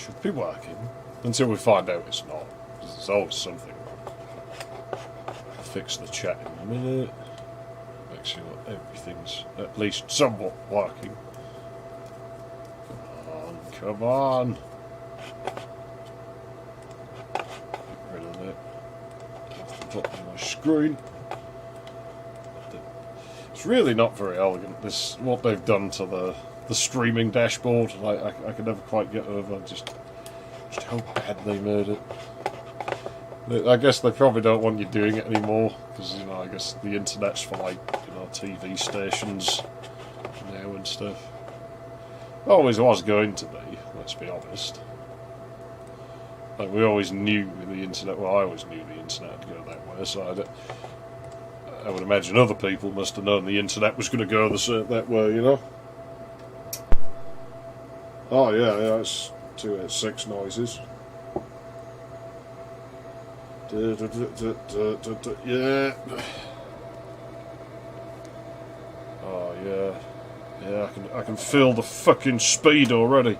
should be working. Until we find out it's not. There's always something. I'll fix the chat in a minute. Make sure everything's at least somewhat working. Come on. Get rid of that. Off the bottom of my screen. It's really not very elegant, this what they've done to the streaming dashboard. I can never quite get over just how bad they made it. I guess they probably don't want you doing it anymore, because, you know, I guess the internet's for, like, you know, TV stations now and stuff. Always was going to be, let's be honest. Like, we always knew the internet, well, I always knew the internet would go that way, so I would imagine other people must have known the internet was going to go that way, you know? Oh, yeah, it's 286 noises. Yeah. Oh, yeah. Yeah, I can feel the fucking speed already.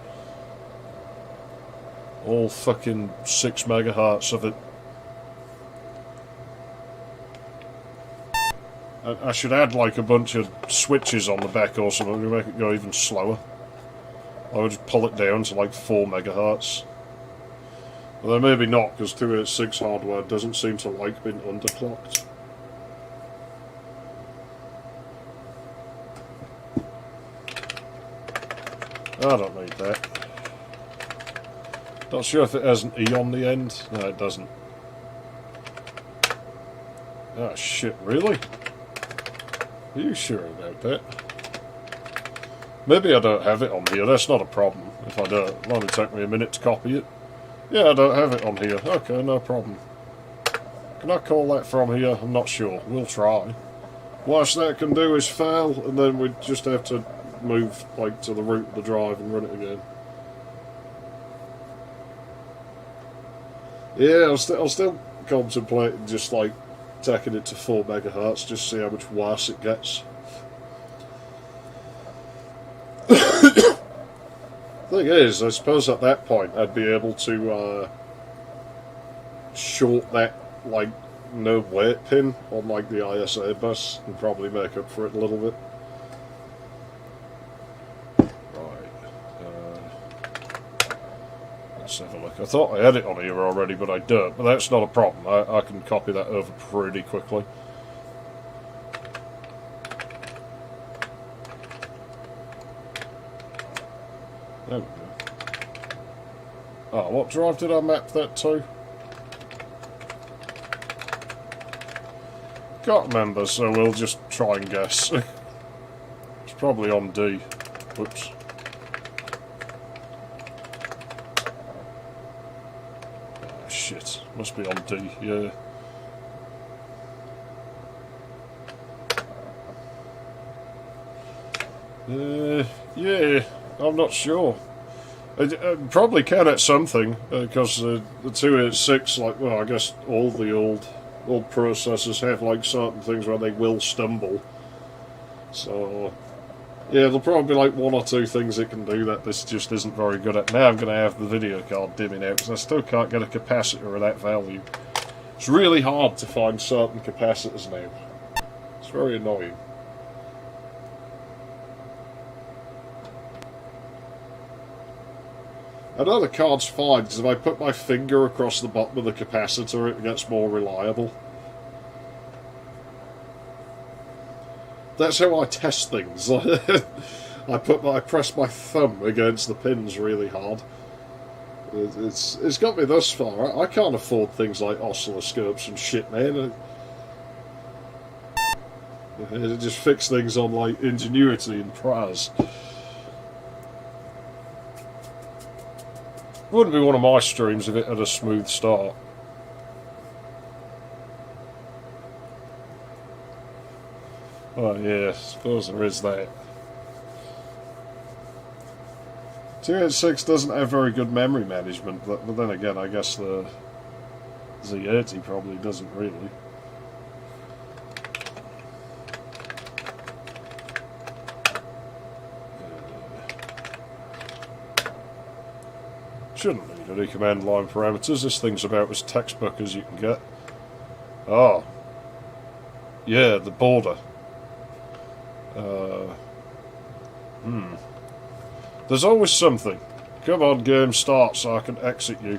All fucking 6 megahertz of it. I should add like a bunch of switches on the back or something to make it go even slower. I would just pull it down to like 4 megahertz. Although maybe not, because 286 hardware doesn't seem to like being underclocked. I don't need that. Not sure if it has an E on the end. No, it doesn't. Oh shit, really? Are you sure about that? Maybe I don't have it on here, that's not a problem. If I don't, it'll only take me a minute to copy it. Yeah, I don't have it on here. Okay, no problem. Can I call that from here? I'm not sure. We'll try. Worst that can do is fail, and then we just have to move like to the root of the drive and run it again. Yeah, I'll still contemplating just like taking it to 4 megahertz, just see how much worse it gets. Thing is, I suppose at that point I'd be able to short that like no weight pin on like the ISA bus and probably make up for it a little bit. Let's have a look. I thought I had it on here already, but I don't. But that's not a problem. I can copy that over pretty quickly. There we go. Oh, what drive did I map that to? Can't remember, so we'll just try and guess. It's probably on D. Whoops. Shit, must be on D, yeah. Yeah, I'm not sure. I probably can at something, because the 286, like, well, I guess all the old processors have, like, certain things where they will stumble. So, yeah, there'll probably be, like, 1 or 2 things it can do that this just isn't very good at. Now I'm going to have the video card dimming out, because I still can't get a capacitor of that value. It's really hard to find certain capacitors now. It's very annoying. I know the card's fine, because if I put my finger across the bottom of the capacitor, it gets more reliable. That's how I test things. I press my thumb against the pins really hard. It's got me thus far. I can't afford things like oscilloscopes and shit, man. It just fix things on like Ingenuity and Praz. Wouldn't be one of my streams if it had a smooth start. Oh yeah, I suppose there is that. 286 doesn't have very good memory management, but then again, I guess the Z80 probably doesn't really. Shouldn't need any command line parameters. This thing's about as textbook as you can get. Oh. Yeah, the border. There's always something. Come on, game, start so I can exit you.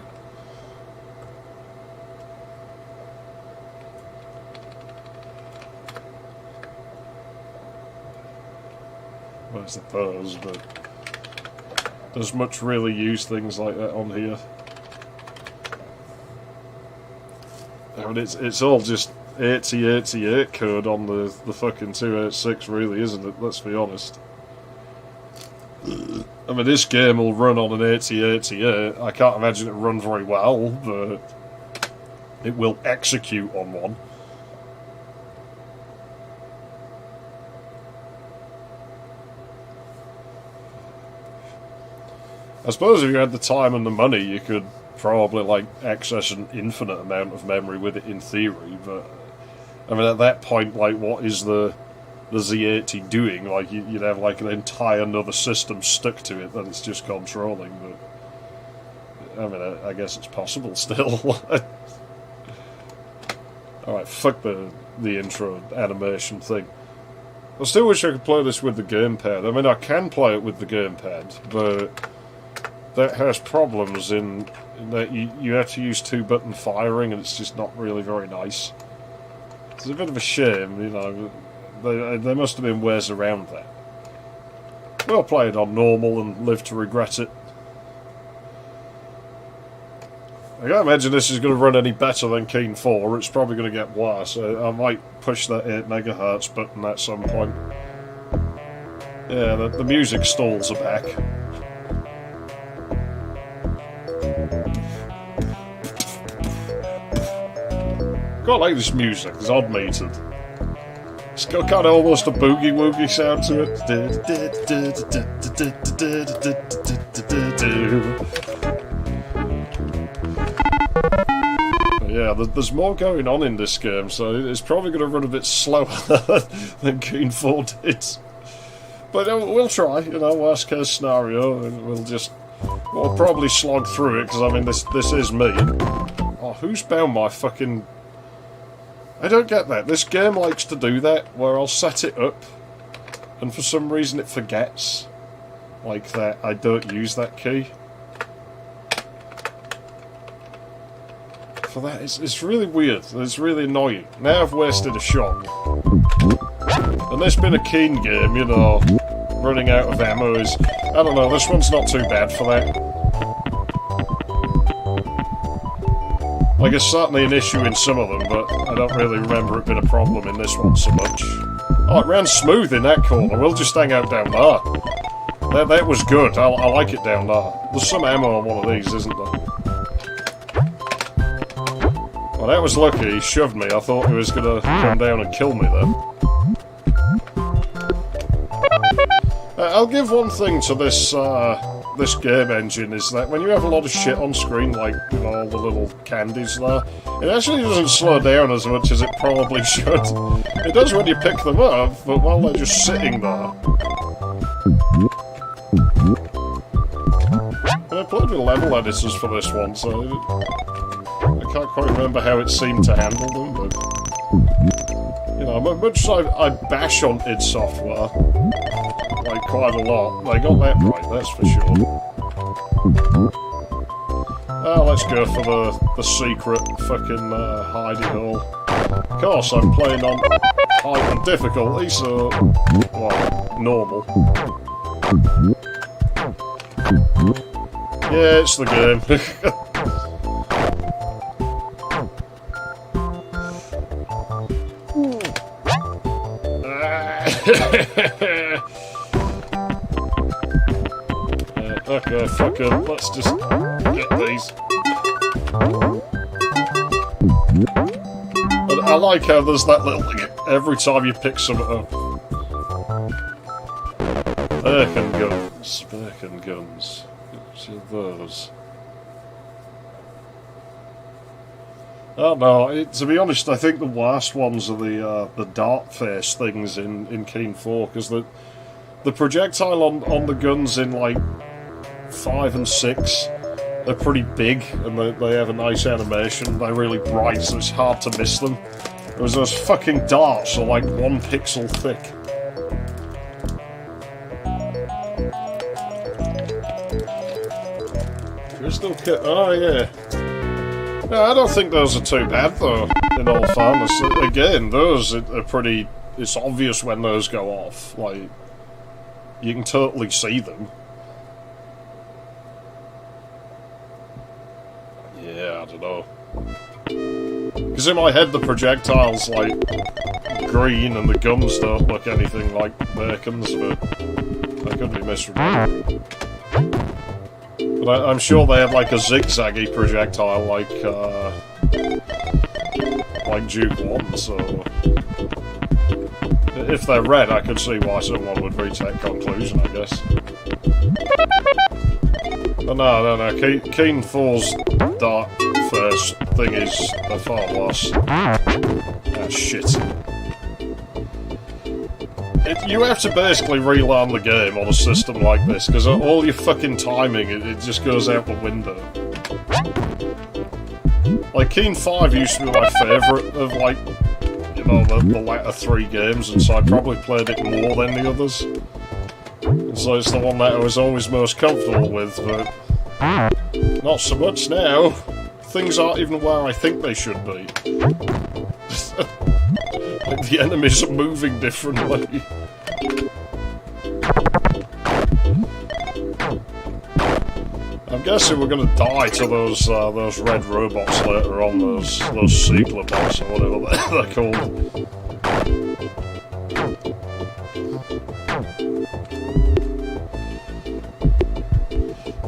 I suppose, but does much really use things like that on here? I mean, it's all just 8088 code on the fucking 286, really, isn't it? Let's be honest. I mean, this game will run on an 8088. I can't imagine it run very well, but it will execute on one. I suppose if you had the time and the money, you could probably like access an infinite amount of memory with it in theory. But I mean, at that point, like, what is the Z80 doing? Like, you'd have like an entire another system stuck to it that it's just controlling. But I mean, I guess it's possible still. All right, fuck the intro animation thing. I still wish I could play this with the gamepad. I mean, I can play it with the gamepad, but that has problems in that you have to use 2-button firing, and it's just not really very nice. It's a bit of a shame, you know. There must have been ways around that. We'll play it on normal and live to regret it. I can't imagine this is going to run any better than Keen 4. It's probably going to get worse. I might push that 8 MHz button at some point. Yeah, the music stalls are back. Quite like this music, it's odd-metered. It's got kind of almost a boogie-woogie sound to it. But yeah, there's more going on in this game, so it's probably going to run a bit slower than Keen 4 did. But we'll try, you know, worst case scenario, and we'll probably slog through it, because I mean, this is me. Oh, who's bound my fucking... I don't get that. This game likes to do that, where I'll set it up, and for some reason it forgets, like, that I don't use that key. For that, it's really weird. It's really annoying. Now I've wasted a shot. And this being a Keen game, you know, running out of ammo is... I don't know, this one's not too bad for that. Like, it's certainly an issue in some of them, but I don't really remember it being a problem in this one so much. Oh, it ran smooth in that corner. We'll just hang out down there. That was good. I like it down there. There's some ammo on one of these, isn't there? Well, that was lucky. He shoved me. I thought he was going to come down and kill me then. I'll give one thing to this this game engine, is that when you have a lot of shit on screen, like, you know, all the little candies there, it actually doesn't slow down as much as it probably should. It does when you pick them up, but while they're just sitting there. And I played with level editors for this one, so I can't quite remember how it seemed to handle them, but... You know, much as I bash on id Software, like, quite a lot, they got that right, that's for sure. Let's go for the secret fucking hidey hole. Of course, I'm playing on high difficulty, so... well, normal. Yeah, it's the game. Okay, fuck it. Let's just get these. And I like how there's that little thing every time you pick something up. Birkin guns. Birkin guns. Which are those? Oh no, to be honest, I think the worst ones are the dart face things in Keen 4, because the projectile on the guns in, like, 5 and 6 they're pretty big and they have a nice animation. They're really bright, so it's hard to miss them. Whereas those fucking darts are like 1 pixel thick. Crystal Kit. Oh, yeah. No, I don't think those are too bad, though, in all fairness. Again, those are pretty... It's obvious when those go off. Like, you can totally see them. Yeah, I don't know. Because in my head, the projectile's, like, green, and the guns don't look anything like Bacon's, but I could be misremembering. But I'm sure they have like a zigzaggy projectile like Duke 1, so... If they're red, I could see why someone would reach that conclusion, I guess. But no. Keen 4's dart first thing is by far worse. Ah, shit. You have to basically relearn the game on a system like this, because all your fucking timing, it just goes out the window. Like, Keen 5 used to be my favourite of, like, you know, the latter 3 games, and so I probably played it more than the others. And so it's the one that I was always most comfortable with, but not so much now. Things aren't even where I think they should be. Like, the enemies are moving differently. I'm guessing we're gonna die to those red robots later on, those Seekler bots or whatever they're called.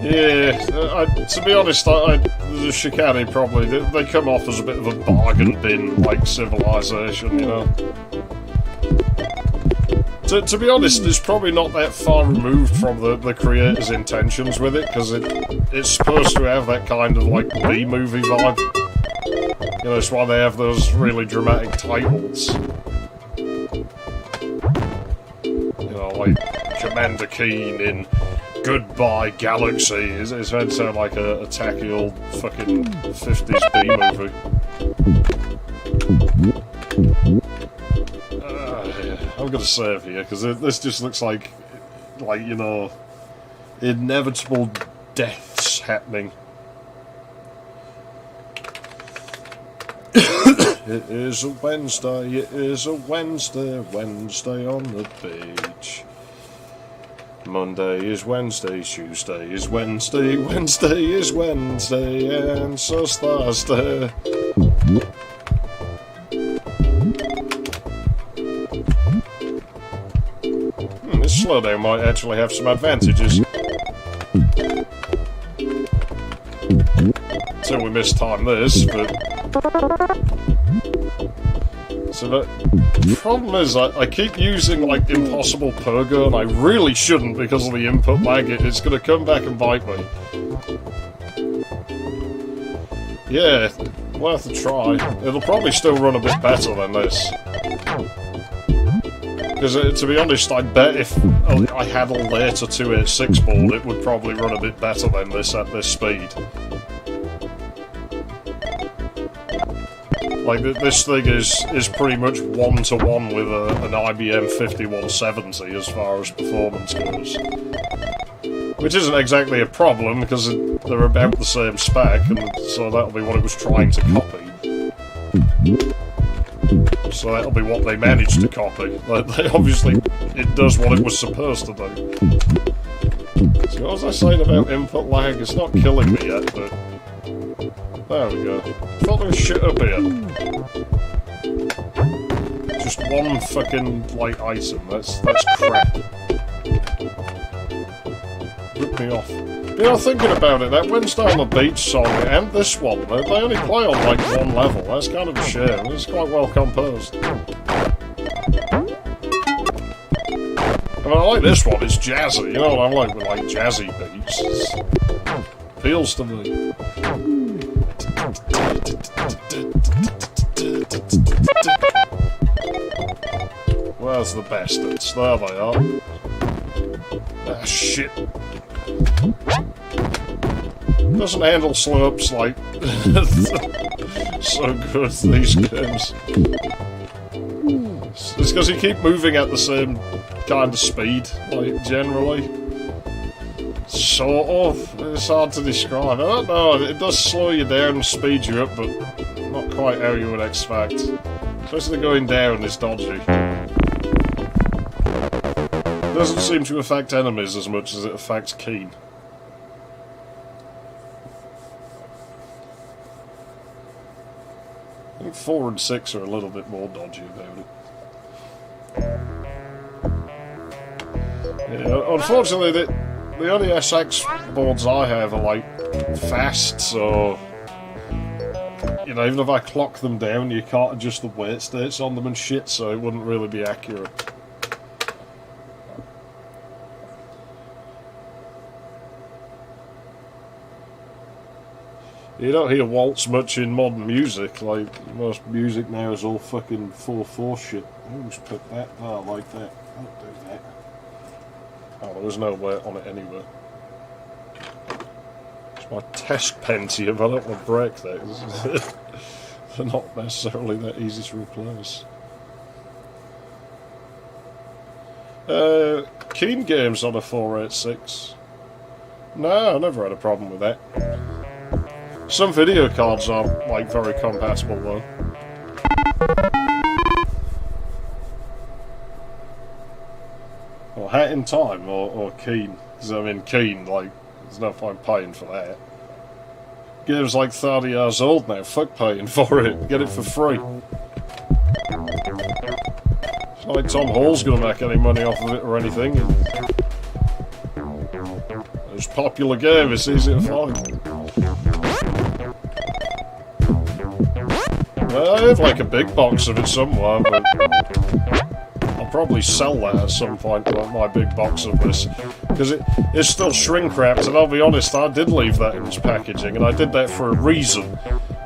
Yeah, to be honest, the Shikani probably, they come off as a bit of a bargain bin, like Civilization, you know? To be honest, it's probably not that far removed from the creator's intentions with it, because it's supposed to have that kind of, like, B-movie vibe. You know, it's why they have those really dramatic titles. You know, like Commander Keen in Goodbye Galaxy. It's meant to sound like a tacky old fucking 50s B-movie. I'm gonna save here, because this just looks like, you know, inevitable deaths happening. It is a Wednesday, Wednesday on the beach. Monday is Wednesday, Tuesday is Wednesday, Wednesday is Wednesday, and so's Thursday. This slowdown might actually have some advantages. So we mistime this, but... So the problem is, I keep using, like, Impossible Pogo, and I really shouldn't because of the input lag. It's gonna come back and bite me. Yeah, worth a try. It'll probably still run a bit better than this. Because, to be honest, I bet if I had a later 286 board, it would probably run a bit better than this at this speed. Like, this thing is pretty much one-to-one with an IBM 5170 as far as performance goes. Which isn't exactly a problem, because they're about the same spec, and so that'll be what it was trying to copy. So that'll be what they managed to copy. They obviously, it does what it was supposed to do. So what was I saying about input lag? It's not killing me yet, but... There we go. I thought there was shit up here. Just one fucking, like, item. That's crap. Rip me off. You know, thinking about it, that Wednesday on the Beach song and this one, they only play on, like, one level. That's kind of a shame. It's quite well composed. I mean, I like this one. It's jazzy. You know what I'm like with, like, jazzy beats. It appeals to me. Where's the bastards? There they are. Ah, shit. Doesn't handle slopes like so good, these games. It's because you keep moving at the same kind of speed, like, generally. Sort of. It's hard to describe. I don't know, it does slow you down and speed you up, but not quite how you would expect. Especially going down is dodgy. It doesn't seem to affect enemies as much as it affects Keen. I think 4 and 6 are a little bit more dodgy about it. Yeah, unfortunately, the only SX boards I have are, like, fast, so... You know, even if I clock them down, you can't adjust the weight states on them and shit, so it wouldn't really be accurate. You don't hear waltz much in modern music, like, most music now is all fucking 4/4 shit. Who's put that there like that? Don't do that. Oh, there was no weight on it anyway. It's my test Pentium, I don't want to break those. They're not necessarily that easy to replace. Keen games on a 486. No, I never had a problem with that. Some video cards are, like, very compatible, though. Or Hat in Time, or Keen. Because, I mean, Keen, like, there's no point paying for that. Game's like 30 years old now, fuck paying for it. Get it for free. It's not like Tom Hall's gonna make any money off of it or anything. It's a popular game, it's easy to find. I have like a big box of it somewhere, but I'll probably sell that at some point, like my big box of this, because it's still shrink wrapped, and I'll be honest, I did leave that in its packaging, and I did that for a reason,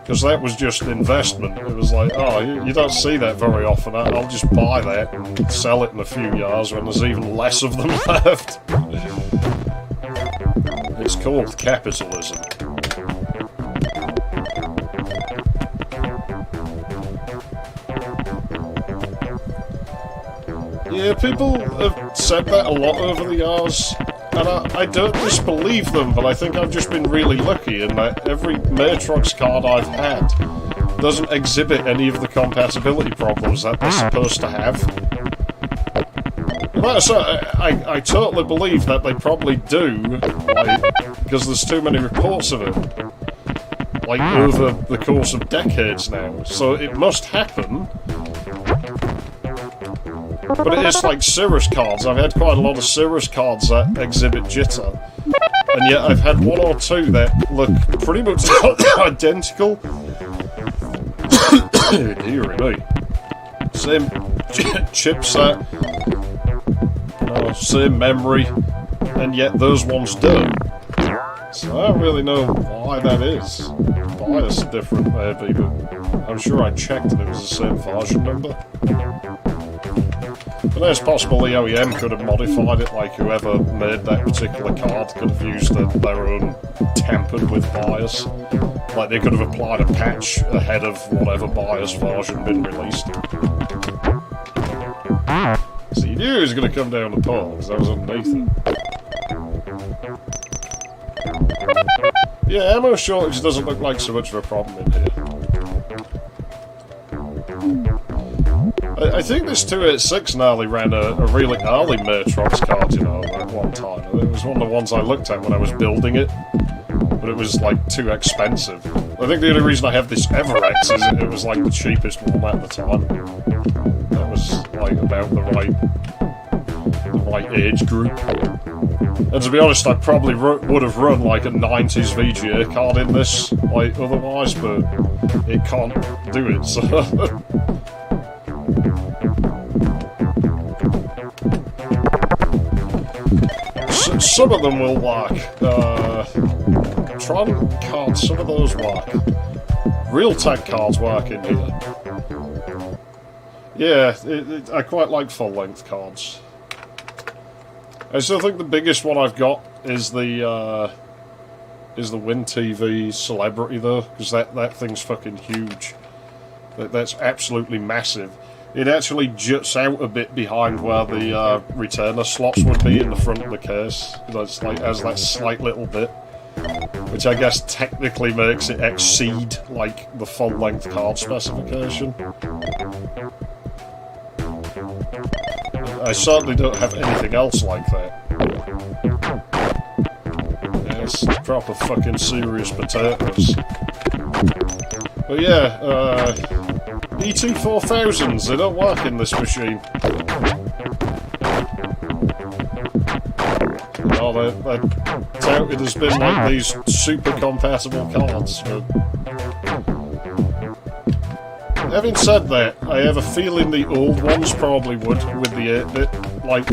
because that was just investment. It was like, oh, you don't see that very often, I'll just buy that and sell it in a few years when there's even less of them left. It's called capitalism. Yeah, people have said that a lot over the years, and I don't disbelieve them, but I think I've just been really lucky in that every Matrox card I've had doesn't exhibit any of the compatibility problems that they're supposed to have. I totally believe that they probably do, like, because there's too many reports of it, like, over the course of decades now, so it must happen. But it is like Cirrus cards. I've had quite a lot of Cirrus cards that exhibit jitter. And yet I've had one or two that look pretty much identical. Dear me. Same chipset. Same memory. And yet those ones don't. So I don't really know why that is. Bias different maybe, but I'm sure I checked and it was the same version number. But it's possible the OEM could have modified it, like whoever made that particular card could have used their own tampered with bias. Like they could have applied a patch ahead of whatever bias version been released. So you knew it was going to come down the pole, because that was underneath it. Yeah, ammo shortage doesn't look like so much of a problem in here. I think this 286 nearly ran a really early Matrox card, you know, at one time. It was one of the ones I looked at when I was building it, but it was, like, too expensive. I think the only reason I have this Everex is it was, like, the cheapest one at the time. That was, like, about the right age group. And to be honest, I probably would have run, like, a 90s VGA card in this, like, otherwise, but it can't do it, so... Some of them will work. Tron cards, some of those work. Realtek cards work in here. Yeah, I quite like full-length cards. I still think the biggest one I've got is the is the WinTV Celebrity though, because that thing's fucking huge. That's absolutely massive. It actually juts out a bit behind where the returner slots would be in the front of the case. That's like has that slight little bit, which I guess technically makes it exceed like the full-length card specification. I certainly don't have anything else like that. Yeah, it's proper fucking serious potatoes. But yeah, E24000s, they don't work in this machine. Oh, they're touted as being like these super compatible cards. But having said that, I have a feeling the old ones probably would, with the 8-bit, like,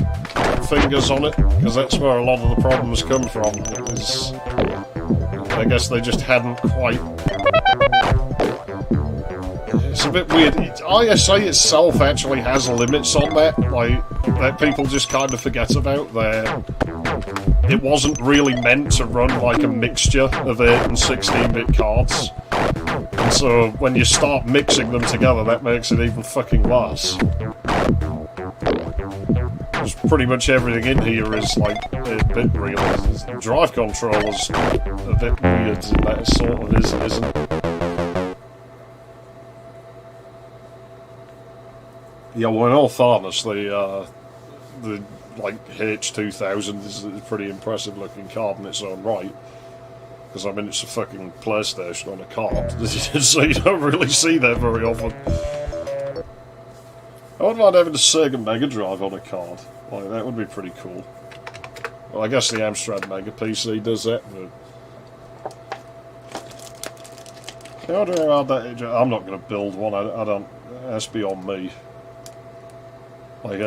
fingers on it, because that's where a lot of the problems come from. I guess they just hadn't quite... It's a bit weird. ISA itself actually has limits on that, like, that people just kind of forget about. It wasn't really meant to run like a mixture of 8 and 16-bit cards. And so when you start mixing them together, that makes it even fucking worse. Because pretty much everything in here is like 8-bit really. The drive controller's a bit weird, and that sort of is and isn't. Yeah, well, in all fairness, the like H2000 is a pretty impressive looking card in its own right. Because I mean, it's a fucking PlayStation on a card, so you don't really see that very often. I wouldn't mind having a Sega Mega Drive on a card. Like, that would be pretty cool. Well, I guess the Amstrad Mega PC does that, but... How do I add that? I'm not going to build one, I don't... That's beyond me. Like,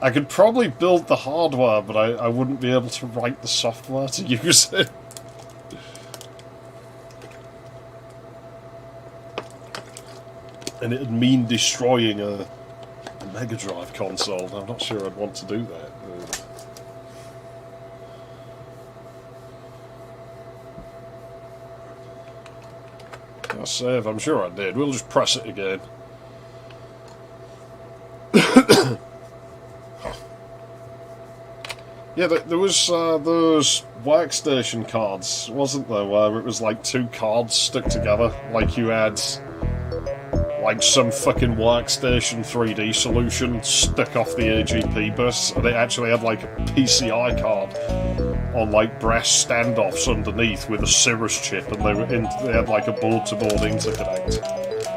I could probably build the hardware, but I wouldn't be able to write the software to use it. And it'd mean destroying a Mega Drive console. I'm not sure I'd want to do that. I'll save, I'm sure I did. We'll just press it again. Yeah, there was those workstation cards, wasn't there, where it was like 2 cards stuck together, like you had like some fucking workstation 3D solution stuck off the AGP bus, and it actually had like a PCI card on like brass standoffs underneath with a Cirrus chip, and they had like a board-to-board interconnect,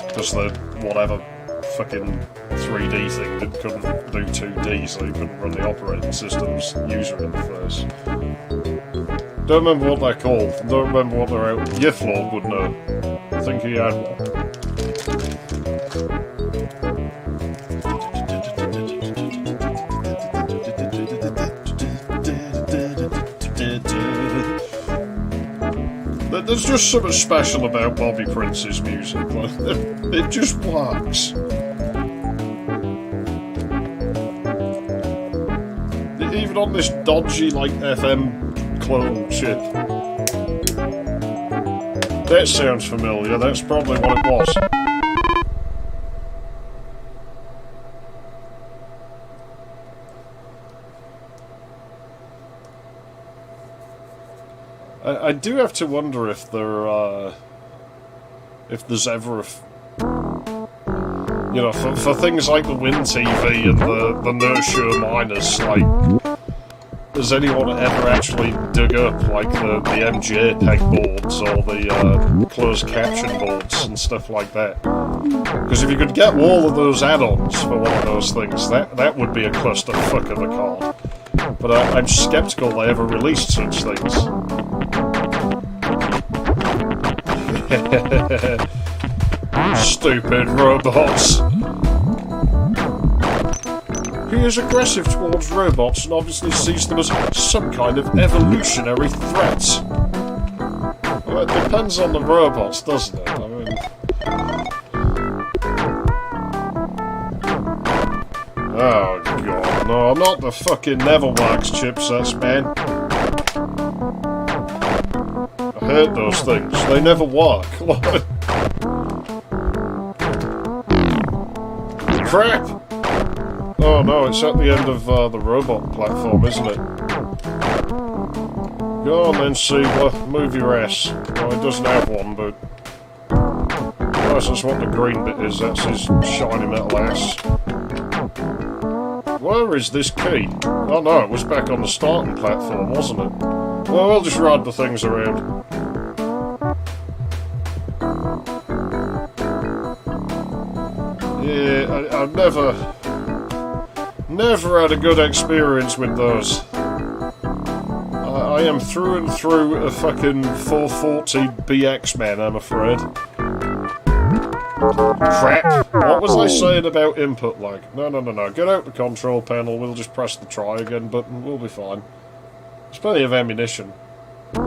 because the whatever fucking 3D thing that couldn't do 2D, so you couldn't run the operating system's user interface. Don't remember what they're called. Don't remember what they're out. Yiflord would know. I think he had one. There's just something special about Bobby Prince's music. It just works. Even on this dodgy, like, FM clone shit. That sounds familiar. That's probably what it was. I do have to wonder if there's ever you know, for things like the WinTV and the No-Show Miners, like, has anyone ever actually dug up, like, the MJPEG boards or the closed caption boards and stuff like that? Because if you could get all of those add-ons for one of those things, that would be a clusterfuck of a card. But I'm sceptical they ever released such things. Stupid robots. He is aggressive towards robots and obviously sees them as some kind of evolutionary threat. Well, it depends on the robots, doesn't it? I mean... Oh god, no, not the fucking Neverworks chipsets, man. hate those things. They never work. Crap! Oh no, it's at the end of the robot platform, isn't it? Go on then, Siebler. Move your ass. Well, it doesn't have one, but... That's what the green bit is. That's his shiny metal ass. Where is this key? Oh no, it was back on the starting platform, wasn't it? Well, we'll just ride the things around. Yeah, I've never had a good experience with those. I am through and through a fucking 440 BX man, I'm afraid. Crap! What was I saying about input lag? No. Get out the control panel, we'll just press the try again button, we'll be fine. There's plenty of ammunition. I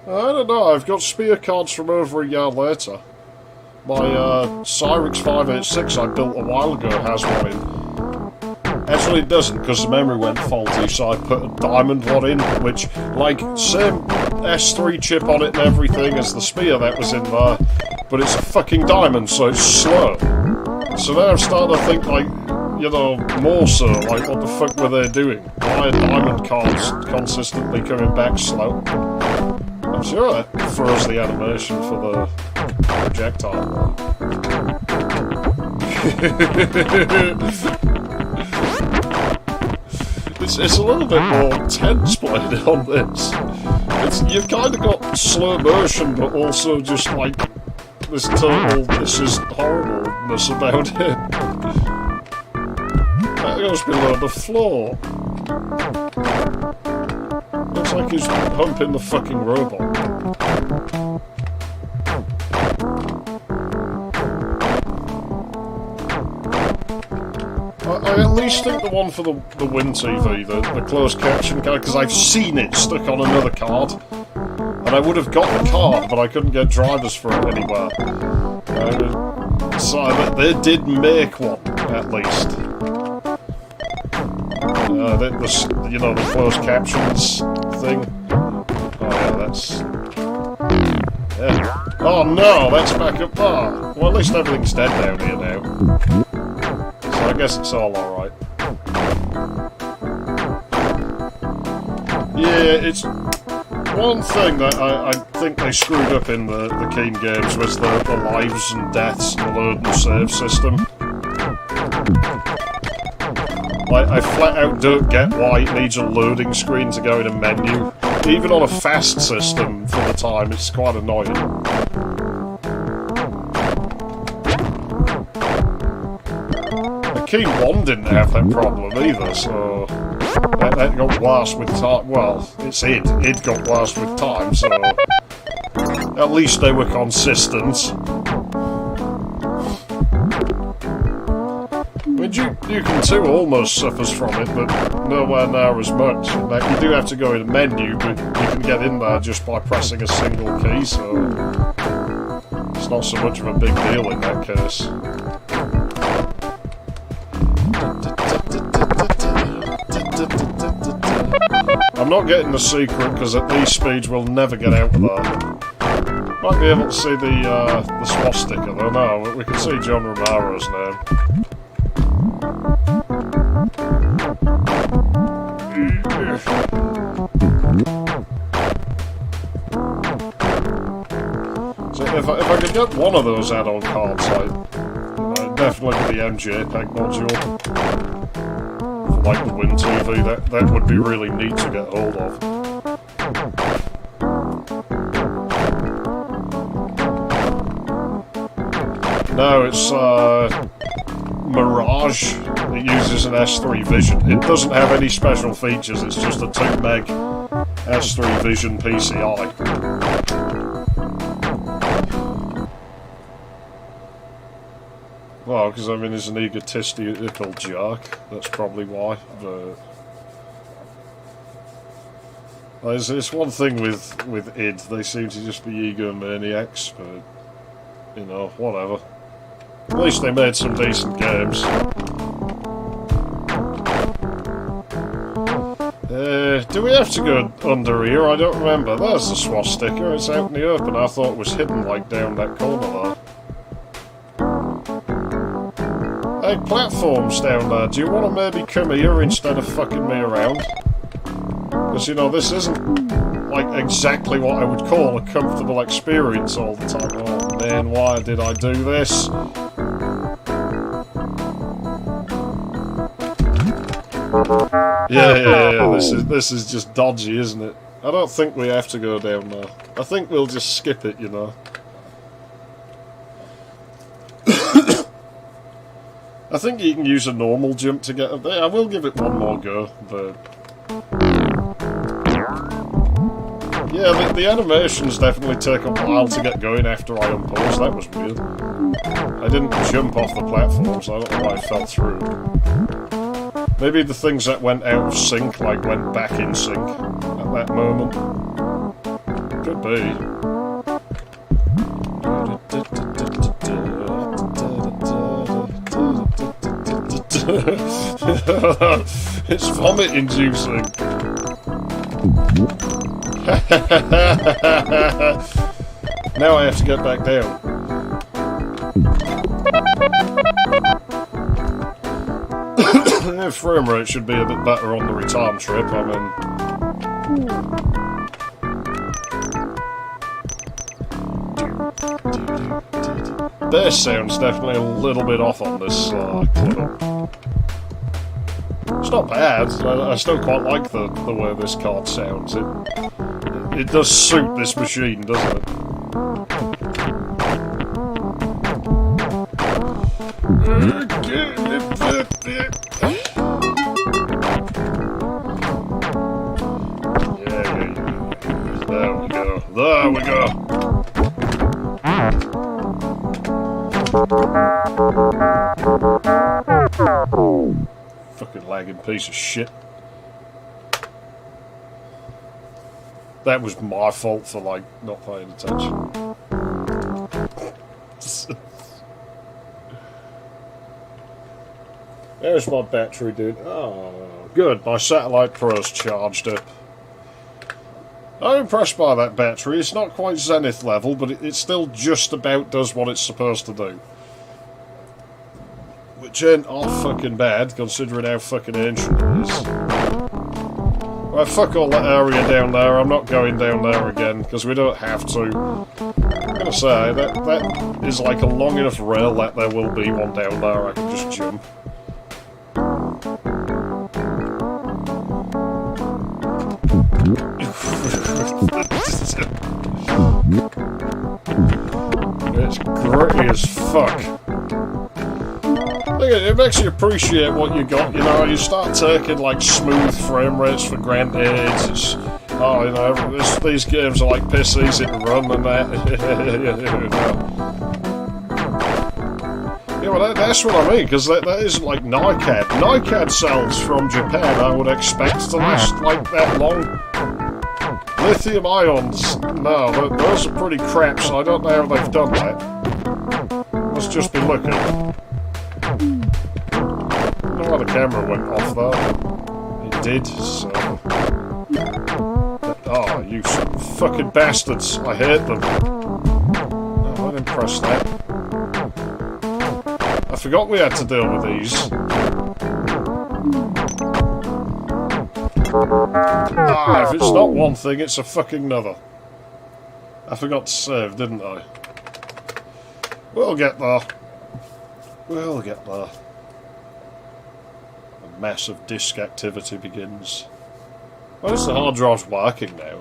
don't know, I've got spear cards from over a year later. My Cyrix 586 I built a while ago has one in. Actually it doesn't, because the memory went faulty, so I put a diamond one in, which, like, same S3 chip on it and everything as the spear that was in there, but it's a fucking diamond, so it's slow. So now I'm starting to think, like, you know, more so, like, what the fuck were they doing? Why are diamond cards consistently coming back slow? I'm sure that froze the animation for the projectile. It's a little bit more tense playing on this. You've kind of got slow motion, but also just like this total "this is horribleness" about it. That goes below the floor. Looks like he's humping the fucking robot. I at least think the one for the Win TV, the closed caption card, because I've seen it stuck on another card. And I would have got the card, but I couldn't get drivers for it anywhere. So they did make one, at least. You know, the closed captions thing. Oh yeah, that's... Yeah. Oh no, that's back up there. Well, at least everything's dead down here now. So I guess it's all alright. Yeah, it's... One thing that I think they screwed up in the Keen games was the lives and deaths and the load and save system. Like, I flat out don't get why it needs a loading screen to go in a menu. Even on a fast system for the time, it's quite annoying. The Keen 1 didn't have that problem either, so... That got worse with time. Well, it's id. Id got worse with time, so... At least they were consistent. I mean, Duke 2 almost suffers from it, but nowhere near as much. Like, you do have to go in a menu, but you can get in there just by pressing a single key, so... It's not so much of a big deal in that case. I'm not getting the secret, because at these speeds we'll never get out of there. Might be able to see the swastika, though. No, we can see John Romero's name. So if I could get one of those add-on cards, I'd definitely get the MJPEG module. Like the Win TV, that would be really neat to get hold of. No, it's Mirage. It uses an S3 Vision. It doesn't have any special features, it's just a 2 meg S3 Vision PCI. Well, because I mean, he's an egotistical jerk. That's probably why. But it's one thing with id. They seem to just be egomaniacs. But you know, whatever. At least they made some decent games. Do we have to go under here? I don't remember. There's the swastika. It's out in the open. I thought it was hidden, like, down that corner there. Hey, platforms down there. Do you want to maybe come here instead of fucking me around? Because, you know, this isn't, like, exactly what I would call a comfortable experience all the time. Oh, man, why did I do this? Yeah, this is just dodgy, isn't it? I don't think we have to go down there. I think we'll just skip it, you know. I think you can use a normal jump to get up there. I will give it one more go, but... Yeah, the animations definitely take a while to get going after I unpause. That was weird. I didn't jump off the platform, so I don't know why I fell through. Maybe the things that went out of sync, like, went back in sync at that moment. Could be. It's vomit-inducing. Now I have to get back down. The frame rate should be a bit better on the return trip, I mean... Bass sound's definitely a little bit off on this clip. It's not bad, I still quite like the way this card sounds. It does suit this machine, doesn't it? There we go. Fucking lagging piece of shit. That was my fault for, like, not paying attention. There's my battery, dude. Oh, good. My Satellite Pro's charged up. I'm impressed by that battery. It's not quite Zenith level, but it still just about does what it's supposed to do. Which ain't all fucking bad, considering how fucking ancient it is. Well, fuck all that area down there. I'm not going down there again, because we don't have to. I'm gonna say, that is like a long enough rail that there will be one down there I can just jump. It's gritty as fuck. Look at it, it makes you appreciate what you got, you know. You start taking like smooth frame rates for granted. It's, oh, you know, these games are like piss easy to run and that. Yeah, well, that's what I mean, because that isn't like NiCad. NiCad cells from Japan I would expect to last like that long. Lithium ions, no, those are pretty crap, so I don't know how they've done that. Let's just be looking. I don't know why the camera went off though. It did, so... Oh, you fucking bastards, I hate them. Oh, I didn't press that. I forgot we had to deal with these. Ah, if it's not one thing, it's a fucking another. I forgot to save, didn't I? We'll get there. We'll get there. A massive disk activity begins. Well, it's the hard drive's working now,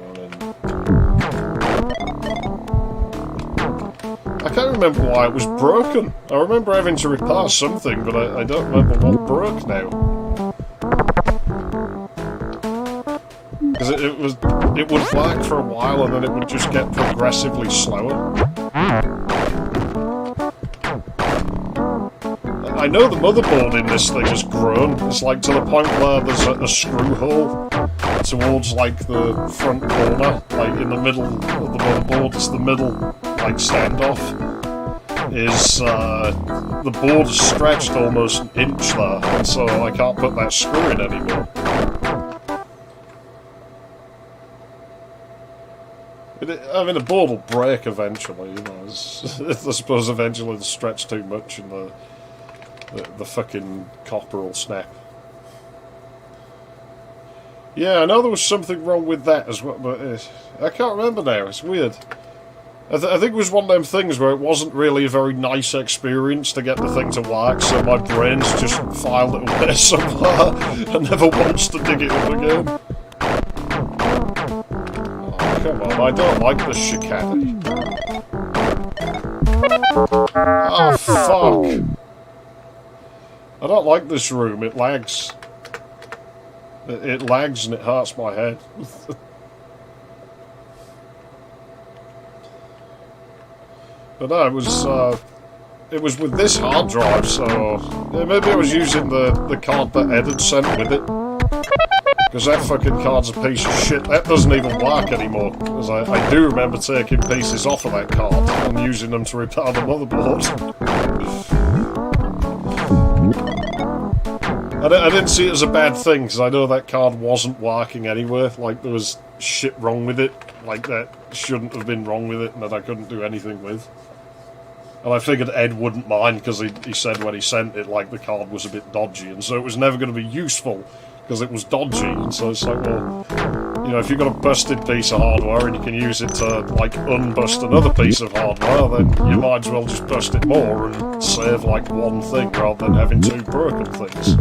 I can't remember why it was broken. I remember having to repair something, but I don't remember what broke now. Because it would work for a while and then it would just get progressively slower. I know the motherboard in this thing has grown. It's like to the point where there's a screw hole towards like the front corner, like in the middle of the motherboard. It's the middle like standoff. Is the board is stretched almost an inch there, and so I can't put that screw in anymore. I mean, a board will break eventually, you know. I suppose eventually it'll stretch too much and the fucking copper will snap. Yeah, I know there was something wrong with that as well, but I can't remember now. It's weird. I think it was one of them things where it wasn't really a very nice experience to get the thing to work, so my brain's just filed it away somewhere and never wants to dig it up again. Oh, come on, I don't like this chicane. Oh, fuck. I don't like this room, it lags. It lags and it hurts my head. But no, it was with this hard drive, so yeah, maybe I was using the card that Ed had sent with it. Because that fucking card's a piece of shit. That doesn't even work anymore. Because I do remember taking pieces off of that card and using them to repair the motherboard. I didn't see it as a bad thing, because I know that card wasn't working anywhere. Like, there was shit wrong with it. Like, that shouldn't have been wrong with it, and that I couldn't do anything with. And I figured Ed wouldn't mind, because he said when he sent it, like, the card was a bit dodgy, and so it was never going to be useful, because it was dodgy. And so it's like, well, you know, if you've got a busted piece of hardware and you can use it to, like, unbust another piece of hardware, then you might as well just bust it more and save, like, one thing rather than having two broken things.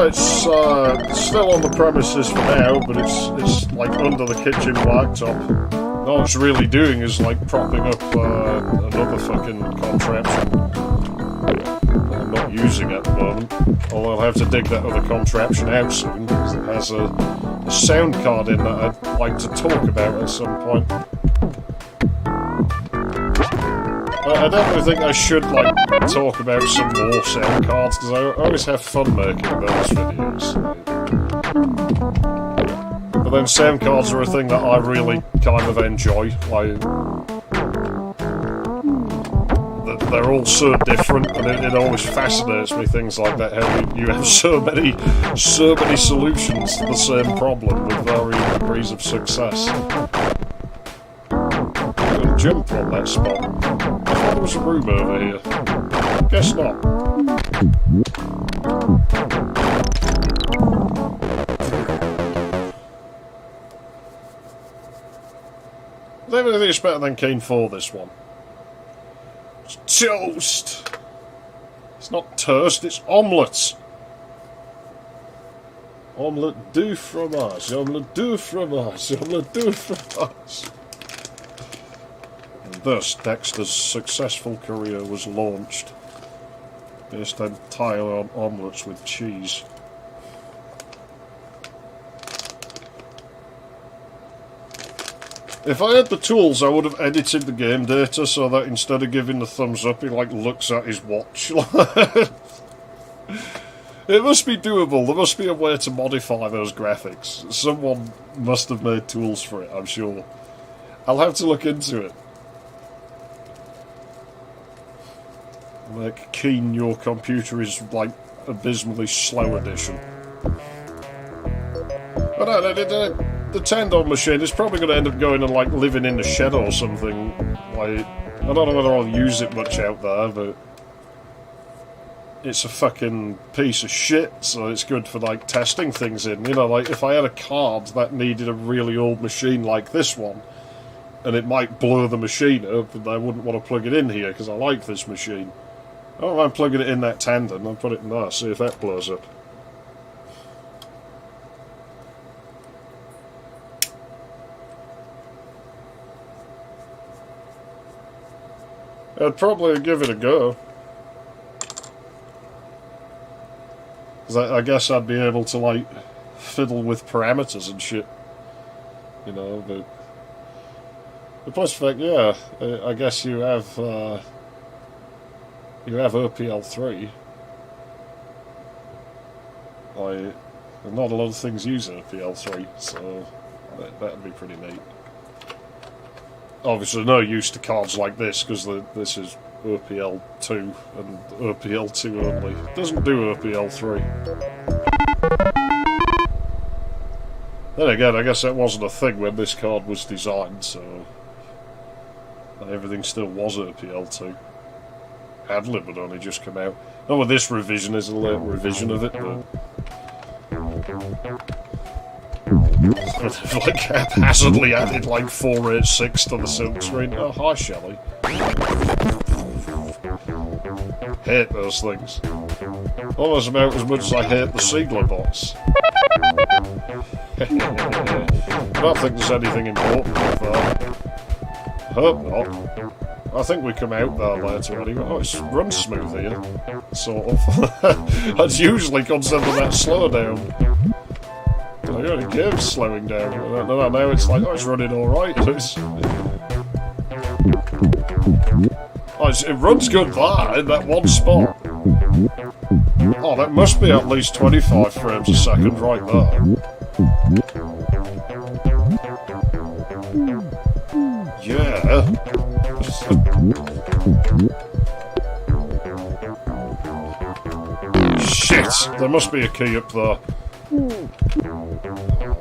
It's still on the premises for now, but it's like under the kitchen worktop. All it's really doing is like propping up another fucking contraption I'm not using at the moment. Although I'll have to dig that other contraption out soon, because it has a sound card in that I'd like to talk about at some point. I definitely think I should, like, talk about some more sound cards, because I always have fun making those videos. But then sound cards are a thing that I really kind of enjoy. Like, they're all so different, and it always fascinates me, things like that, how you have so many solutions to the same problem with varying degrees of success. I'm gonna jump on that spot. I thought there was a room over here. Guess not. Everything's better than Keen 4, this one. It's toast! It's not toast, it's omelette! Omelette du fromage, omelette du fromage, omelette du fromage. And thus, Dexter's successful career was launched, based entirely on omelettes with cheese. If I had the tools, I would have edited the game data so that instead of giving the thumbs up, he like looks at his watch. It must be doable. There must be a way to modify those graphics. Someone must have made tools for it, I'm sure. I'll have to look into it. Like, Keen, your computer is like abysmally slow edition. But no, the Tandon machine is probably going to end up going and like living in the shed or something. Like, I don't know whether I'll use it much out there, but it's a fucking piece of shit, so it's good for like testing things in. You know, like if I had a card that needed a really old machine like this one, and it might blow the machine up, and I wouldn't want to plug it in here because I like this machine. I don't mind plugging it in that Tandon. I'll put it in there, see if that blows up. I'd probably give it a go. Because I guess I'd be able to, like, fiddle with parameters and shit. You know, but... The plus fact, yeah, I guess you have OPL3. Like, not a lot of things use OPL3, so that'd be pretty neat. Obviously no use to cards like this, because this is OPL 2 and OPL 2 only. It doesn't do OPL 3. Then again, I guess that wasn't a thing when this card was designed, so everything still was OPL 2. Adlib had only just come out. Not with this revision, is a late revision of it, but like haphazardly added like 486 to the silk screen. Oh, hi Shelley. Hate those things. Almost about as much as I hate the Siegler bots. I don't think there's anything important with that. I hope not. I think we come out there later anyway. Oh, it runs smooth here. Sort of. I'd usually consider that slowdown. I got the game's slowing down. No, now it's like, oh, it's running alright. It runs good there, in that one spot. Oh, that must be at least 25 frames a second right there. Yeah. Shit! There must be a key up there.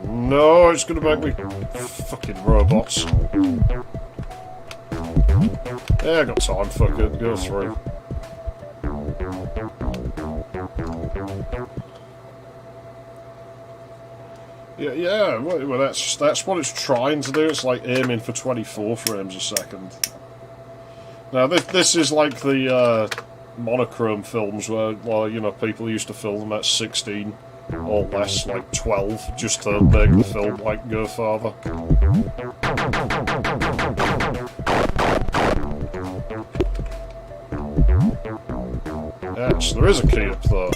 No, it's gonna make me... Fucking robots. Yeah, I got time, fuck it, go through. Yeah, well that's what it's trying to do, it's like aiming for 24 frames a second. Now this is like the monochrome films where, well, you know, people used to film them at 16 or less, like 12, just to make the film like go farther. Yes, there is a key up there.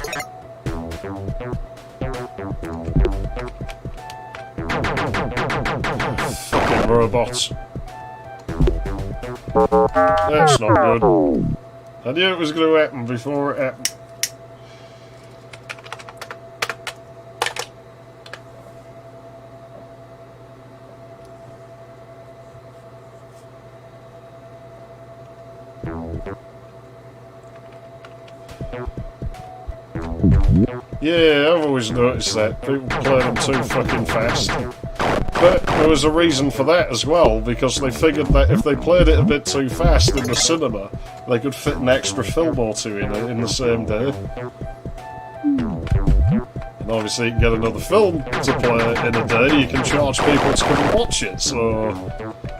Fucking robots. That's not good. I knew it was going to happen before it happened. Yeah, I've always noticed that. People play them too fucking fast. But there was a reason for that as well, because they figured that if they played it a bit too fast in the cinema, they could fit an extra film or two in the same day. And obviously you can get another film to play in a day, you can charge people to come and watch it, so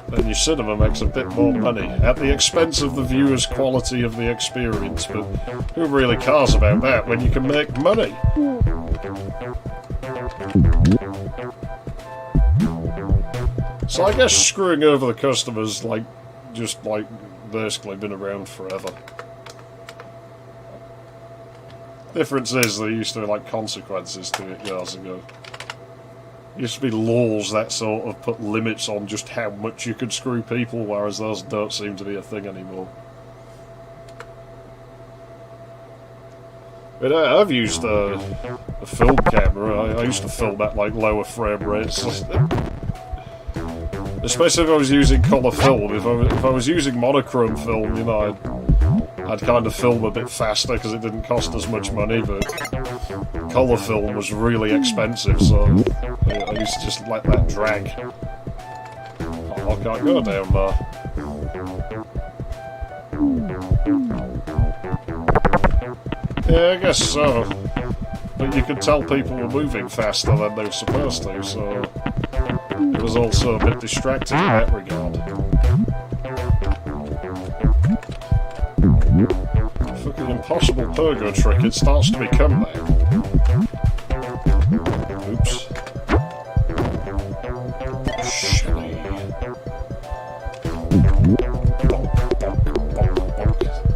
then your cinema makes a bit more money, at the expense of the viewer's quality of the experience, but who really cares about that when you can make money? So I guess screwing over the customers, like, just like, basically been around forever. Difference is there used to be like consequences to it years ago. Used to be laws that sort of put limits on just how much you could screw people, whereas those don't seem to be a thing anymore. But I've used a film camera. I used to film at like lower frame rates. Especially if I was using colour film. If I was using monochrome film, you know, I'd kind of film a bit faster because it didn't cost as much money, but colour film was really expensive, so I used to just let that drag. Oh, I can't go down there. Yeah, I guess so. But you could tell people were moving faster than they were supposed to, so it was also a bit distracting in that regard. Fucking impossible pogo trick, it starts to become that. Oops. Shitty.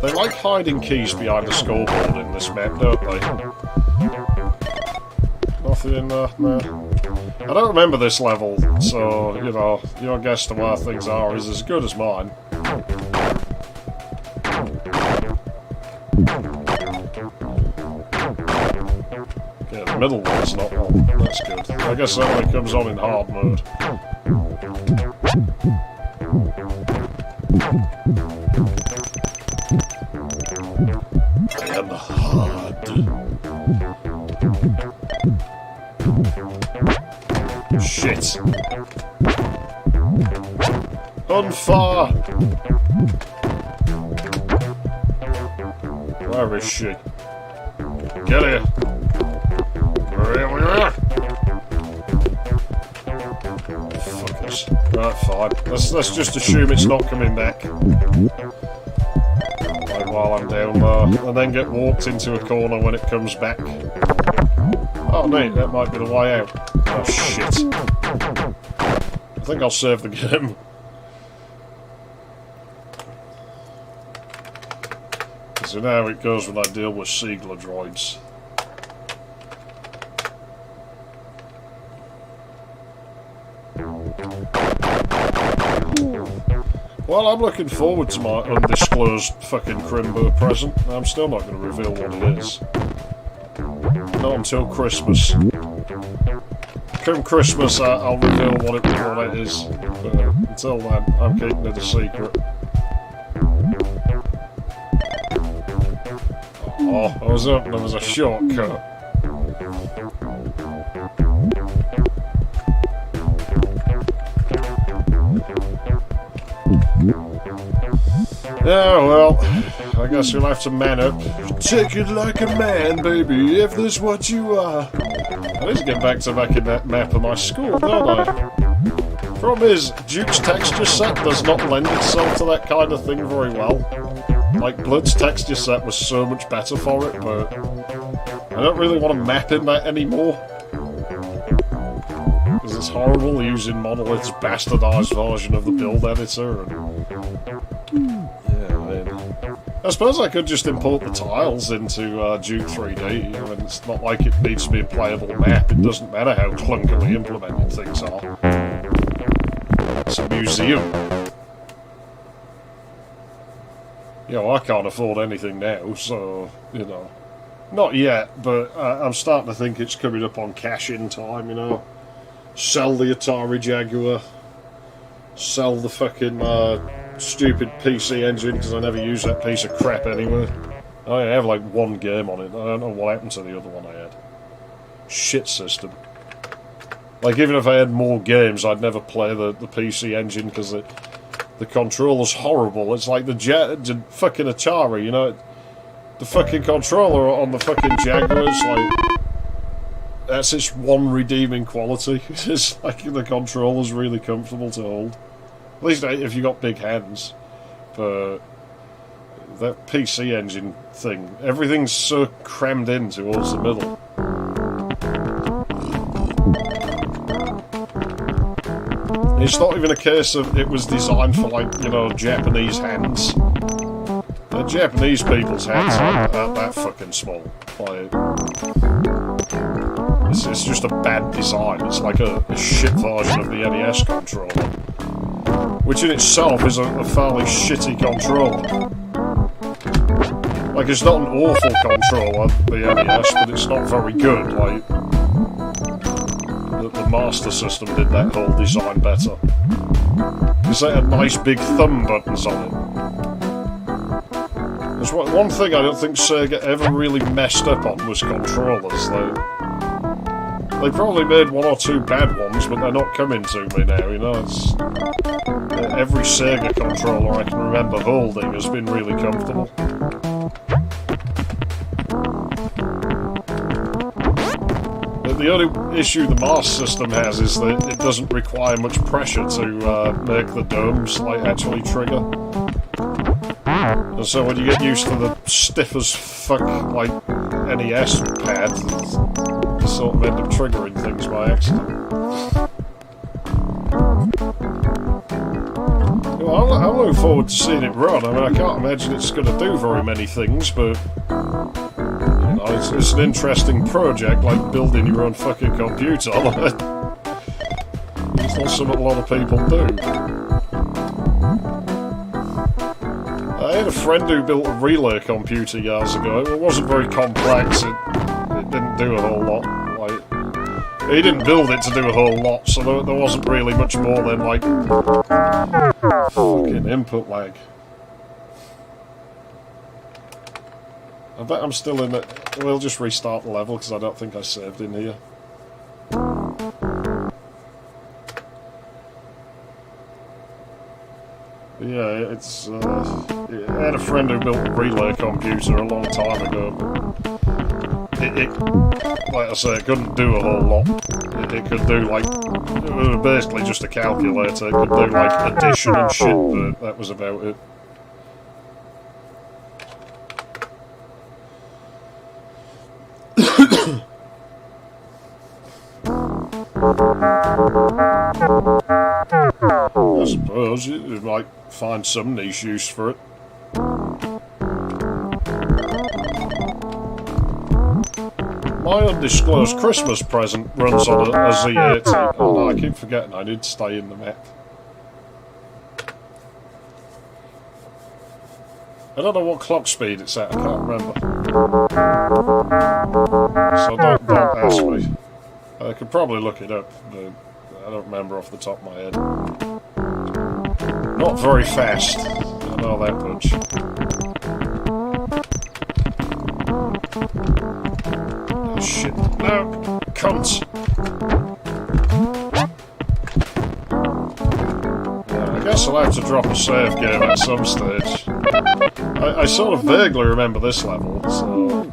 They like hiding keys behind the scoreboard in this map, don't they? Nothing in there, no. I don't remember this level, so, you know, your guess to where things are is as good as mine. Yeah, the middle one's not on. That's good. I guess that only comes on in hard mode. shit! Unfar! Where is she? Get here! Fuckers. Right, fine. Let's just assume it's not coming back. Like while I'm down there. And then get walked into a corner when it comes back. Oh mate, that might be the way out. Oh shit. I think I'll save the game. So now it goes when I deal with Siegler droids. Well, I'm looking forward to my undisclosed fucking Crimbo present. I'm still not going to reveal what it is. Not until Christmas. Come Christmas, I'll reveal what it is. But until then, I'm keeping it a secret. Oh, I was hoping there was a shortcut. Oh well, I guess you'll have to man up. Take it like a man, baby, if that's what you are. I need to get back to making that map of my school, don't I? Problem is, Duke's texture set does not lend itself to that kind of thing very well. Like, Blood's texture set was so much better for it, but I don't really want to map in that anymore. Because it's horrible using Monolith's bastardized version of the build editor. And yeah, man. I suppose I could just import the tiles into Duke 3D. I mean, it's not like it needs to be a playable map. It doesn't matter how clunkily implemented things are. It's a museum. You know, I can't afford anything now, so, you know. Not yet, but I'm starting to think it's coming up on cash-in time, you know. Sell the Atari Jaguar. Sell the fucking stupid PC engine, because I never use that piece of crap anyway. I have like one game on it. I don't know what happened to the other one I had. Shit system. Like, even if I had more games, I'd never play the PC engine, because the controller's horrible. It's like the fucking Atari, you know? The fucking controller on the fucking Jaguar is like... That's its one redeeming quality. It's like the controller's really comfortable to hold. At least if you got big hands. But that PC engine thing, everything's so crammed in towards the middle. It's not even a case of it was designed for, like, you know, Japanese hands. The Japanese people's hands aren't that fucking small. Like, it's just a bad design. It's like a shit version of the NES controller. Which in itself is a fairly shitty controller. Like, it's not an awful controller, the NES, but it's not very good. Like, the Master System did that whole design better. Because they had nice big thumb buttons on it. There's one thing I don't think Sega ever really messed up on was controllers. They probably made one or two bad ones, but they're not coming to me now, you know. It's, every Sega controller I can remember holding has been really comfortable. The only issue the Master System has is that it doesn't require much pressure to make the domes like actually trigger. And so when you get used to the stiff as fuck like NES pad, you sort of end up triggering things by accident. Well, I'm looking forward to seeing it run. I mean, I can't imagine it's going to do very many things, but it's an interesting project, like building your own fucking computer. It's not something a lot of people do. I had a friend who built a relay computer years ago. It wasn't very complex, it didn't do a whole lot. Like, he didn't build it to do a whole lot, so there wasn't really much more than, like, fucking input lag. I bet I'm still in it. We'll just restart the level because I don't think I saved in here. Yeah, it's. I had a friend who built a relay computer a long time ago, but it like I say, it couldn't do a whole lot. It could do like. It was basically just a calculator. It could do like addition and shit, but that was about it. I suppose you might find some niche use for it. My undisclosed Christmas present runs on a Z80. Oh no, I keep forgetting I need to stay in the map. I don't know what clock speed it's at, I can't remember. So don't ask me. I could probably look it up, but I don't remember off the top of my head. Not very fast, I know that much. Oh shit, no, cunt! Yeah, I guess I'll have to drop a save game at some stage. I sort of vaguely remember this level, so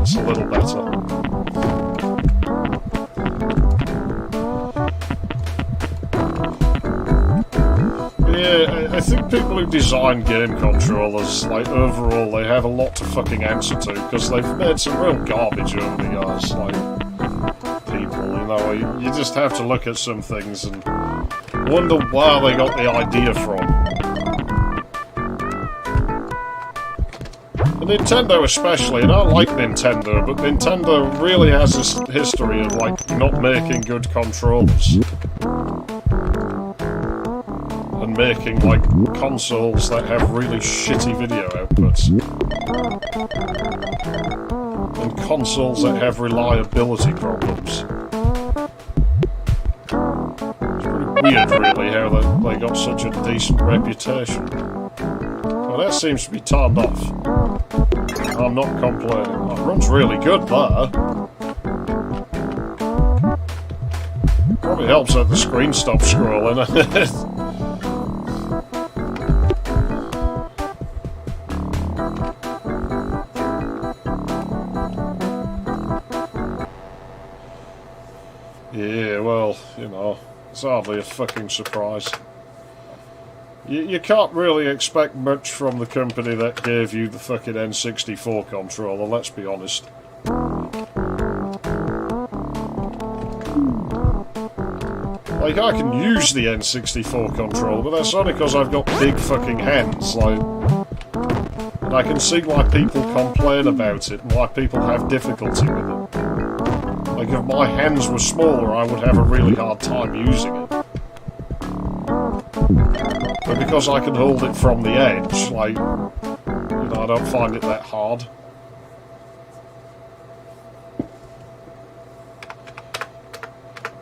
it's a little better. Yeah, I think people who design game controllers, like, overall, they have a lot to fucking answer to, because they've made some real garbage over the years, like, people, you know, you just have to look at some things and wonder where they got the idea from. And Nintendo especially, and I like Nintendo, but Nintendo really has this history of, like, not making good controllers. And making, like, consoles that have really shitty video outputs. And consoles that have reliability problems. It's pretty weird, really, how they got such a decent reputation. Well, that seems to be turned off. I'm not complaining. Oh, it runs really good there. Probably helps that the screen stops scrolling. Yeah, well, you know, it's hardly a fucking surprise. You can't really expect much from the company that gave you the fucking N64 controller, let's be honest. Like, I can use the N64 controller, but that's only because I've got big fucking hands, like... And I can see why people complain about it, and why people have difficulty with it. Like, if my hands were smaller, I would have a really hard time using it. But because I can hold it from the edge, like, you know, I don't find it that hard.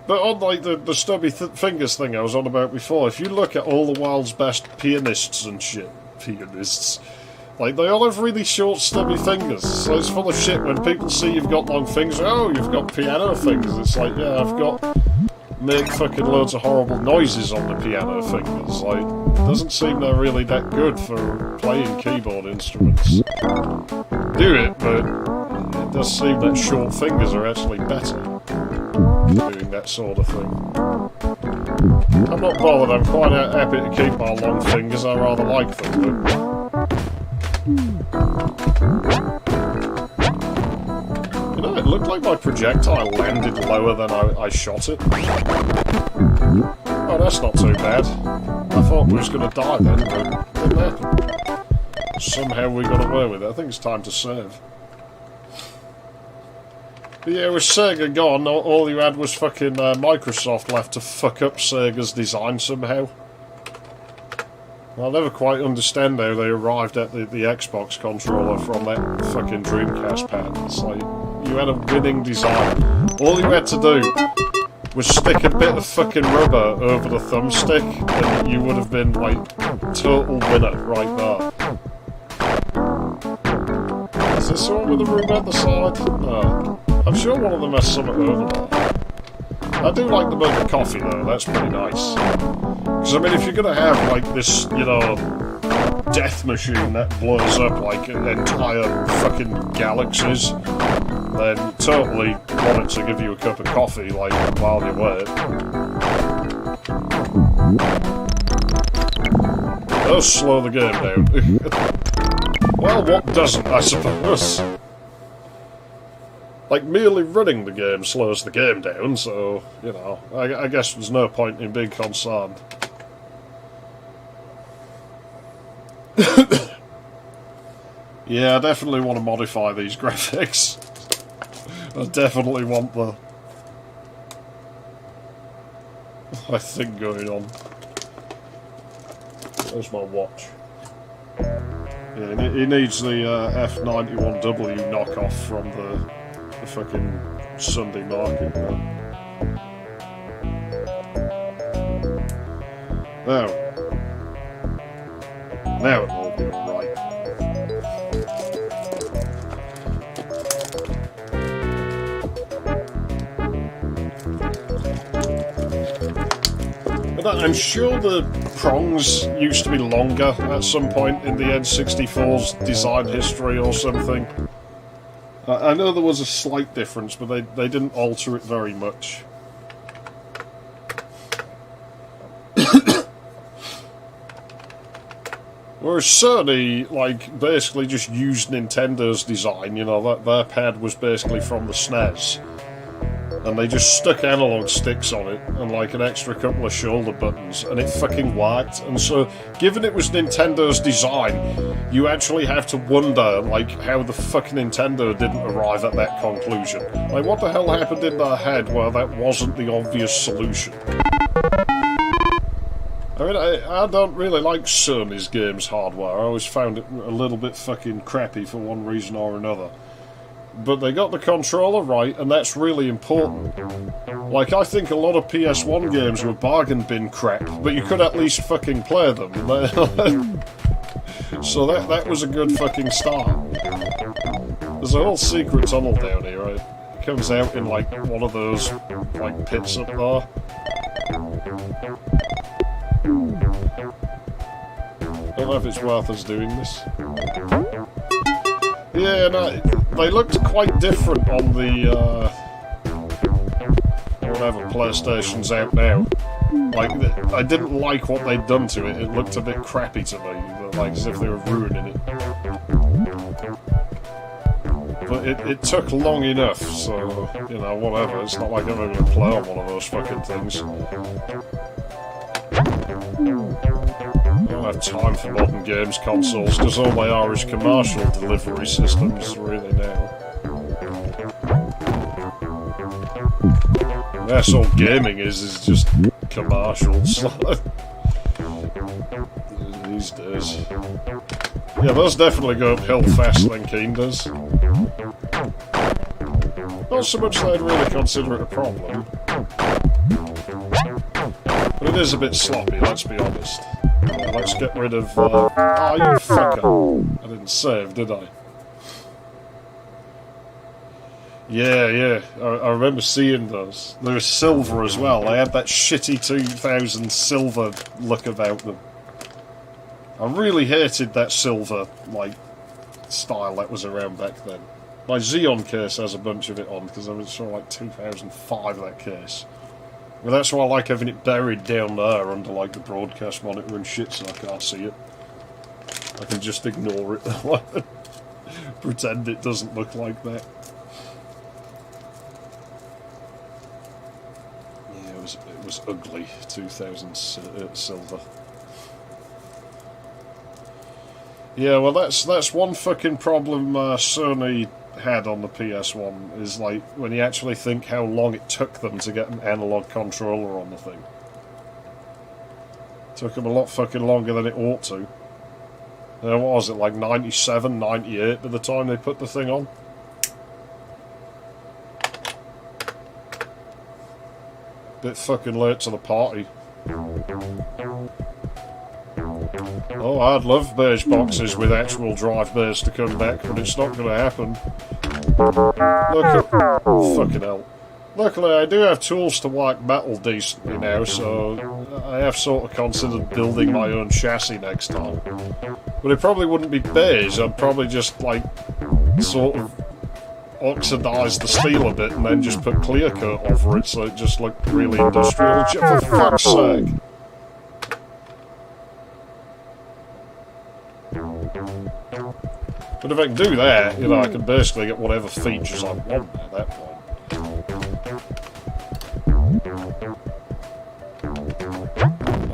But on, like, the stubby fingers thing I was on about before, if you look at all the world's best pianists and shit, like, they all have really short, stubby fingers, so it's full of shit when people see you've got long fingers. Oh, you've got piano fingers. It's like, yeah, I've got... make fucking loads of horrible noises on the piano fingers. Like, it doesn't seem they're really that good for playing keyboard instruments. Do it, but it does seem that short fingers are actually better doing that sort of thing. I'm not bothered, I'm quite happy to keep my long fingers, I rather like them, but... You know, it looked like my projectile landed lower than I shot it. Oh, that's not too bad. I thought we was going to die then, but it didn't happen. Somehow we got away with it. I think it's time to save. But yeah, with Sega gone, all you had was fucking Microsoft left to fuck up Sega's design somehow. I'll never quite understand how they arrived at the Xbox controller from that fucking Dreamcast patent. It's like, you had a winning design. All you had to do was stick a bit of fucking rubber over the thumbstick and you would have been, like, total winner right there. Is this the one with the room at the side? No. I'm sure one of them has something over there. I do like the mug of coffee though, that's pretty nice. Because, I mean, if you're going to have, like, this, you know, death machine that blows up, like, entire fucking galaxies, then you totally want it to give you a cup of coffee, like, while you wait. Those slow the game down. Well, what doesn't, I suppose? Like, merely running the game slows the game down, so, you know, I guess there's no point in being concerned. Yeah, I definitely want to modify these graphics. I definitely want the thing going on. There's my watch. Yeah, he needs the F91W knockoff from the fucking Sunday market. Now it will be alright. I'm sure the prongs used to be longer at some point in the N64's design history or something. I know there was a slight difference, but they didn't alter it very much. Whereas Sony, like, basically just used Nintendo's design, you know, that their pad was basically from the SNES. And they just stuck analog sticks on it and like an extra couple of shoulder buttons, and it fucking worked. And so, given it was Nintendo's design, you actually have to wonder, like, how the fuck Nintendo didn't arrive at that conclusion. Like, what the hell happened in their head where that wasn't the obvious solution? I mean, I don't really like Sony's games hardware. I always found it a little bit fucking crappy for one reason or another. But they got the controller right, and that's really important. Like, I think a lot of PS1 games were bargain bin crap, but you could at least fucking play them. So that was a good fucking start. There's a whole secret tunnel down here, right? It comes out in, like, one of those, like, pits up there. I don't know if it's worth us doing this. Yeah, no, they looked quite different on the, whatever PlayStation's out now. Like, I didn't like what they'd done to it. It looked a bit crappy to me, like as if they were ruining it. But it took long enough, so, you know, whatever. It's not like I'm ever going to play on one of those fucking things. I don't have time for modern games consoles, because all they are is commercial delivery systems, really, now. That's all gaming is just commercials. These days. Yeah, those definitely go uphill faster than Keen does. Not so much that I'd really consider it a problem. But it is a bit sloppy, let's be honest. Let's get rid of... oh, you fucker. I didn't save, did I? Yeah. I remember seeing those. They were silver as well. They had that shitty 2000 silver look about them. I really hated that silver, like, style that was around back then. My Xeon case has a bunch of it on, because I was sort of like 2005, that case. Well, that's why I like having it buried down there under, like, the broadcast monitor and shit, so I can't see it. I can just ignore it. Pretend it doesn't look like that. Yeah, it was ugly, 2000 silver. Yeah, well, that's one fucking problem Sony had on the PS1, is like when you actually think how long it took them to get an analog controller on the thing. It took them a lot fucking longer than it ought to. What was it, like 97, 98 by the time they put the thing on? Bit fucking late to the party. Oh, I'd love beige boxes with actual drive bays to come back, but it's not going to happen. Look at... fucking hell. Luckily, I do have tools to work metal decently now, so I have sort of considered building my own chassis next time. But it probably wouldn't be beige, I'd probably just, like, sort of oxidise the steel a bit and then just put clear coat over it so it just looked really industrial. For fuck's sake! But if I can do that, you know, I can basically get whatever features I want at that point.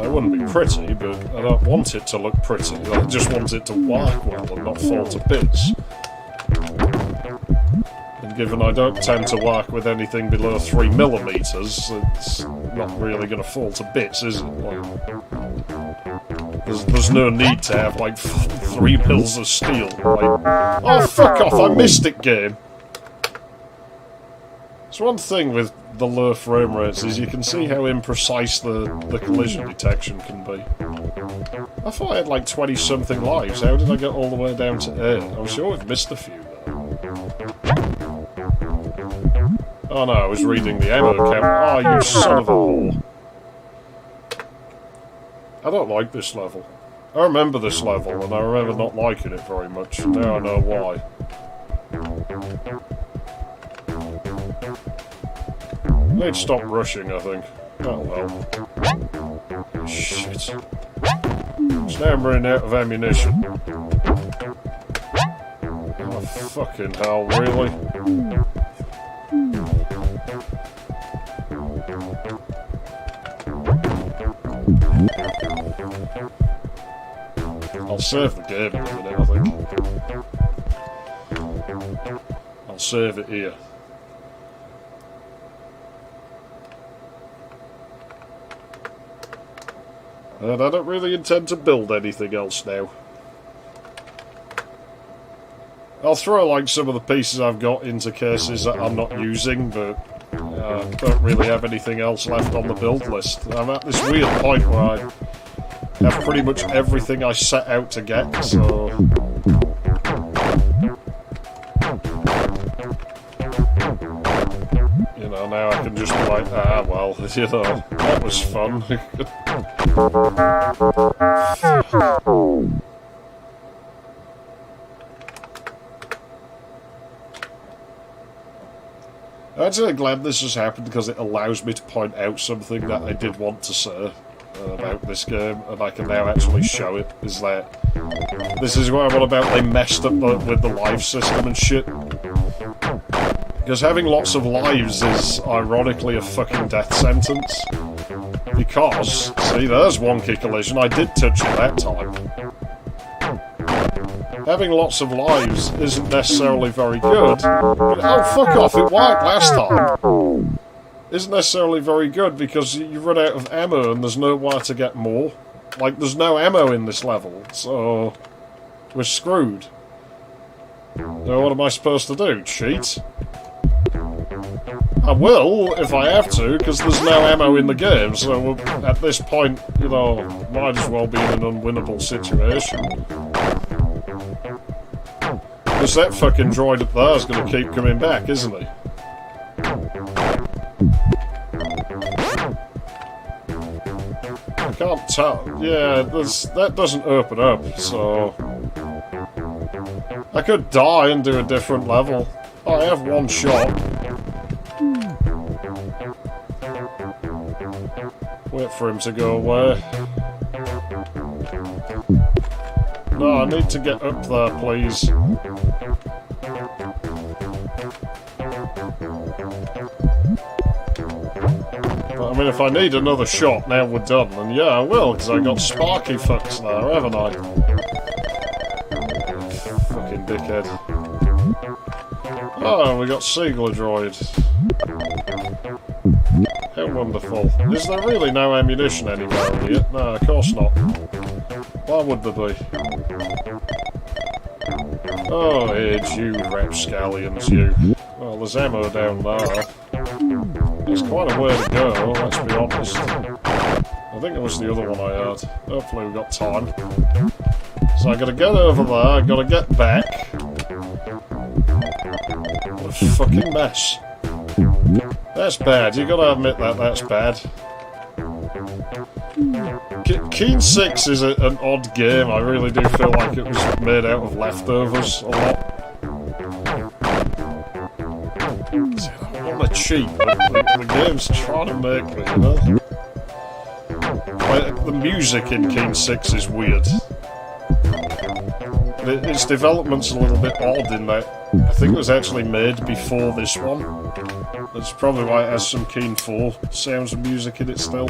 It wouldn't be pretty, but I don't want it to look pretty. I just want it to work well and not fall to bits. And given I don't tend to work with anything below 3mm, it's not really going to fall to bits, is it? Like, there's no need to have, like, 3 mils of steel. Like, oh, fuck off, I missed it, game! It's one thing with the low frame rates is you can see how imprecise the collision detection can be. I thought I had like 20-something lives. How did I get all the way down to 8? I'm sure I've missed a few though. Oh no, I was reading the ammo count. Oh, you son of a whore. I don't like this level. I remember this level and I remember not liking it very much. Now I know why. I need to stop rushing, I think. Oh well. Shit. So now I'm running out of ammunition. Oh, fucking hell, really? I'll save the game in a minute, I think. I'll save it here. And I don't really intend to build anything else now. I'll throw like some of the pieces I've got into cases that I'm not using, but don't really have anything else left on the build list. I'm at this weird point where I have pretty much everything I set out to get, so... You know, now I can just be like, ah, well, you know, that was fun. I'm actually glad this has happened because it allows me to point out something that I did want to say about this game, and I can now actually show it. Is that this is what I'm on about? They messed up with the live system and shit. Because having lots of lives is ironically a fucking death sentence. Because, see, there's wonky collision. I did touch it that time. Having lots of lives isn't necessarily very good. But, oh, fuck off, it worked last time. Isn't necessarily very good because you run out of ammo and there's nowhere to get more. Like, there's no ammo in this level, so we're screwed. So what am I supposed to do? Cheat? I will, if I have to, because there's no ammo in the game, so at this point, you know, might as well be in an unwinnable situation. Because that fucking droid up there is going to keep coming back, isn't he? I can't tell. Yeah, that doesn't open up, so... I could die and do a different level. Oh, I have one shot. Wait for him to go away. No, I need to get up there, please. But, I mean, if I need another shot now we're done, then yeah, I will, because I got Sparky fucks there, haven't I? Fucking dickhead. Oh, we got Siegler droid. How wonderful. Is there really no ammunition anywhere here? No, of course not. Why would there be? Oh, it's you rapscallions, you. Well, there's ammo down there. There's quite a way to go, let's be honest. I think it was the other one I had. Hopefully we've got time. So I gotta get over there, I gotta get back. What a fucking mess. That's bad, you gotta admit that's bad. Keen 6 is an odd game. I really do feel like it was made out of leftovers a lot. See, I don't want to cheat, but the game's trying to make me, you know? Like, the music in Keen 6 is weird. Its development's a little bit odd in that I think it was actually made before this one. That's probably why it has some Keen 4 sounds and music in it still.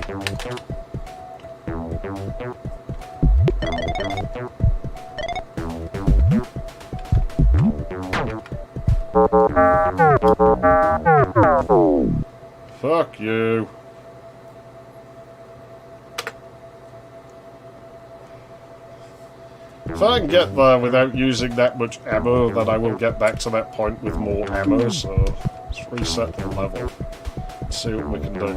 Fuck you. If I can get there without using that much ammo, then I will get back to that point with more ammo, so let's reset the level and see what we can do.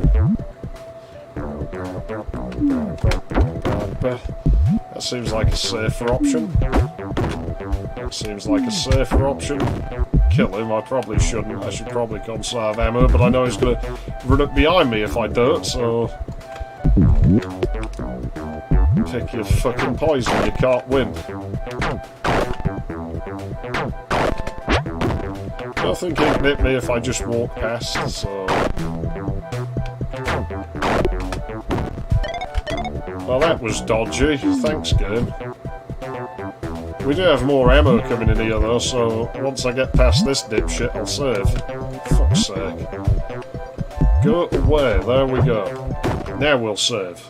That seems like a safer option. That seems like a safer option. Kill him, I probably shouldn't. I should probably conserve ammo, but I know he's going to run up behind me if I don't, so... Pick your fucking poison, you can't win. I think he can hit me if I just walk past, so... Well, that was dodgy. Thanks, game. We do have more ammo coming in here, though, so once I get past this dipshit, I'll save. Fuck's sake. Go away. There we go. Now we'll save.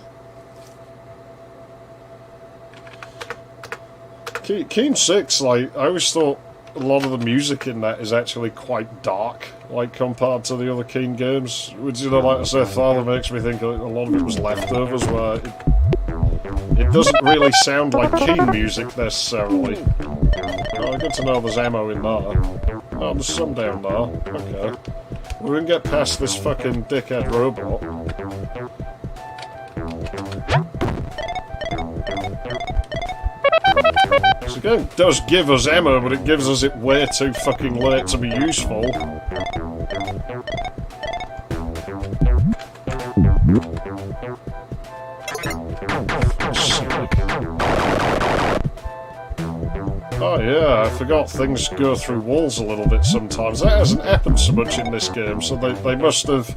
Keen 6, like, I always thought a lot of the music in that is actually quite dark, like, compared to the other Keen games. Which, you know, like I said, Father makes me think a lot of it was leftovers, where it doesn't really sound like Keen music, necessarily. Oh, good to know there's ammo in there. Oh, there's some down there. Okay. We can get past this fucking dickhead robot. So the game does give us ammo, but it gives us it way too fucking late to be useful. Oh yeah, I forgot things go through walls a little bit sometimes. That hasn't happened so much in this game, so they must have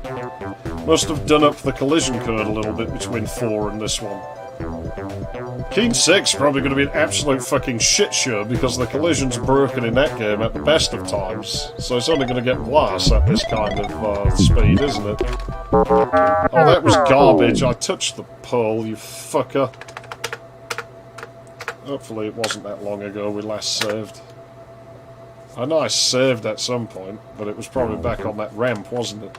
done up the collision code a little bit between 4 and this one. Keen 6 is probably going to be an absolute fucking shit show because the collision's broken in that game at the best of times. So it's only going to get worse at this kind of speed, isn't it? Oh, that was garbage. I touched the pole, you fucker. Hopefully it wasn't that long ago we last saved. I know I saved at some point, but it was probably back on that ramp, wasn't it?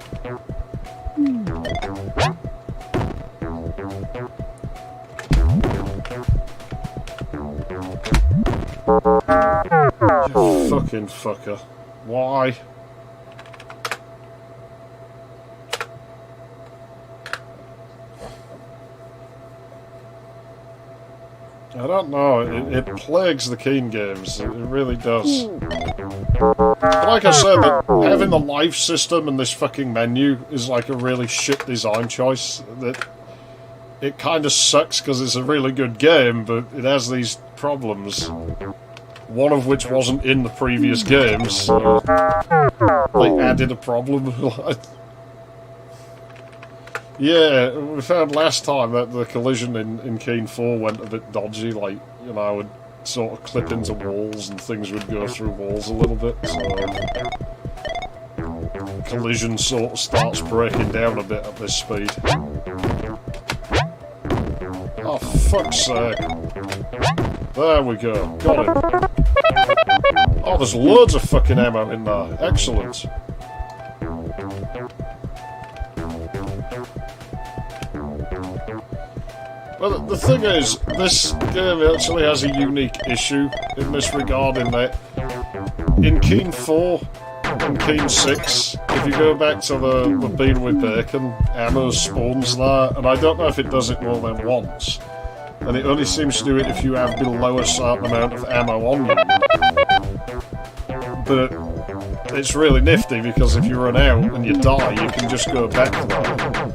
You fucking fucker. Why? I don't know, it plagues the Keen games, it really does. But like I said, having the life system and this fucking menu is like a really shit design choice. That it kind of sucks because it's a really good game, but it has these problems. One of which wasn't in the previous games, so they added a problem. Yeah, we found last time that the collision in Keen 4 went a bit dodgy, like, you know, I would sort of clip into walls and things would go through walls a little bit, so... Collision sort of starts breaking down a bit at this speed. Oh, fuck's sake. There we go, got it. Oh, there's loads of fucking ammo in there, excellent. Well, the thing is, this game actually has a unique issue in this regard, in that in Keen 4 and Keen 6, if you go back to the Bean with Bacon, ammo spawns there, and I don't know if it does it more than once, and it only seems to do it if you have below a certain amount of ammo on you. But it's really nifty because if you run out and you die, you can just go back there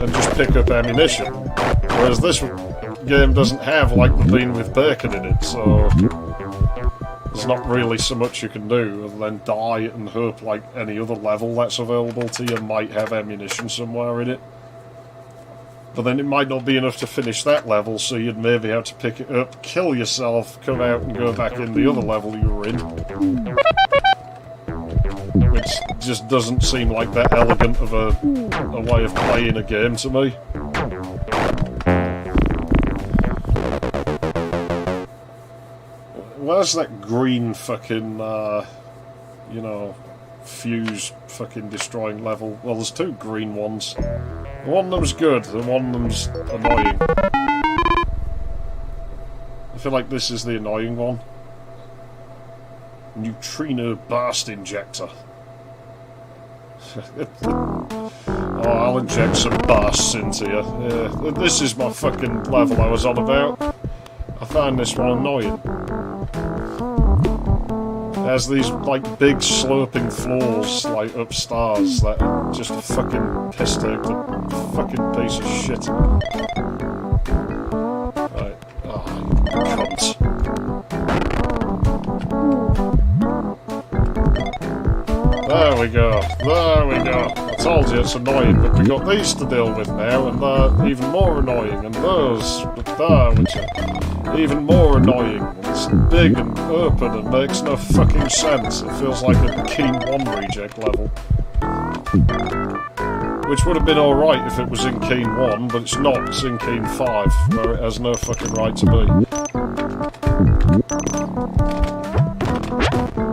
and just pick up ammunition. Whereas this game doesn't have like the bean with bacon in it, so there's not really so much you can do other than die and hope like any other level that's available to you might have ammunition somewhere in it. But then it might not be enough to finish that level, so you'd maybe have to pick it up, kill yourself, come out and go back in the other level you were in. Which just doesn't seem like that elegant of a way of playing a game to me. Where's that green fucking, you know, fuse fucking destroying level? Well, there's two green ones. One of them's good, and one of them's annoying. I feel like this is the annoying one. Neutrino burst injector. Oh, I'll inject some bursts into you. Yeah, this is my fucking level I was on about. I find this one annoying. It has these like big sloping floors like upstairs that are just a fucking piss take, a fucking piece of shit. Right. Oh, you cunt. There we go. There we go. I told you it's annoying, but we got these to deal with now, and they're even more annoying, and those up there, which are even more annoying. It's big and open and makes no fucking sense. It feels like a Keen 1 reject level. Which would have been alright if it was in Keen 1, but it's not. It's in Keen 5, where it has no fucking right to be.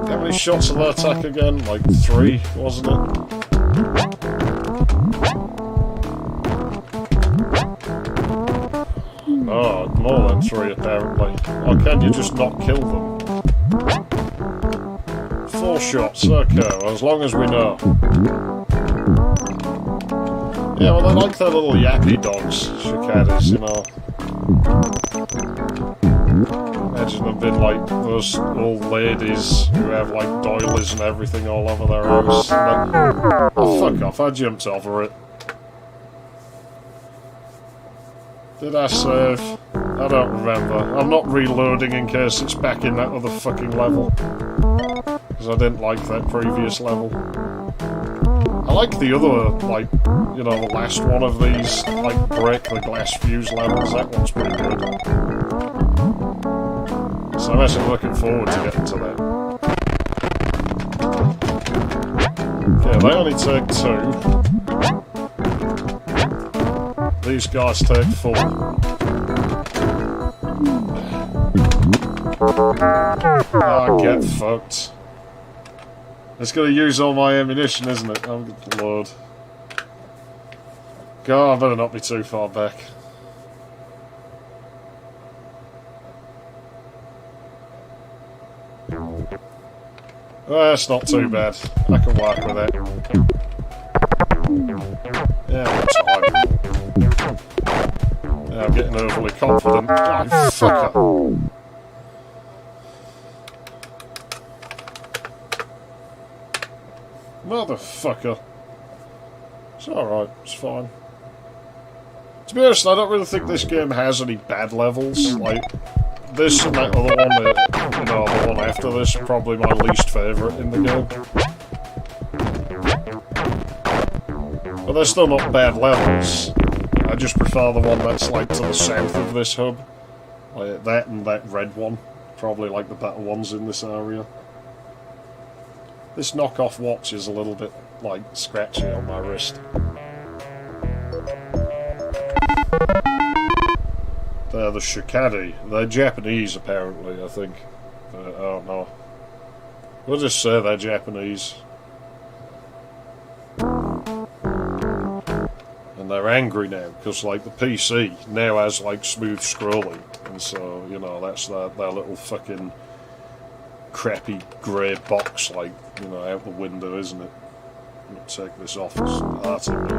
How many shots of that attack again? Like 3, wasn't it? Oh, more than 3 apparently. Or can you just not kill them? 4 shots, okay, well, as long as we know. Yeah, well, they're like their little yappy dogs, cicadas, you know. Imagine them being like those old ladies who have like doilies and everything all over their house. And then, oh, fuck off, I jumped over it. Did I save? I don't remember. I'm not reloading in case it's back in that other fucking level. Because I didn't like that previous level. I like the other, like, you know, the last one of these, like, break the glass fuse levels. That one's pretty good. So I'm actually looking forward to getting to that. Yeah, they only take 2. These guys take 4. Ah, get fucked. It's gonna use all my ammunition, isn't it? Oh, good lord. God, I better not be too far back. That's not too bad. I can work with that. Yeah, that's fine. Yeah, I'm getting overly confident. Oh, fucker. Motherfucker. It's alright, it's fine. To be honest, I don't really think this game has any bad levels. Like, this and that other one, you know, the one after this, are probably my least favourite in the game. But they're still not bad levels. I just prefer the one that's like to the south of this hub. Like that and that red one. Probably like the better ones in this area. This knockoff watch is a little bit like scratchy on my wrist. They're the Shikadi. They're Japanese apparently, I think. I don't know. We'll just say they're Japanese. And they're angry now, because like the PC now has like smooth scrolling, and so, you know, that's their little fucking crappy grey box, like, you know, out the window, isn't it? I'm gonna take this off, it's hurting me.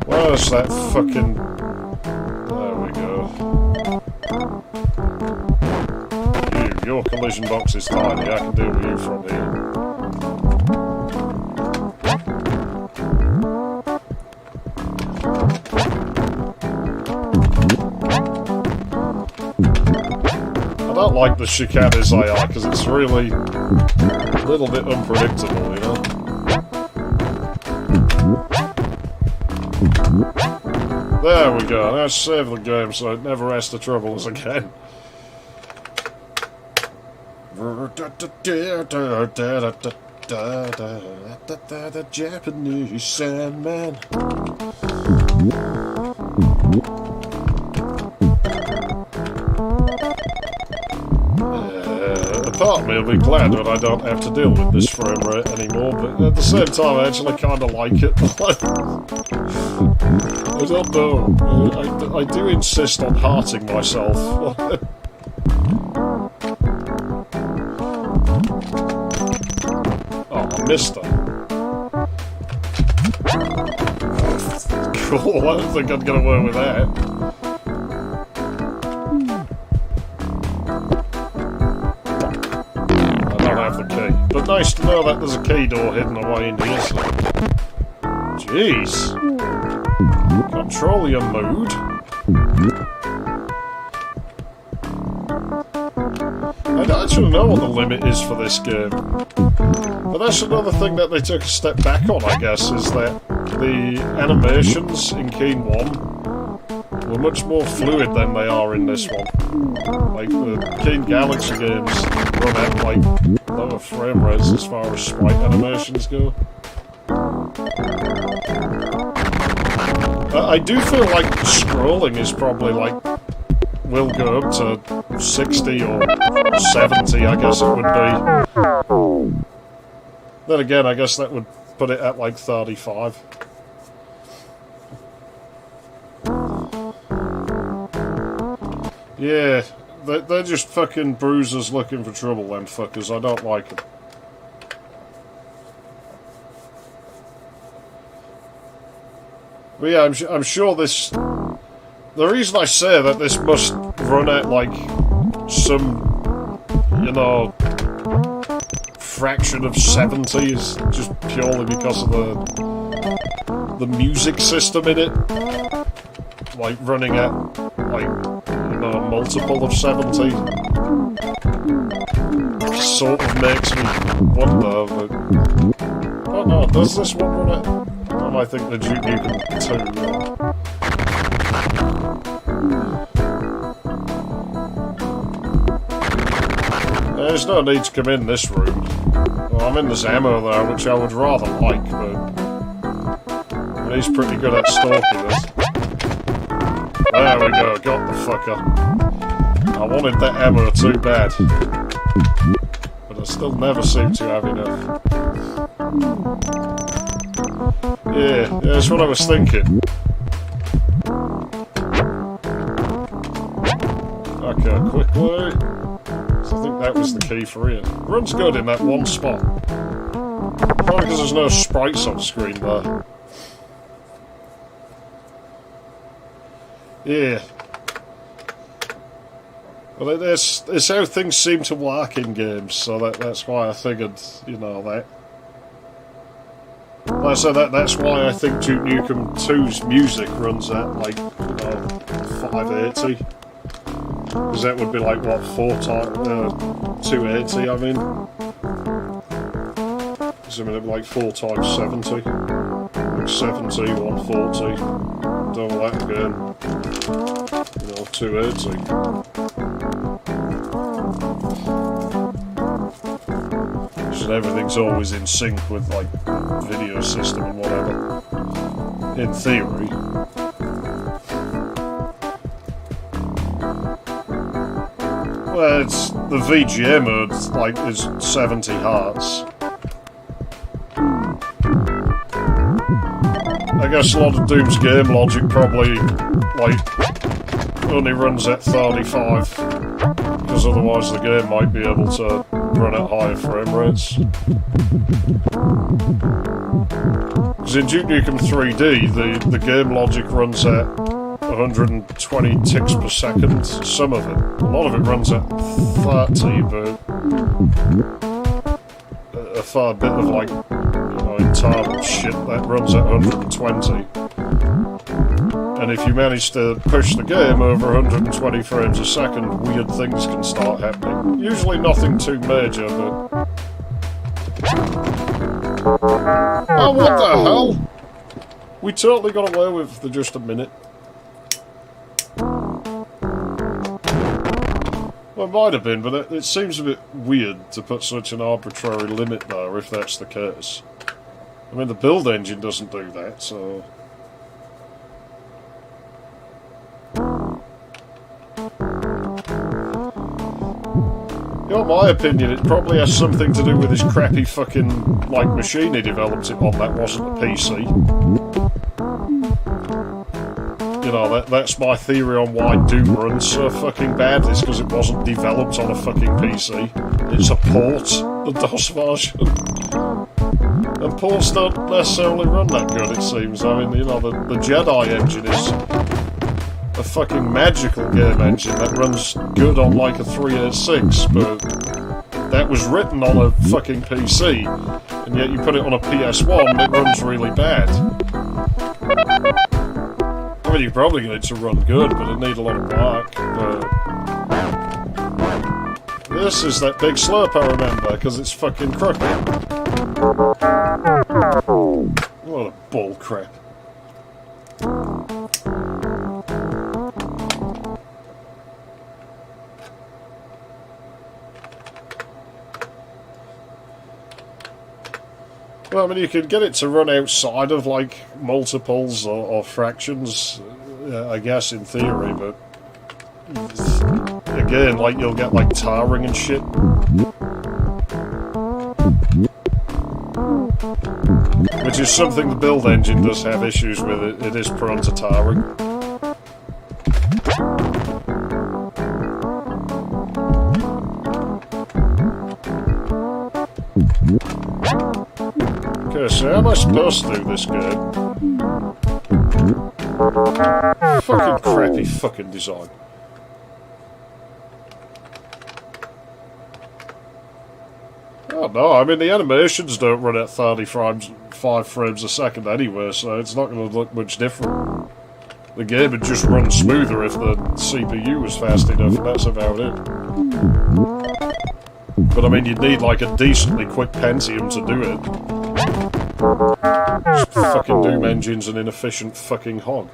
Where's that fucking... There we go. your collision box is tiny. I can deal with you from here. I don't like the chicanes AI because it's really a little bit unpredictable, you know? There we go, now save the game so it never has to trouble us again. The Japanese Sandman. Part of me will be glad that I don't have to deal with this frame rate anymore, but at the same time I actually kind of like it. I don't know. I do insist on hearting myself. Oh, I missed her. Cool, I don't think I'd get away with that. But nice to know that there's a key door hidden away in here. So. Jeez. Control your mood. I don't actually know what the limit is for this game. But that's another thing that they took a step back on, I guess, is that the animations in Keen 1 were much more fluid than they are in this one. Like, the Keen Galaxy games run at, like, lower frame rates as far as sprite animations go. I do feel like scrolling is probably, like, will go up to 60 or 70, I guess it would be. Then again, I guess that would put it at, like, 35. Yeah, they're just fucking bruisers looking for trouble, them fuckers. I don't like them. But yeah, I'm sure this... The reason I say that this must run at, like, some, you know, fraction of 70 is just purely because of the music system in it. Like, running at, like, you know, a multiple of 70. Sort of makes me wonder, but... Oh no, does this one run at... I think the Duke Nukem 2. There's no need to come in this room. Well, I'm in this ammo there, which I would rather like, but... He's pretty good at stalking us. There we go, got the fucker. I wanted that ammo too bad. But I still never seem to have enough. Yeah, that's what I was thinking. Okay, quickly. So I think that was the key for it. Runs good in that one spot. Probably because there's no sprites on screen there. Yeah. Well, it's how things seem to work in games, so that's why I figured, you know, that. Like I said, that's why I think Duke Nukem 2's music runs at, like, you know, 580. Because that would be like, what, 280, I mean. Because I mean, it'd be like 4 times 70. Like 70, 140. Double that again. You know, 280. So everything's always in sync with, like, video system and whatever. In theory. Well, it's the VGA mode, like, is 70 Hz. I guess a lot of Doom's game logic probably, like, only runs at 35, because otherwise the game might be able to run at higher frame rates. Because in Duke Nukem 3D, the game logic runs at 120 ticks per second. Some of it. A lot of it runs at 30, but a fair bit of, like, internal shit that runs at 120. And if you manage to push the game over 120 frames a second, weird things can start happening. Usually nothing too major, but... Oh, what the hell? We totally got away with the just a minute. Well, it might have been, but it seems a bit weird to put such an arbitrary limit there, if that's the case. I mean, the build engine doesn't do that, so... In my opinion, it probably has something to do with this crappy fucking, like, machine he developed it on that wasn't a PC. You know, that's my theory on why Doom runs so fucking bad, is because it wasn't developed on a fucking PC. It's a port, the DOS version. And ports don't necessarily run that good, it seems. I mean, you know, the Jedi engine is a fucking magical game engine that runs good on like a 386, but that was written on a fucking PC, and yet you put it on a PS1 and it runs really bad. I mean, you probably get it to run good, but it needs a lot of work, but... This is that big slurp I remember, because it's fucking crooked. What a bull crap. Well, I mean, you could get it to run outside of, like, multiples or fractions, I guess, in theory, but... Again, like, you'll get, like, tarring and shit. Which is something the build engine does have issues with. It is prone to tarring. Okay, so how am I supposed to do this game? Fucking crappy fucking design. Oh no, I mean the animations don't run at 5 frames a second anyway, so it's not going to look much different. The game would just run smoother if the CPU was fast enough, and that's about it. But I mean, you'd need like a decently quick Pentium to do it. Just fucking Doom engine's an inefficient fucking hog.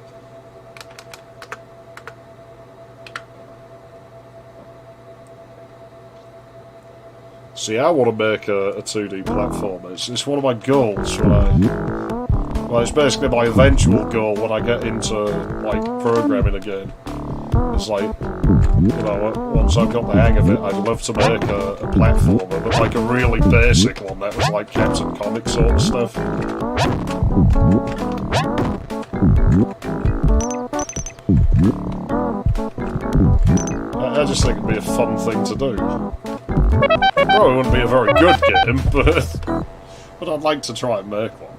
See, I want to make a 2D platformer. It's one of my goals when I... Well, it's basically my eventual goal when I get into, like, programming again. It's like, you know, once I've got the hang of it, I'd love to make a platformer, but like a really basic one that was like Captain Comic sort of stuff. I just think it'd be a fun thing to do. Probably wouldn't be a very good game, but I'd like to try and make one.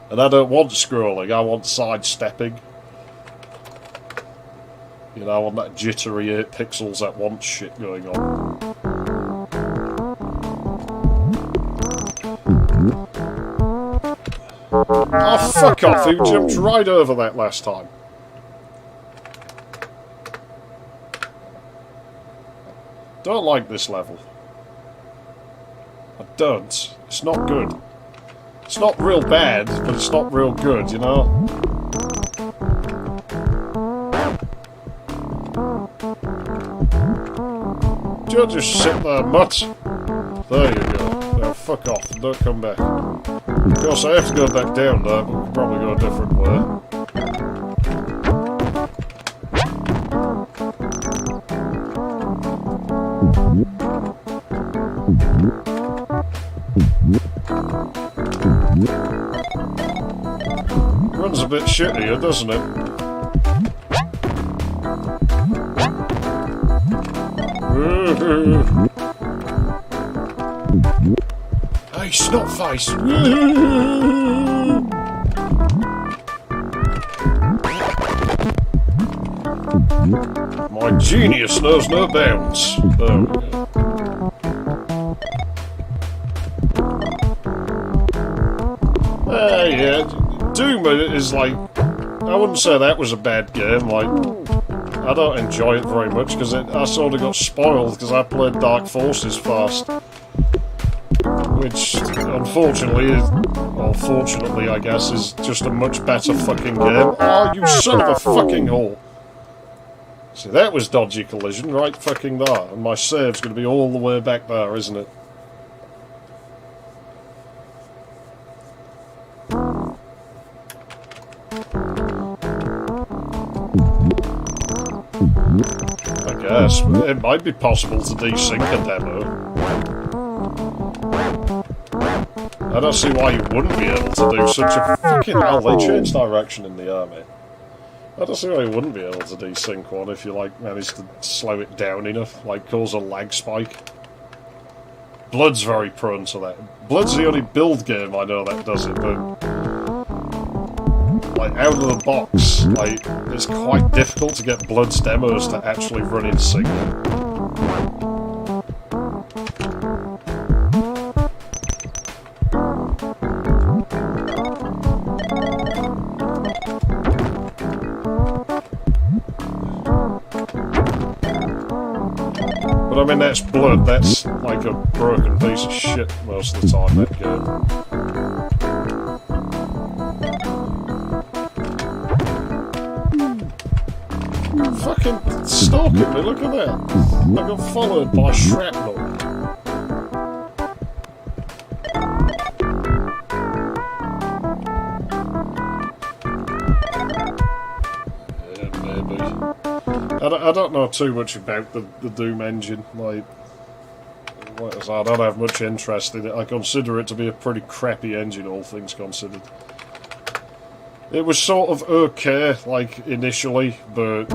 And I don't want scrolling, I want sidestepping. You know, I want that jittery 8 pixels at once shit going on. Oh, fuck off, he jumped right over that last time. Don't like this level. I don't. It's not good. It's not real bad, but it's not real good, you know? Don't just sit there, mutt. There you go. Now fuck off and don't come back. Of course, I have to go back down there, but we can probably go a different way. Runs a bit shittier, doesn't it? I face, not face. My genius knows no bounds. There we go. Yeah, Doom is like... I wouldn't say that was a bad game, like... I don't enjoy it very much, because I sort of got spoiled, because I played Dark Forces first. Which, unfortunately, or fortunately, I guess, is just a much better fucking game. Oh, you son of a fucking whore! See, that was dodgy collision, right fucking there. And my save's going to be all the way back there, isn't it? I guess. It might be possible to desync a demo. I don't see why you wouldn't be able to do such a... Fucking hell, they changed direction in the army. I don't see why you wouldn't be able to desync one if you, like, managed to slow it down enough, like, cause a lag spike. Blood's very prone to that. Blood's the only build game I know that does it, but... like, out of the box, like, it's quite difficult to get Blood's demos to actually run in sync. But I mean, that's Blood, that's like a broken piece of shit most of the time, that game. Fucking stalking me, look at that. I got followed by shrapnel. Yeah, maybe. I don't know too much about the Doom engine. Like I said, I don't have much interest in it. I consider it to be a pretty crappy engine, all things considered. It was sort of okay, like, initially, but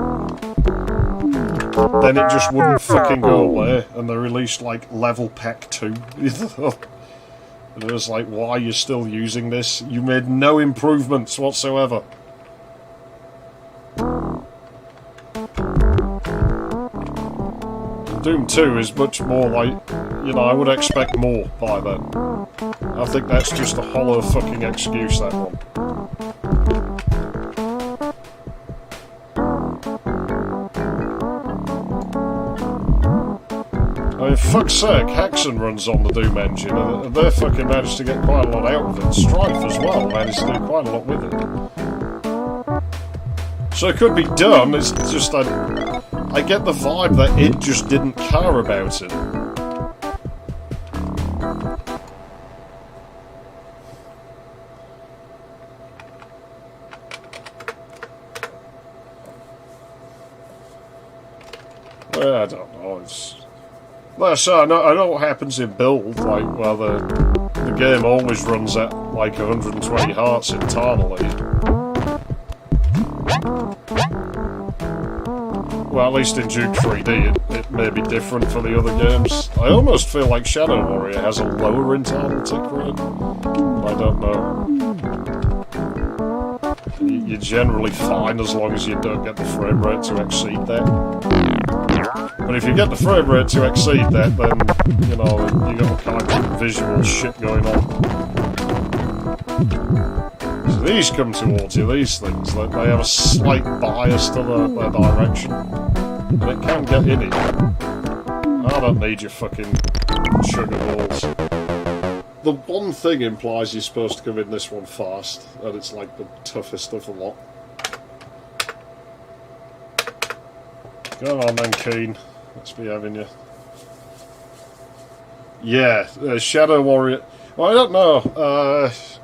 then it just wouldn't fucking go away, and they released, like, Level Pack 2. And it was like, why are you still using this? You made no improvements whatsoever. Doom 2 is much more like, you know, I would expect more by then. I think that's just a hollow fucking excuse, that one. I mean, fuck's sake, Hexen runs on the Doom engine, and they fucking managed to get quite a lot out of it. Strife as well managed to do quite a lot with it. So it could be done, it's just I get the vibe that it just didn't care about it. Well, I don't know, it's... Like I say, I know what happens in build, like, well, the game always runs at, like, 120 hearts internally. Well, at least in Duke 3D, it may be different for the other games. I almost feel like Shadow Warrior has a lower internal tick rate. I don't know. You're generally fine as long as you don't get the frame rate to exceed that. But if you get the frame rate to exceed that, then, you know, you got all kinds of visual shit going on. So these come towards you, these things, like, they have a slight bias to their direction. And it can get in it. I don't need your fucking sugar balls. The one thing implies you're supposed to come in this one fast, and it's like the toughest of the lot. Go on then, Keen. Let's be having you. Yeah, Shadow Warrior. Well, I don't know.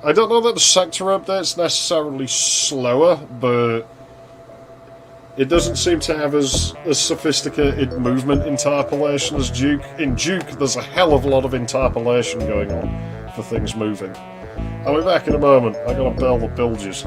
I don't know that the sector update's necessarily slower, but it doesn't seem to have as sophisticated movement interpolation as Duke. In Duke, there's a hell of a lot of interpolation going on for things moving. I'll be back in a moment. I gotta bail the bilges.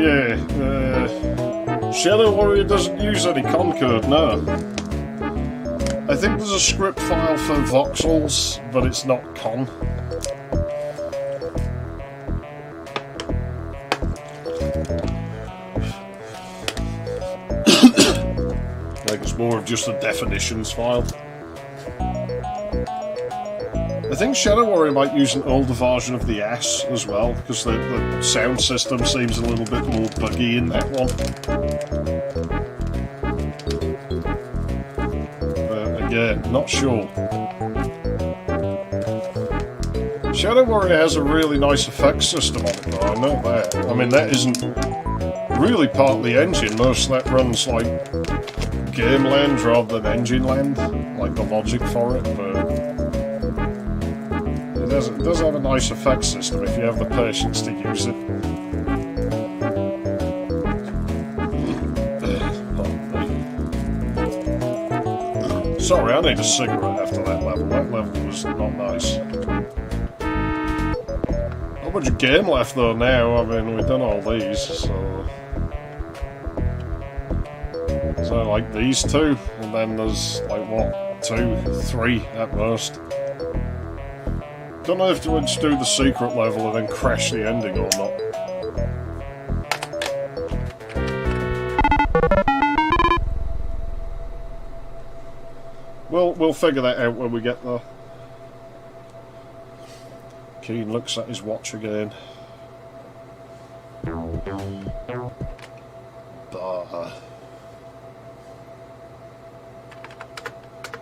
yeah, Shadow Warrior doesn't use any Concord, no. I think there's a script file for voxels, but it's not con. I think it's more of just a definitions file. I think Shadow Warrior might use an older version of the S as well, because the sound system seems a little bit more buggy in that one. But again, not sure. Shadow Warrior has a really nice effects system on it though, I know that. I mean, that isn't really part of the engine, most of that runs like game land rather than engine land, like the logic for it, but it does have a nice effects system if you have the patience to use it. Sorry, I need a cigarette after that level. That level was not nice. Not much game left though now, I mean, we've done all these, so like these two, and then there's like what, 2, 3 at most. Don't know if to just do the secret level and then crash the ending or not. We'll figure that out when we get there. Keen looks at his watch again. Bar.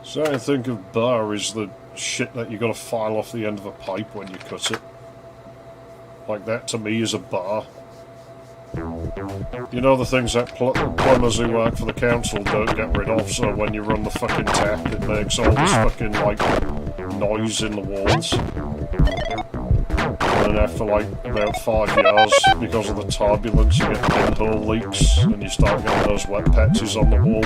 So I think of bar is the shit that you got to file off the end of a pipe when you cut it. Like that to me is a bar. You know the things that plumbers who work for the council don't get rid of, so when you run the fucking tap it makes all this fucking like noise in the walls. And then after like about 5 years, because of the turbulence, you get pinhole leaks and you start getting those wet patches on the wall.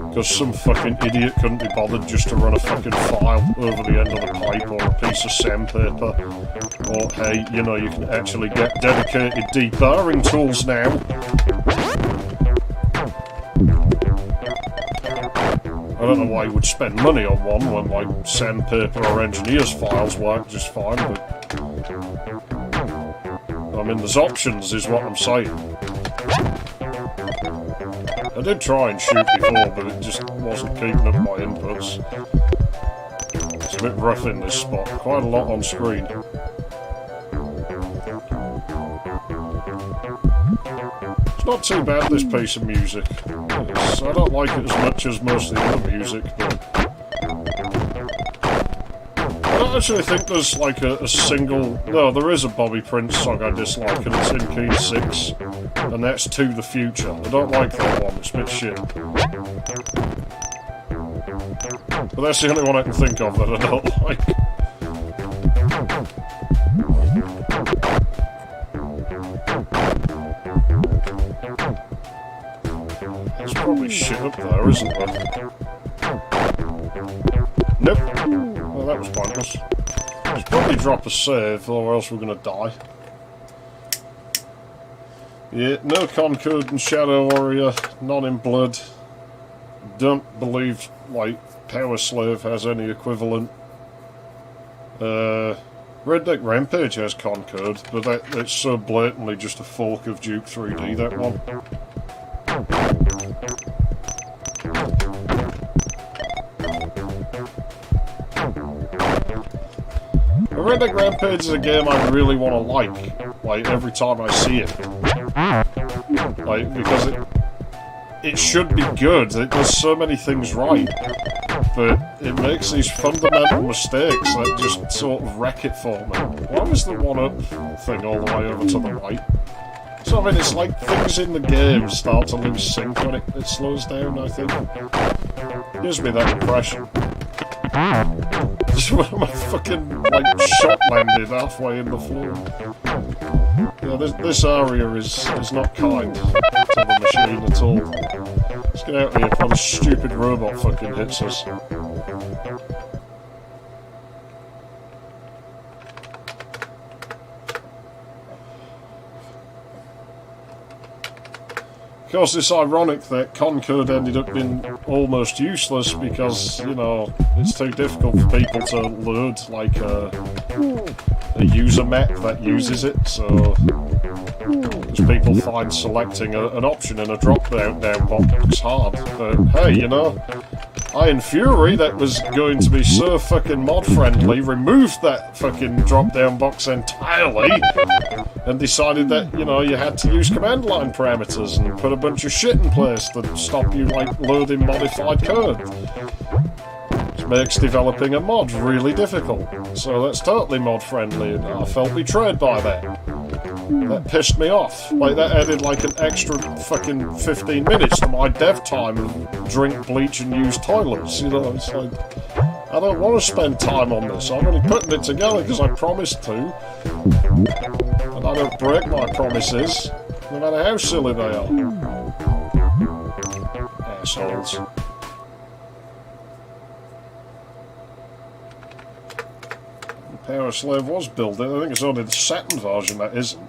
Because some fucking idiot couldn't be bothered just to run a fucking file over the end of the pipe or a piece of sandpaper. Or, hey, you know, you can actually get dedicated debarring tools now. I don't know why you would spend money on one when, like, sandpaper or engineer's files work just fine, but... I mean, there's options, is what I'm saying. I did try and shoot before, but it just wasn't keeping up my inputs. It's a bit rough in this spot, quite a lot on screen. It's not too bad, this piece of music. I don't like it as much as most of the other music, but... I don't actually think there's like a single... No, there is a Bobby Prince song I dislike, and it's in key 6. And that's To the Future. I don't like that one, it's a bit shit. But that's the only one I can think of that I don't like. There's probably shit up there, isn't there? Nope. Well, that was pointless. Let's probably drop a save, or else we're gonna die. Yeah, no Concord and Shadow Warrior, none in Blood. Don't believe, like, Power Slave has any equivalent. Red Dead Rampage has Concord, but that's so blatantly just a fork of Duke 3D, that one. Red Dead Rampage is a game I really want to like every time I see it. Like, because it should be good, it does so many things right, but it makes these fundamental mistakes that just sort of wreck it for me. Why was the 1-up thing all the way over to the right? So I mean, it's like things in the game start to lose sync when it slows down, I think. It gives me that impression. Just when my fucking, like, shot landed halfway in the floor. Yeah, this area is not kind to the machine at all. Let's get out of here before the stupid robot fucking hits us. Of course, it's ironic that Concord ended up being almost useless because, you know, it's too difficult for people to load, like, a user map that uses it, so... Because people find selecting an option in a drop-down box hard. But, hey, you know, Iron Fury, that was going to be so fucking mod-friendly, removed that fucking drop-down box entirely, and decided that, you know, you had to use command line parameters and put a bunch of shit in place to stop you, like, loading modified code. Which makes developing a mod really difficult. So that's totally mod-friendly, and I felt betrayed by that. That pissed me off. Like, that added like an extra fucking 15 minutes to my dev time and drink bleach and use toilets, you know, it's like... I don't want to spend time on this. I'm only putting it together because I promised to. And I don't break my promises, no matter how silly they are. Assholes. Power Slave was built in. I think it's only the Saturn version that isn't.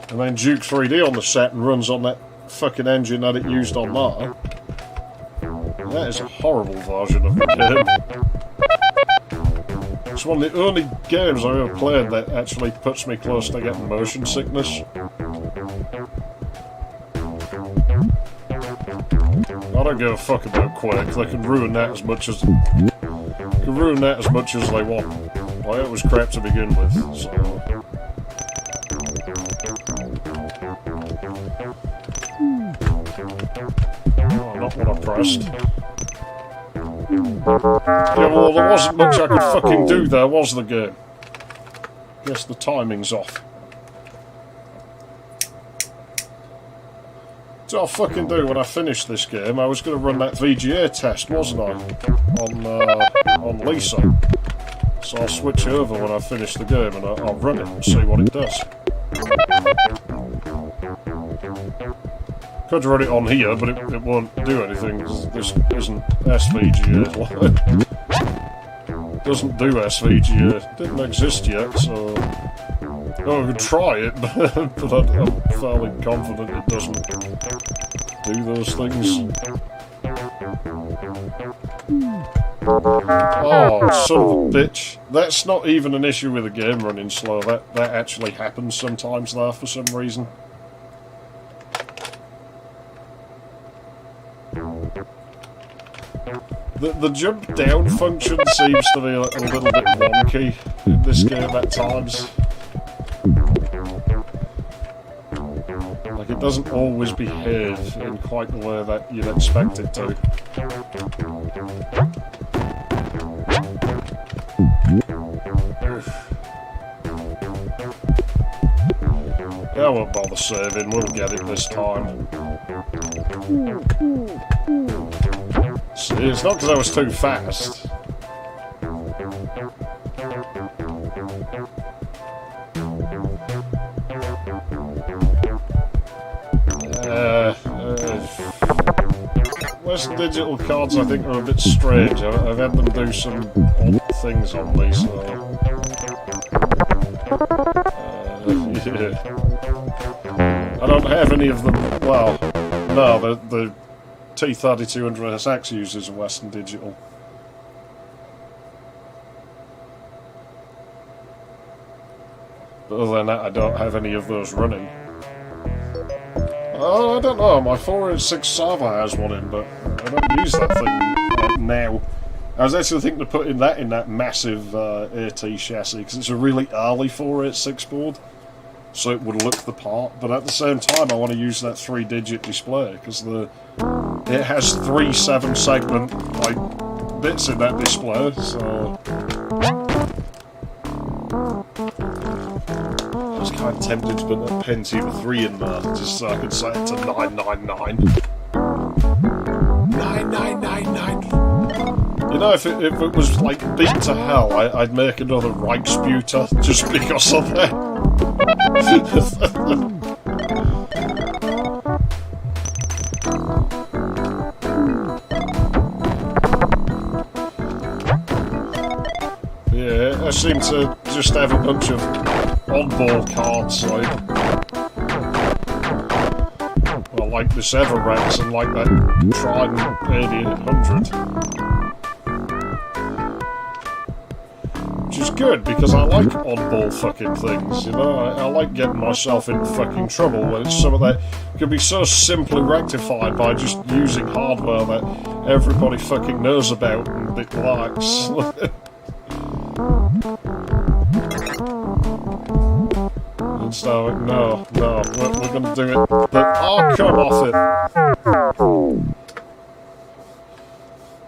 And then Duke 3D on the Saturn runs on that fucking engine that it used on that. That is a horrible version of the game. It's one of the only games I've ever played that actually puts me close to getting motion sickness. I don't give a fuck about Quake. They can ruin that as much as they want. Well, it was crap to begin with, so... Oh, not what I pressed. Yeah, well, there wasn't much I could fucking do there, was the game? Guess the timing's off. So I'll fucking do when I finish this game. I was going to run that VGA test, wasn't I? On Lisa. So I'll switch over when I finish the game and I'll run it and see what it does. Could run it on here, but it won't do anything because this isn't SVGA. Doesn't do SVGA. Didn't exist yet, so... Oh, I could try it, but I'm fairly confident it doesn't do those things. Oh, son of a bitch. That's not even an issue with the game running slow. That actually happens sometimes there for some reason. The jump down function seems to be a little bit wonky in this game at times. Like, it doesn't always behave in quite the way that you'd expect it to. Yeah, I won't bother saving, we'll get it this time. See, it's not because I was too fast. Western Digital cards, I think, are a bit strange. I've had them do some odd things on me, so... yeah. I don't have any of them... Well, no, the T3200SX uses a Western Digital. But other than that, I don't have any of those running. Oh, I don't know, my 486 server has one in, but I don't use that thing now. I was actually thinking of putting that in that massive AT chassis, because it's a really early 486 board, so it would look the part, but at the same time I want to use that 3-digit display, because it has 3 7-segment like bits in that display, so... I was kind of tempted to put a Pentium 3 in there, just so I could set it to 999. 9999. You know, if it was like beat to hell, I'd make another Reichsputer just because of that. Yeah, I seem to just have a bunch of oddball cards, like... like this Everrex and like that Trident 8800. Which is good, because I like oddball fucking things, you know? I like getting myself in fucking trouble when it's something that could be so simply rectified by just using hardware that everybody fucking knows about and it likes. And so, no, we're gonna do it. Oh, come off it!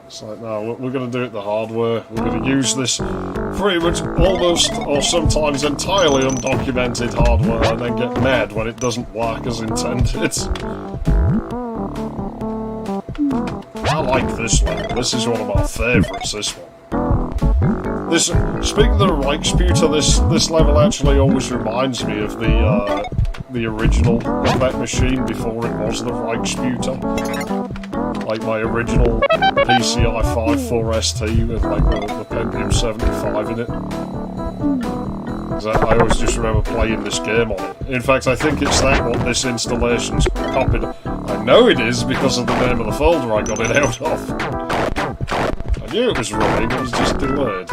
It's like, no, we're going to do it the hard way. We're going to use this pretty much almost or sometimes entirely undocumented hardware and then get mad when it doesn't work as intended. I like this level. This is one of my favourites, this one. Speaking of the Reichsputer, this level actually always reminds me of the original of that machine before it was the Reichsputer. Like my original PCI 54ST with like the Pentium 75 in it. I always just remember playing this game on it. In fact, I think it's that what this installation's copied. I know it is because of the name of the folder I got it out of. I knew it was running, it was just delayed.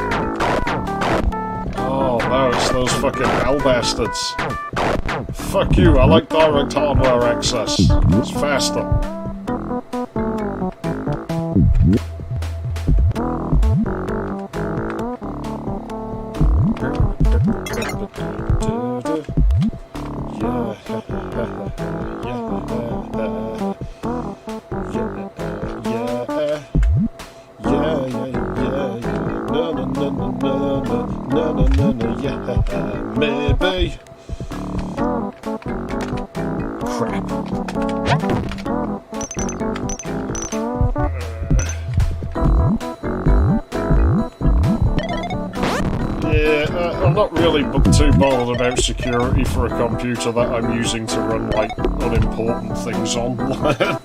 Oh no, it's those fucking hell bastards. Fuck you, I like direct hardware access. It's faster. Maybe. Crap. I'm not really too bothered about security for a computer that I'm using to run, like, unimportant things online.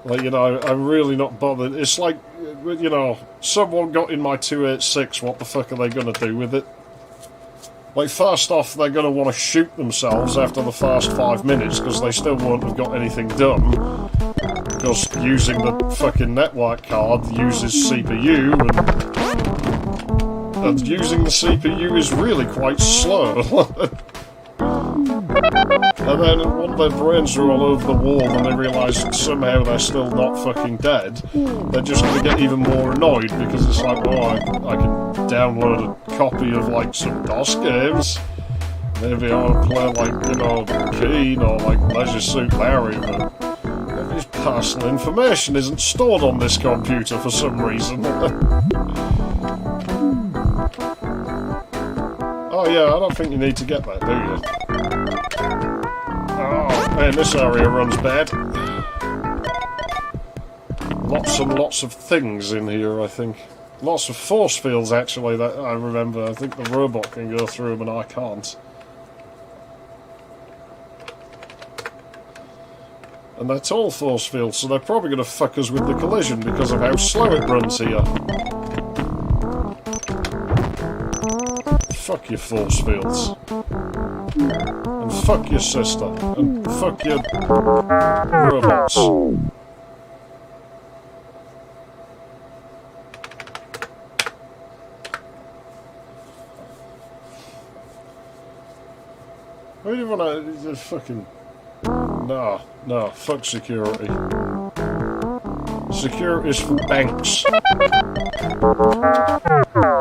Like, you know, I'm really not bothered. It's like, you know, someone got in my 286, what the fuck are they going to do with it? Like, first off, they're going to want to shoot themselves after the first 5 minutes, because they still won't have got anything done. Because using the fucking network card uses CPU, and using the CPU is really quite slow. And then when their brains are all over the wall and they realise that somehow they're still not fucking dead, they're just going to get even more annoyed because it's like, oh, I can download a copy of, like, some DOS games. Maybe I'll play, like, you know, Keen or, like, Leisure Suit Larry, but his personal information isn't stored on this computer for some reason. Oh yeah, I don't think you need to get that, do you? Oh man, this area runs bad. Lots and lots of things in here, I think. Lots of force fields, actually, that I remember. I think the robot can go through them and I can't. And they're tall force fields, so they're probably going to fuck us with the collision because of how slow it runs here. Fuck your force fields. And fuck your sister. And fuck your robots. Why do you want to fucking... No, fuck security. Security's for banks.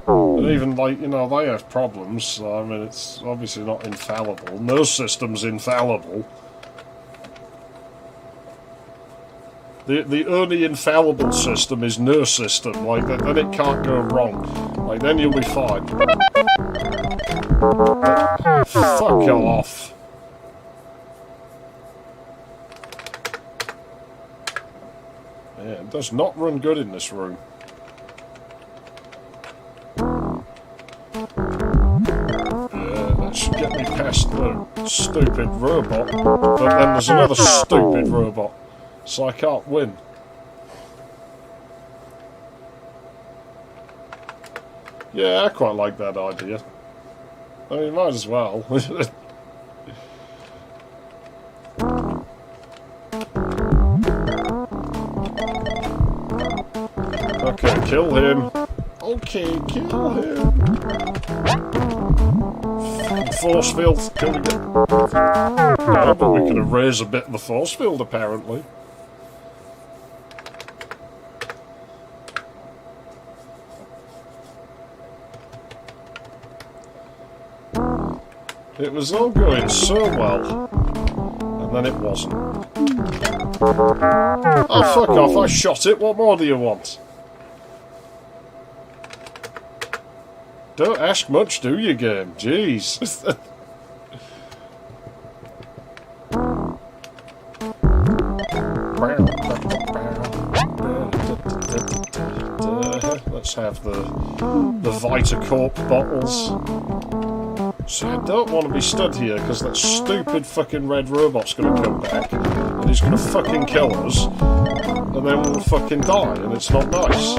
And even, like, you know, they have problems, so, I mean, it's obviously not infallible. No system's infallible. The only infallible system is no system, like, then it can't go wrong. Like, then you'll be fine. But, fuck off. Yeah, it does not run good in this room. Yeah, that should get me past the stupid robot. But then there's another stupid robot, so I can't win. Yeah, I quite like that idea. I mean, might as well. Okay, kill him. Okay, kill him. Force field. Can we get... No, but we can erase a bit of the force field, apparently. It was all going so well, and then it wasn't. Oh, fuck off, I shot it, what more do you want? Don't ask much, do you, game? Jeez. Let's have the Vitacorp bottles. So I don't want to be stood here because that stupid fucking red robot's going to come back and he's going to fucking kill us and then we'll fucking die and it's not nice.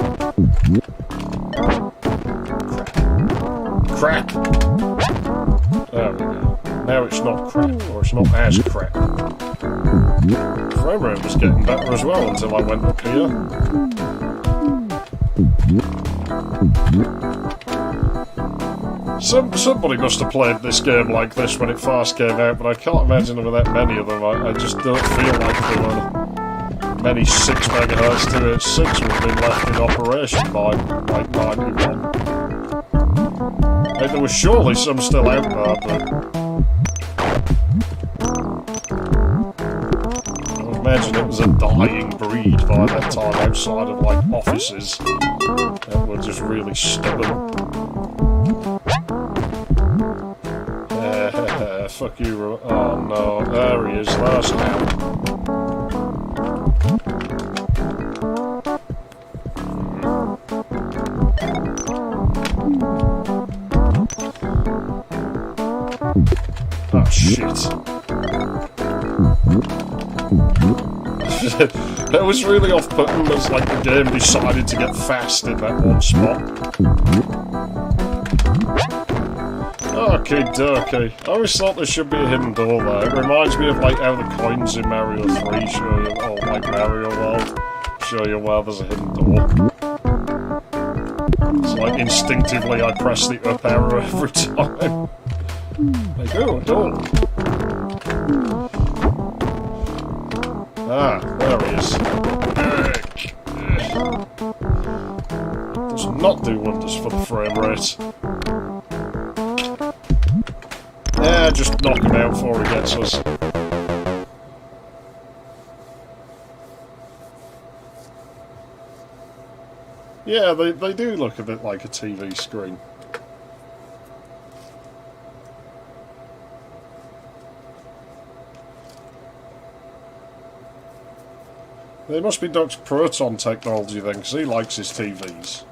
Crap. There we go. Now it's not crap, or it's not as crap. Frame rate was getting better as well until I went up here. Somebody must have played this game like this when it first came out, but I can't imagine there were that many of them. I just don't feel like there were many 6 MHz 286 would have been left in operation by like 91. And there was surely some still out there, but I would imagine it was a dying breed by that time outside of like offices that were just really stubborn. Fuck you, oh no, there he is, there's now. Oh shit. That was really off-putting as like the game decided to get fast in that one spot. Okay, dokie. I always thought there should be a hidden door there. It reminds me of like how the coins in Mario 3 show you, oh, like Mario World, show you where there's a hidden door. It's like instinctively I press the up arrow every time. Like, oh, a door. Ah, there he is. Does not do wonders for the frame rate. Yeah, just knock him out before he gets us. Yeah, they do look a bit like a TV screen. They must be Dr. Proton technology then, because he likes his TVs.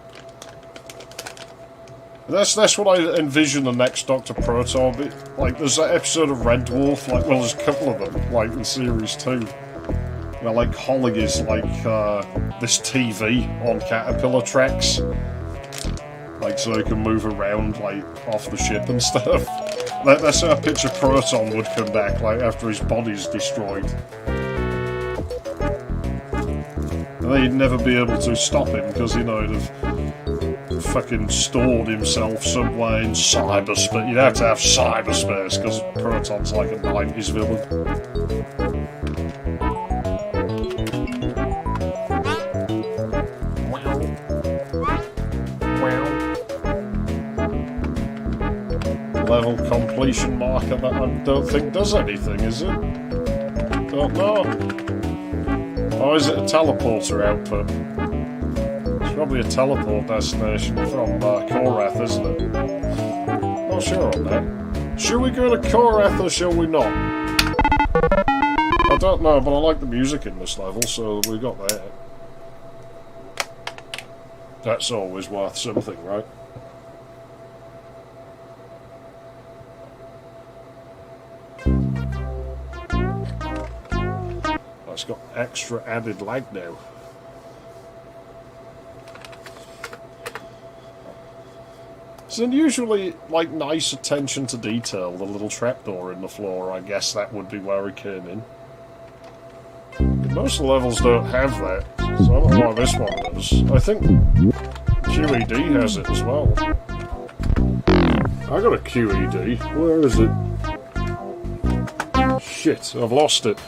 That's what I envision the next Dr. Proton. Like, there's that episode of Red Dwarf, like, well, there's a couple of them, like, in Series 2. Where, like, Holly is, like, this TV on Caterpillar tracks. Like, so he can move around, like, off the ship and stuff. That's how I picture Proton would come back, like, after his body's destroyed. And then he'd never be able to stop him, because, you know, he'd have fucking stored himself somewhere in cyberspace. You'd have to have cyberspace, because Proton's like a 90s villain. Level completion marker that I don't think does anything, is it? Don't know. Or is it a teleporter output? It's probably a teleport destination from Korath, isn't it? Not sure on that. Should we go to Korath or shall we not? I don't know, but I like the music in this level, so we got that. That's always worth something, right? It's got extra added lag now. It's unusually, like, nice attention to detail, the little trapdoor in the floor. I guess that would be where he came in. Most levels don't have that, so I don't know why this one does. I think QED has it as well. I got a QED. Where is it? Shit, I've lost it.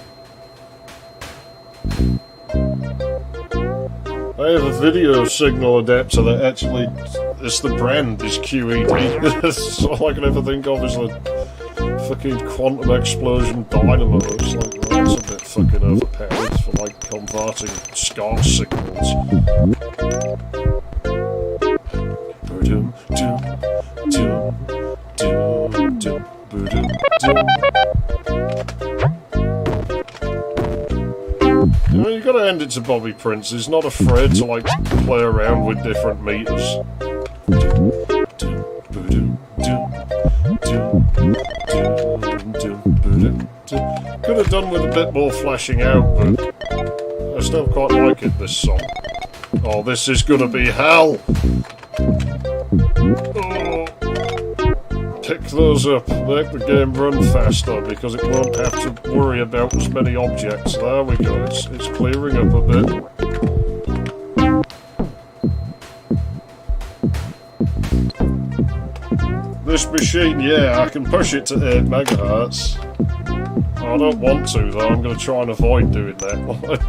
I have a video signal adapter that actually, it's the brand is QED. That's all I can ever think of is a fucking quantum explosion dynamo. It's like, well, that's a bit fucking overpowered for like converting SCAR signals. Boom, doom, doom, doom, doom, boom, doom. You know, you gotta end it to Bobby Prince. He's not afraid to like play around with different meters. Could have done with a bit more flashing out, but I still quite like it, this song. Oh, this is gonna be hell! Oh. Pick those up, make the game run faster, because it won't have to worry about as many objects. There we go, it's clearing up a bit. This machine, yeah, I can push it to 8 megahertz. I don't want to, though. I'm going to try and avoid doing that.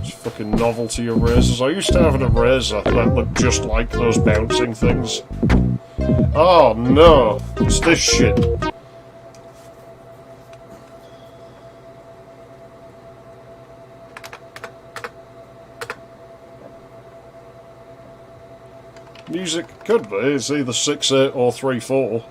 Just fucking novelty erasers. I used to have an eraser that looked just like those bouncing things. Oh no, it's this shit. Music could be, it's either 6/8 or 3/4.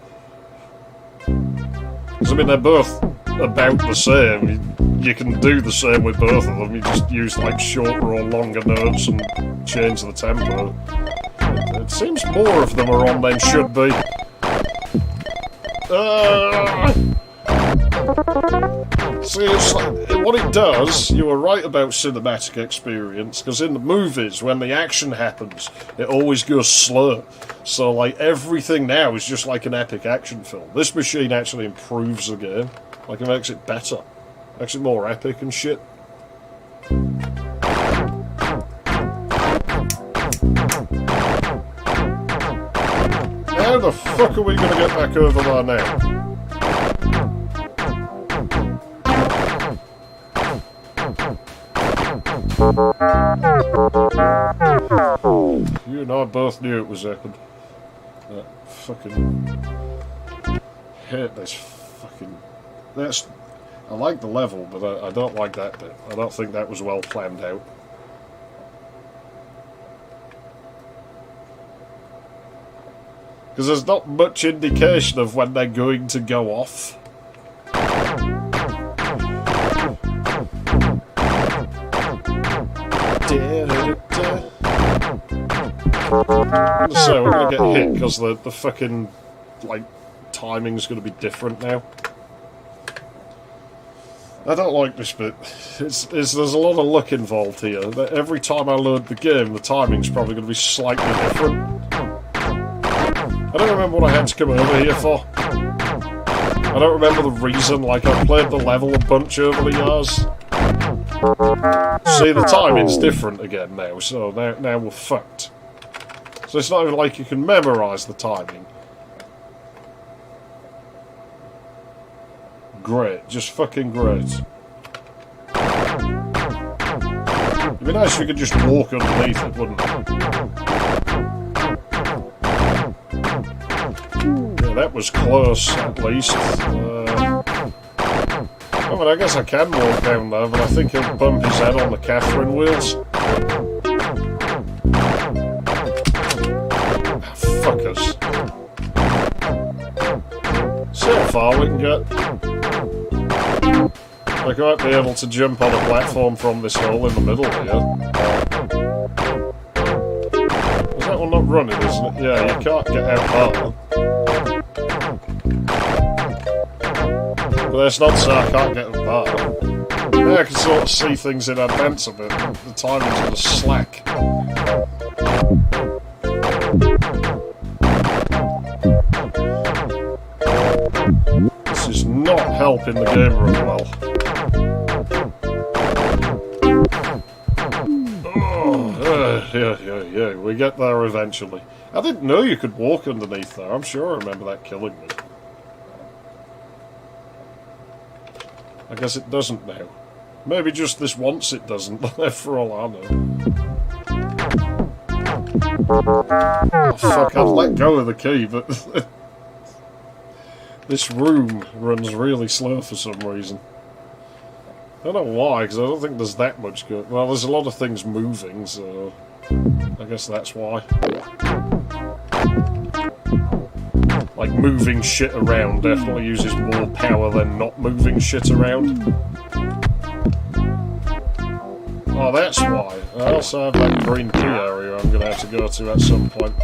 Because I mean, they're both about the same. You can do the same with both of them, you just use like shorter or longer notes and change the tempo. It seems more of them are on than should be. See, it's like, what it does, you were right about cinematic experience, because in the movies, when the action happens, it always goes slow. So, like, everything now is just like an epic action film. This machine actually improves the game. Like, it makes it better. Makes it more epic and shit. How the fuck are we gonna get back over there now? You and I both knew it was happened. That fucking... hate this fucking... That's... I like the level, but I don't like that bit. I don't think that was well planned out. Because there's not much indication of when they're going to go off. So we're gonna get hit because the fucking like timing's gonna be different now. I don't like this bit. There's a lot of luck involved here. Every time I load the game, the timing's probably gonna be slightly different. I don't remember what I had to come over here for. I don't remember the reason. Like, I played the level a bunch over the years. See, the timing's different again now, so now we're fucked. So it's not even like you can memorise the timing. Great, just fucking great. It'd be nice if we could just walk underneath it, wouldn't it? Yeah, that was close, at least. I mean, I guess I can walk down there, but I think he'll bump his head on the Catherine wheels. Fuckers. See how far we can get. Like, I might be able to jump on a platform from this hole in the middle here. Is that one not running, isn't it? Yeah, you can't get out that. But that's not so I can't get that. Yeah, I can sort of see things in advance a bit. The timing's on the slack. This is not helping the game run well. Oh, yeah. We get there eventually. I didn't know you could walk underneath there. I'm sure I remember that killing me. I guess it doesn't now. Maybe just this once it doesn't, for all I know. Oh, fuck, I'd let go of the key, but this room runs really slow for some reason. I don't know why, because I don't think there's that much good. Well, there's a lot of things moving, so I guess that's why. Like, moving shit around definitely uses more power than not moving shit around. Oh, that's why. I also have that green key area I'm going to have to go to at some point.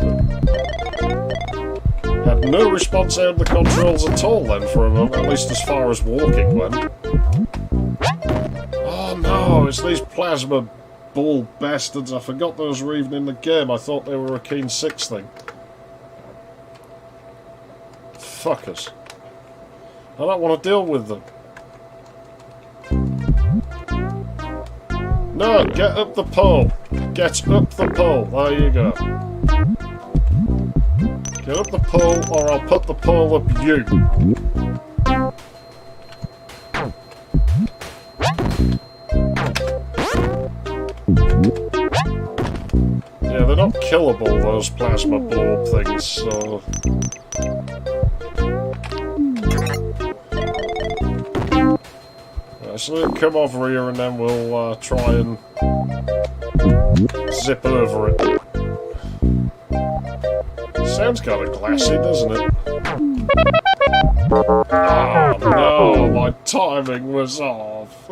Had no response out of the controls at all then for a moment, at least as far as walking went. Oh no, it's these plasma ball bastards. I forgot those were even in the game. I thought they were a Keen 6 thing. Fuckers. I don't want to deal with them. No, get up the pole. Get up the pole. There you go. Get up the pole or I'll put the pole up you. Yeah, they're not killable, those plasma blob things, so... So come over here and then we'll try and zip over it. Sounds kind of glassy, doesn't it? Oh no, my timing was off.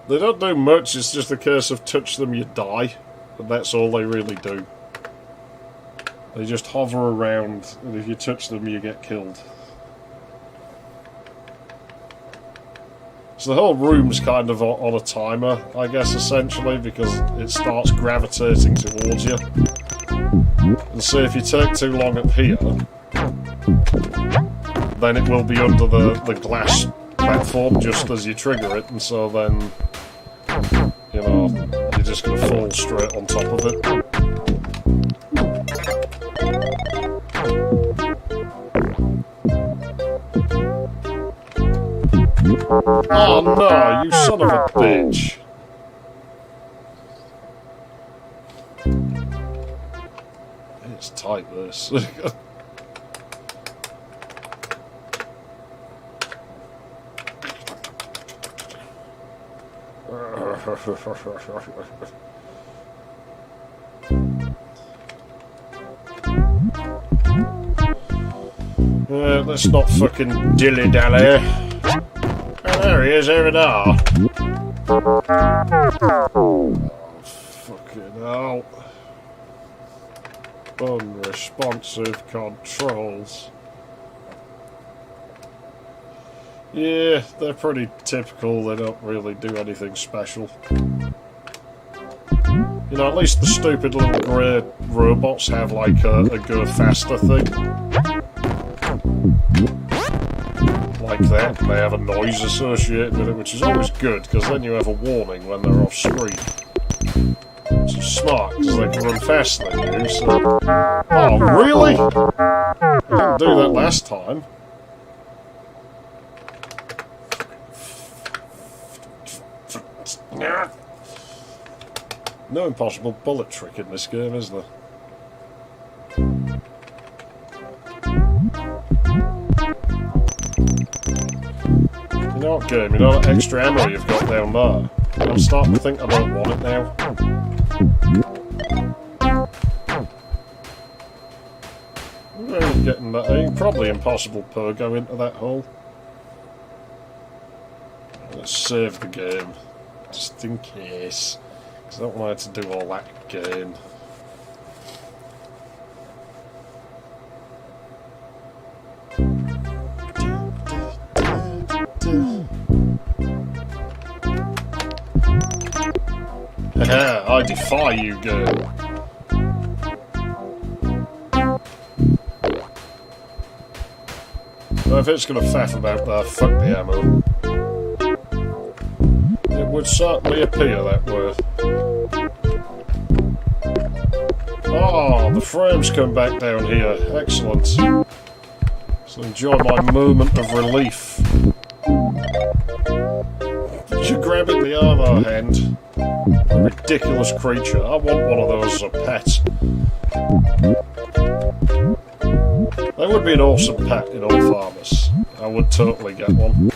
They don't do much, it's just a case of touch them, you die. And that's all they really do. They just hover around, and if you touch them, you get killed. So the whole room's kind of on a timer, I guess, essentially, because it starts gravitating towards you. And so if you take too long up here, then it will be under the glass platform just as you trigger it, and so then, you know, you're just going to fall straight on top of it. Oh no, you son of a bitch! It's tight, this. Let's not fucking dilly-dally. Oh, there he is, here we are. Oh, fucking hell. Unresponsive controls. Yeah, they're pretty typical, they don't really do anything special. You know, at least the stupid little grey robots have like a go faster thing. Like that, and they have a noise associated with it, which is always good, because then you have a warning when they're off screen. Which is smart, because they can run faster than you, so... Oh, really? I didn't do that last time. No impossible bullet trick in this game, is there? You know what, game? You know that extra ammo you've got down there? I'm starting to think I don't want it now. Where are you getting that? Probably impossible per go into that hole. Let's save the game. Just in case. Because I don't want to do all that again. Haha, I defy you, girl. Well, if it's gonna faff about that, fuck the ammo. It would certainly appear that way. Oh, the frames come back down here. Excellent. So enjoy my moment of relief. You're grabbing the armor hand. A ridiculous creature. I want one of those as a pet. That would be an awesome pet in all fairness. I would totally get one.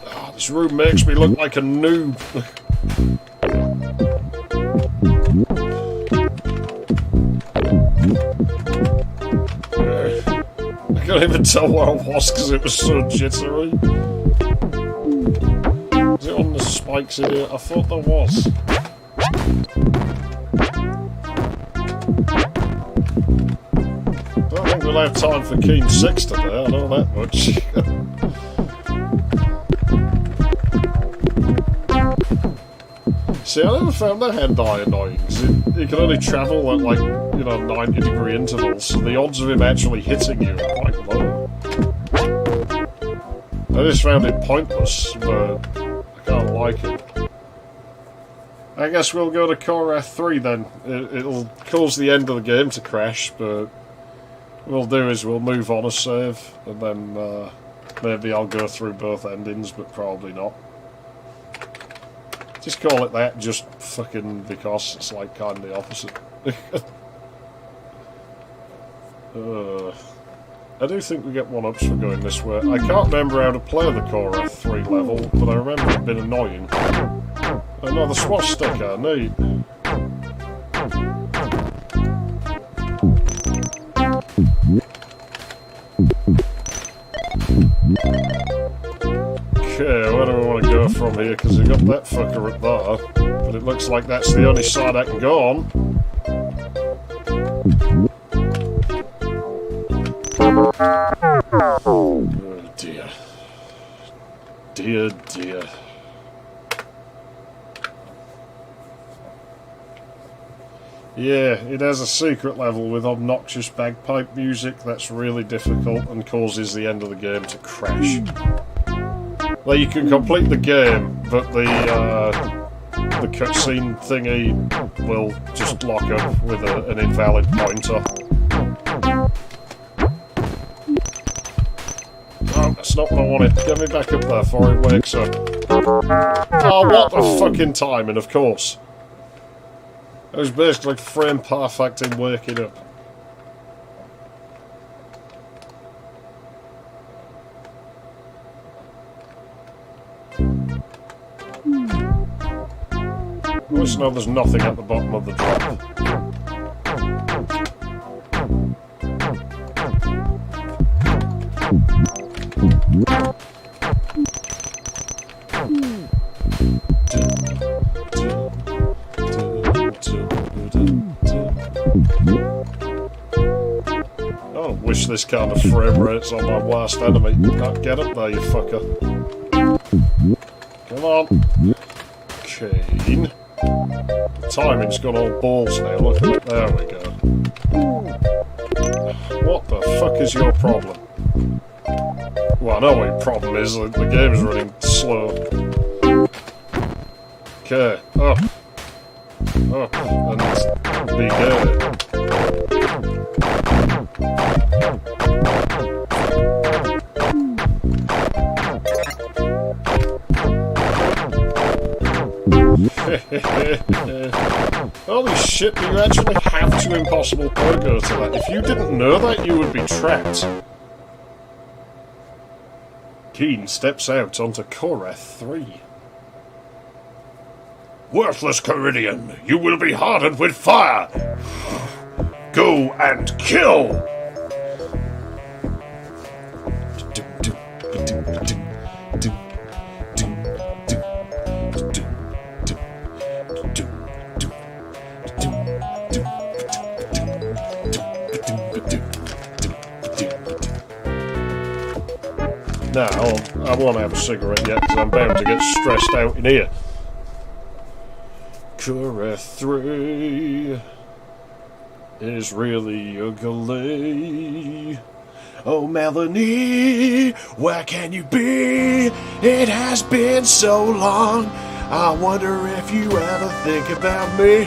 Oh, this room makes me look like a noob. I can't even tell where I was because it was so jittery. Is it on the spikes in here? I thought there was. I don't think we'll have time for Keen 6 today, I know that much. See, I never found the hand-eye annoying, because it can only travel at, like, 90-degree intervals, so the odds of him actually hitting you are quite low. I just found it pointless, but I can't like it. I guess we'll go to Korath 3 then. It'll cause the end of the game to crash, but what we'll do is we'll move on a save, and then maybe I'll go through both endings, but probably not. Just call it that, just fucking because it's like kind of the opposite. I do think we get 1-ups for going this way. I can't remember how to play the Korath 3 level, but I remember it being annoying. Oh no, the swastika, neat. Okay, where do I want to go from here? Because we got that fucker up there. But it looks like that's the only side I can go on. Oh dear. Dear, dear. Yeah, it has a secret level with obnoxious bagpipe music that's really difficult and causes the end of the game to crash. Well, you can complete the game, but the cutscene thingy will just lock up with an invalid pointer. Oh, that's not what I wanted. Get me back up there before it wakes up. Oh, what the fucking timing, of course. It was basically frame perfect in waking up. Just know there's nothing at the bottom of the drop. I wish this kind of frame rate's on my worst enemy. Can't get up there, you fucker. Come on. Keen. The timing's gone all balls now, look at it, there we go. What the fuck is your problem? Well, I know what your problem is, the game's running slow. Okay, up. Up, and be good. Holy shit, you actually have to impossible pogo to that. If you didn't know that, you would be trapped. Keen steps out onto Korath 3. Worthless Caridian, you will be hardened with fire! Go and kill! I want to have a cigarette yet because I'm bound to get stressed out in here. Cura 3 is really ugly. Oh, Melanie, where can you be? It has been so long. I wonder if you ever think about me.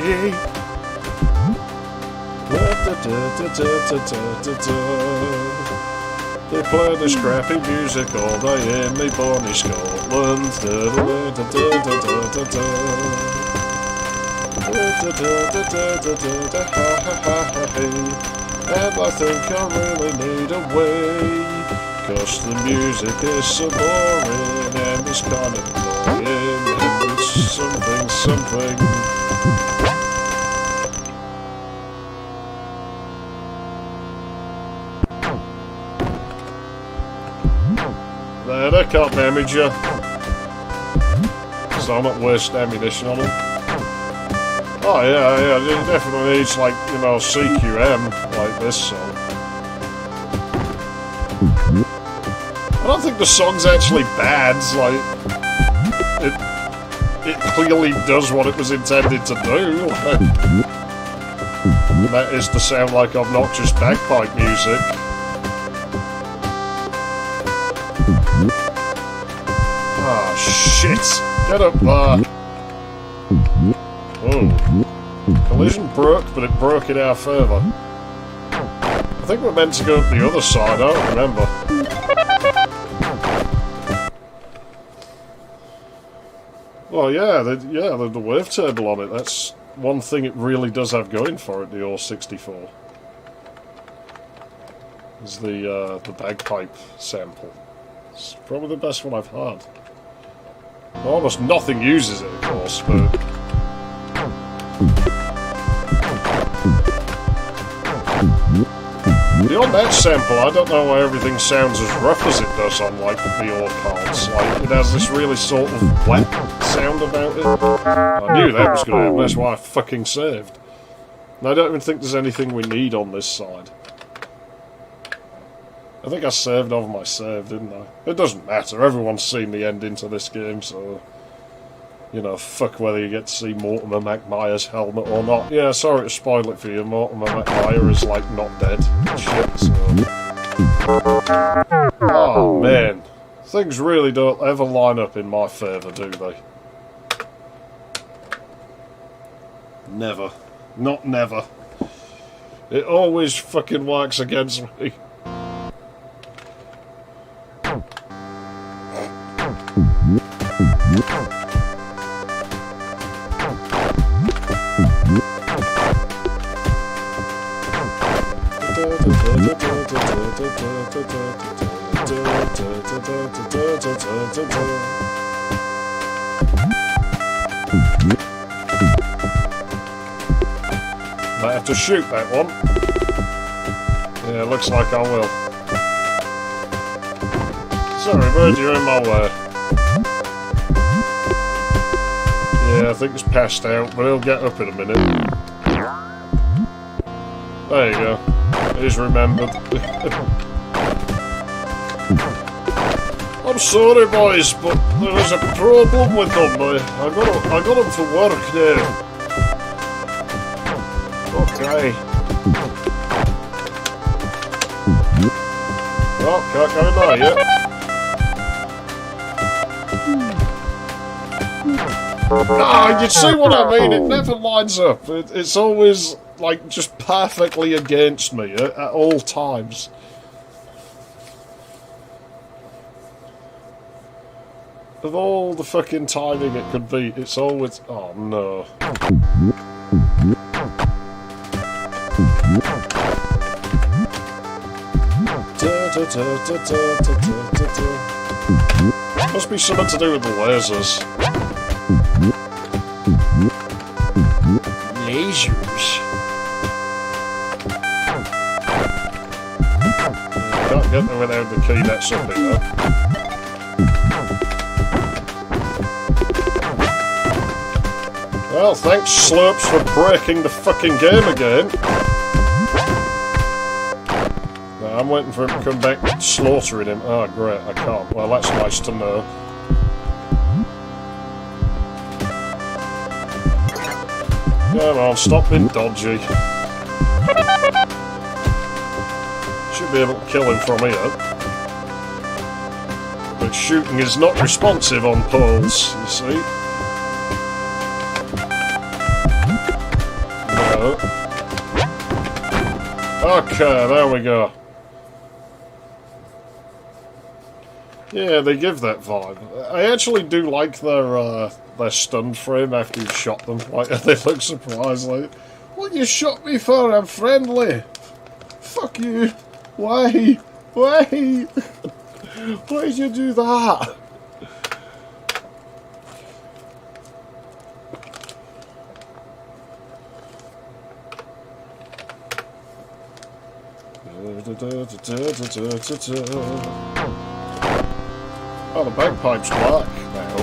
They play the scrappy music all day in me bonny Scotland. And I think I really need a way, 'cause the music is so boring and it's kind of annoying and it's something. There, they can't damage you, so I'm not wasting ammunition on them. Oh yeah, it definitely needs, like, you know, CQM, like this song. I don't think the song's actually bad, like, it clearly does what it was intended to do, like, and that is to sound like obnoxious bagpipe music. Ah, shit! Get up there! Oh. Collision broke, but it broke in our favour. I think we're meant to go up the other side, I don't remember. Well, yeah, the wavetable on it, that's one thing it really does have going for it, the OR64. Is the bagpipe sample. It's probably the best one I've had. Almost nothing uses it, of course, but... Beyond that sample, I don't know why everything sounds as rough as it does on, like, the old cards. Like, it has this really sort of wet sound about it. I knew that was going to happen, that's why I fucking saved. And I don't even think there's anything we need on this side. I think I saved over my save, didn't I? It doesn't matter, everyone's seen the ending to this game, so... You know, fuck whether you get to see Mortimer McMire's helmet or not. Yeah, sorry to spoil it for you, Mortimer McMire is, like, not dead. Shit, so... Oh, man. Things really don't ever line up in my favour, do they? Never. Not never. It always fucking works against me. Might have to shoot that one. Yeah, looks like I will. Sorry, bird, you're in my way. Yeah, I think it's passed out, but he'll get up in a minute. There you go. He's remembered. I'm sorry, boys, but there was a problem with them. I got them to work now. Okay. Oh, can't go in there yet. Ah, you see what I mean? It never lines up. It's always, like, just perfectly against me at all times. Of all the fucking timing it could be, it's always... Oh, no. Must be something to do with the lasers. Lasers. Can't get there without the key, that's something though. Well, thanks Slurps for breaking the fucking game again. I'm waiting for him to come back, slaughtering him. Oh, great, I can't. Well, that's nice to know. Come on, stop being dodgy. Should be able to kill him from here. But shooting is not responsive on poles, you see. No. Okay, there we go. Yeah, they give that vibe. I actually do like their stun frame after you've shot them. Like, they look surprised, like, what you shot me for? I'm friendly. Fuck you. Why? Why? Why did you do that? Oh, the bagpipe's black now.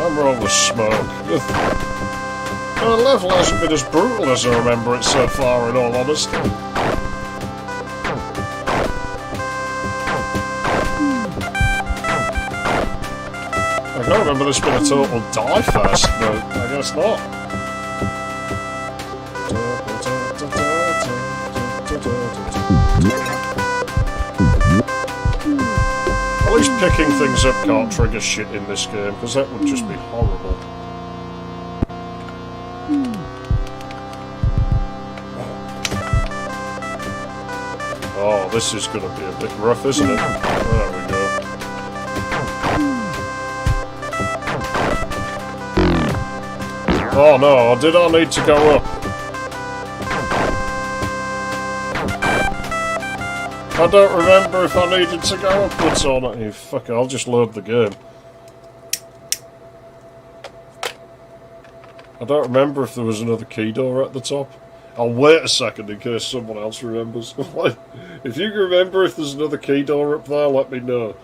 I'm rolling with smoke. The level hasn't been as brutal as I remember it so far, in all honesty. I can't remember this being a total die fest, but I guess not. At least picking things up can't trigger shit in this game, because that would just be horrible. Oh, this is going to be a bit rough, isn't it? There we go. Oh no, did I need to go up? I don't remember if I needed to go upwards or not. You fuck it, I'll just load the game. I don't remember if there was another key door at the top. I'll wait a second in case someone else remembers. If you can remember if there's another key door up there, let me know.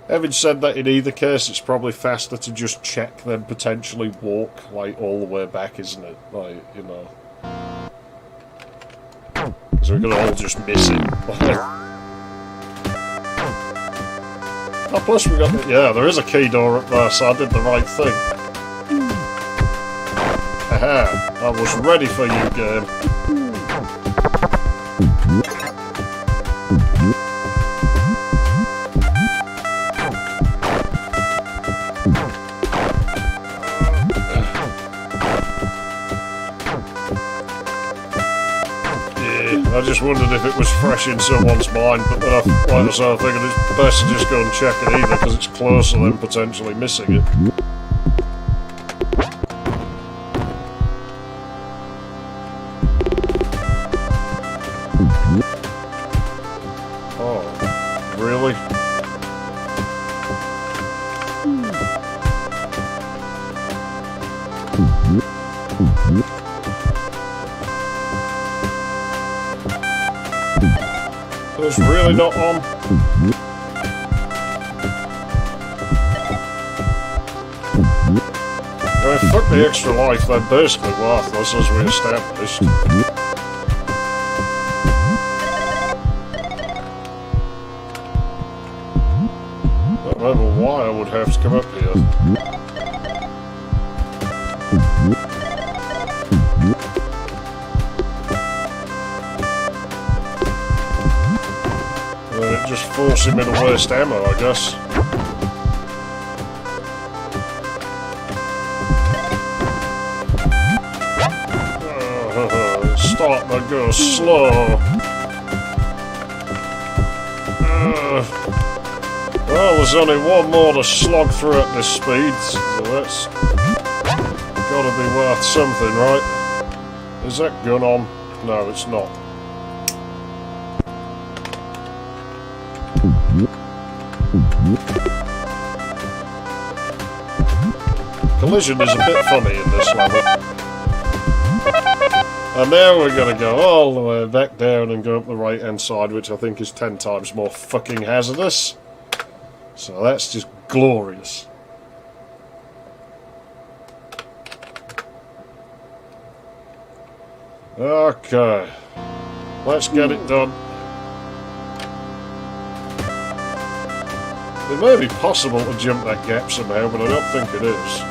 Having said that, in either case, it's probably faster to just check than potentially walk, like, all the way back, isn't it? Like, you know. Because we're gonna all just miss it. Oh, plus we got the... Yeah, there is a key door up there, so I did the right thing. Haha, I was ready for you, game. I just wondered if it was fresh in someone's mind, but then I figured it's best to just go and check it either, because it's closer than potentially missing it. Oh, really? It's really not on. I mean, fuck the extra life, they're basically worthless, as we established. I don't remember why I would have to come up here. Just forcing me to waste ammo, I guess. It's starting to go slow. Well, there's only one more to slog through at this speed, so that's gotta be worth something, right? Is that gun on? No, it's not. Collision is a bit funny in this level. And now we're going to go all the way back down and go up the right hand side, which I think is 10 times more fucking hazardous. So that's just glorious. Okay, let's get it done. It may be possible to jump that gap somehow, but I don't think it is.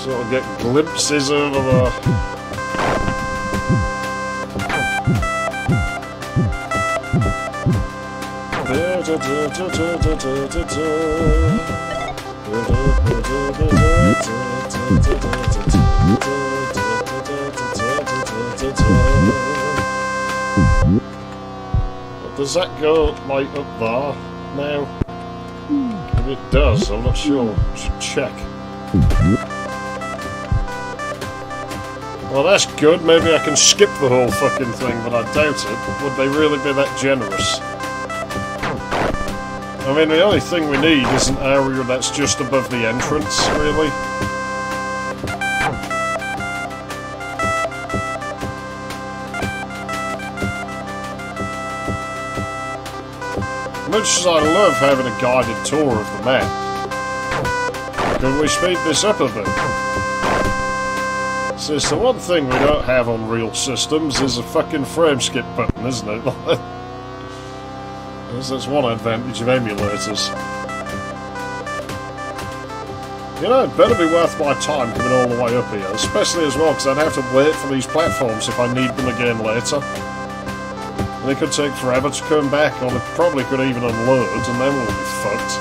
Sort of get glimpses over the... Does that go like up there now? If it does, I'm not sure. Should check. Well, that's good. Maybe I can skip the whole fucking thing, but I doubt it. Would they really be that generous? I mean, the only thing we need is an area that's just above the entrance, really. Much as I love having a guided tour of the map, can we speed this up a bit? So it's the one thing we don't have on real systems is a fucking frame skip button, isn't it? That's one advantage of emulators. You know, it better be worth my time coming all the way up here, especially as well because I'd have to wait for these platforms if I need them again later. And it could take forever to come back, or it probably could even unload, and then we'll be fucked.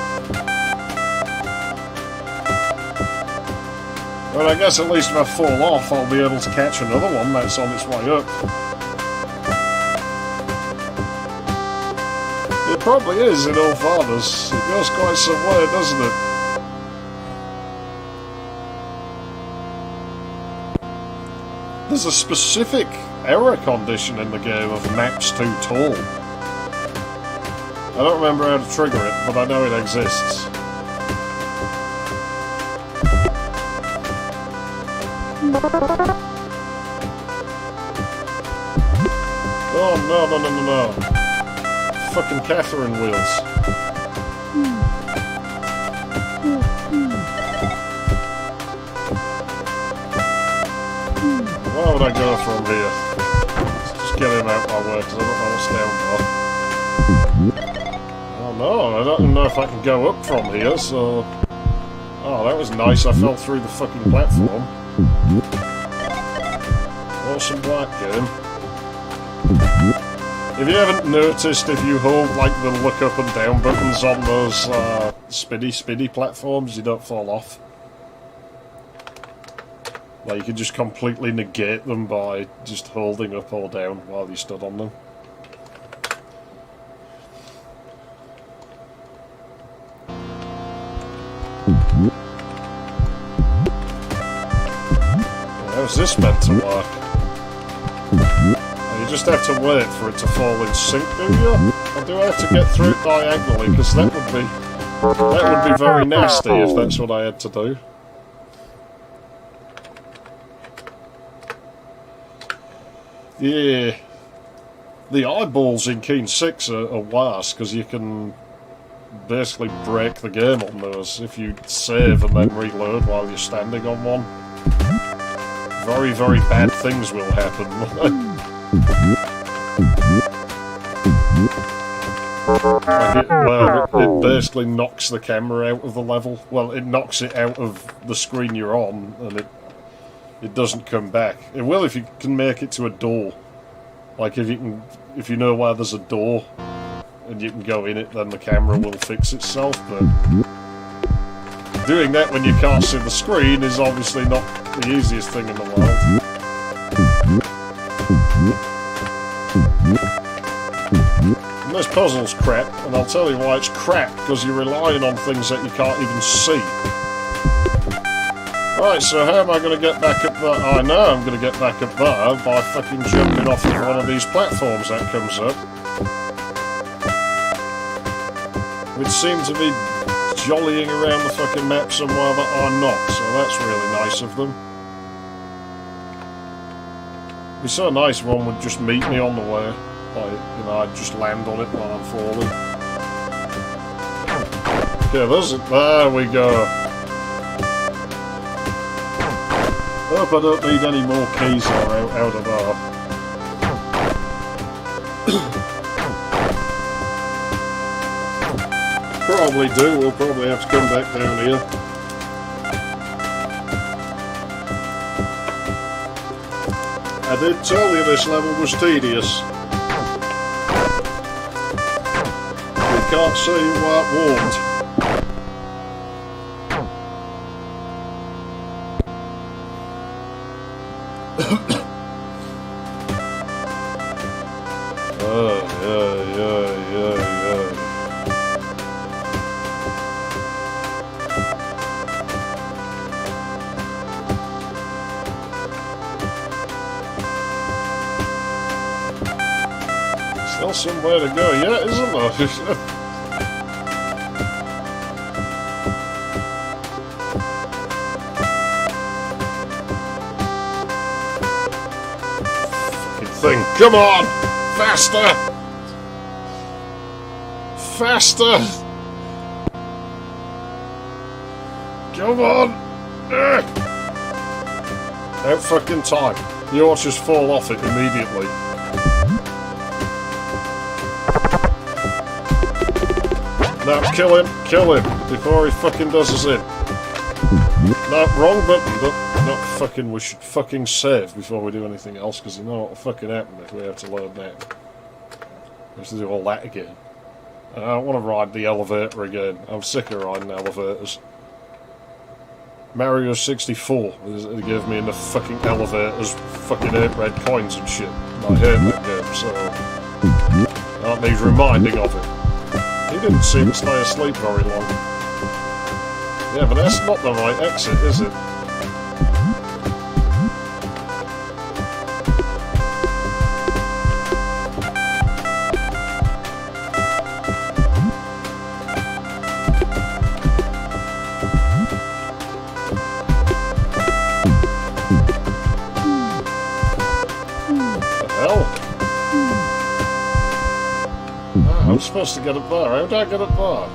But I guess at least if I fall off, I'll be able to catch another one that's on its way up. It probably is, in all fairness. It goes quite some way, doesn't it? There's a specific error condition in the game of maps too tall. I don't remember how to trigger it, but I know it exists. Oh no, no, no, no, no. Fucking Catherine wheels. Where would I go from here? Let's just get him out my way, because I don't know what's down there. Oh no, I don't know if I can go up from here, so... Oh, that was nice, I fell through the fucking platform. Awesome black game. If you haven't noticed, if you hold like the look up and down buttons on those spinny platforms, you don't fall off. Like, you can just completely negate them by just holding up or down while you stood on them. How's this meant to work? You just have to wait for it to fall in sync, do you? Or do I have to get through it diagonally? Because that would be very nasty if that's what I had to do. Yeah, the eyeballs in Keen 6 are worse because you can basically break the game on those if you save and then reload while you're standing on one. Very, very bad things will happen. It basically knocks the camera out of the level. Well, it knocks it out of the screen you're on, and it doesn't come back. It will if you can make it to a door. Like if you know where there's a door and you can go in it, then the camera will fix itself. But doing that when you can't see the screen is obviously not the easiest thing in the world. And this puzzle's crap, and I'll tell you why it's crap, because you're relying on things that you can't even see. Right, so how am I going to get back up there? I know I'm going to get back up there by fucking jumping off of one of these platforms that comes up. Which seem to be jollying around the fucking map somewhere that I'm not, so that's really nice of them. It'd be so nice if one would just meet me on the way. Like, you know, I'd just land on it while I'm falling. Okay, there we go. Hope I don't need any more keys out of there. Probably do, we'll probably have to come back down here. I did tell you this level was tedious. You can't say you weren't warned. Still somewhere to go yet, isn't there? Fucking thing. Come on! Faster! Faster! Come on! Out fucking time. You ought to just fall off it immediately. No, kill him before he fucking does us in. No, wrong button, but not fucking, we should fucking save before we do anything else, because you know what will fucking happen if we have to load now. We have to do all that again. I don't want to ride the elevator again. I'm sick of riding elevators. Mario 64 gave me in the fucking elevators fucking 8 red coins and shit. And I hate that game, so that needs reminding of it. He didn't seem to stay asleep very long. Yeah, but that's not the right exit, is it? I'm supposed to get up there. How did I get up there?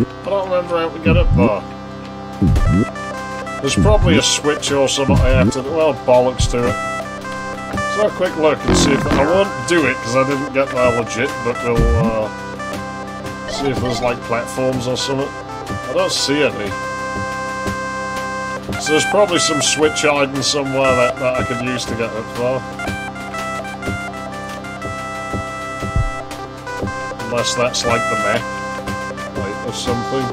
I don't remember how to get up there. There's probably a switch or something I have to do. Well, bollocks to it. Let's have a quick look and see if... I won't do it because I didn't get there legit, but we'll see if there's like platforms or something. I don't see any. So there's probably some switch hiding somewhere that I could use to get up there. Unless that's like the map, like, or something.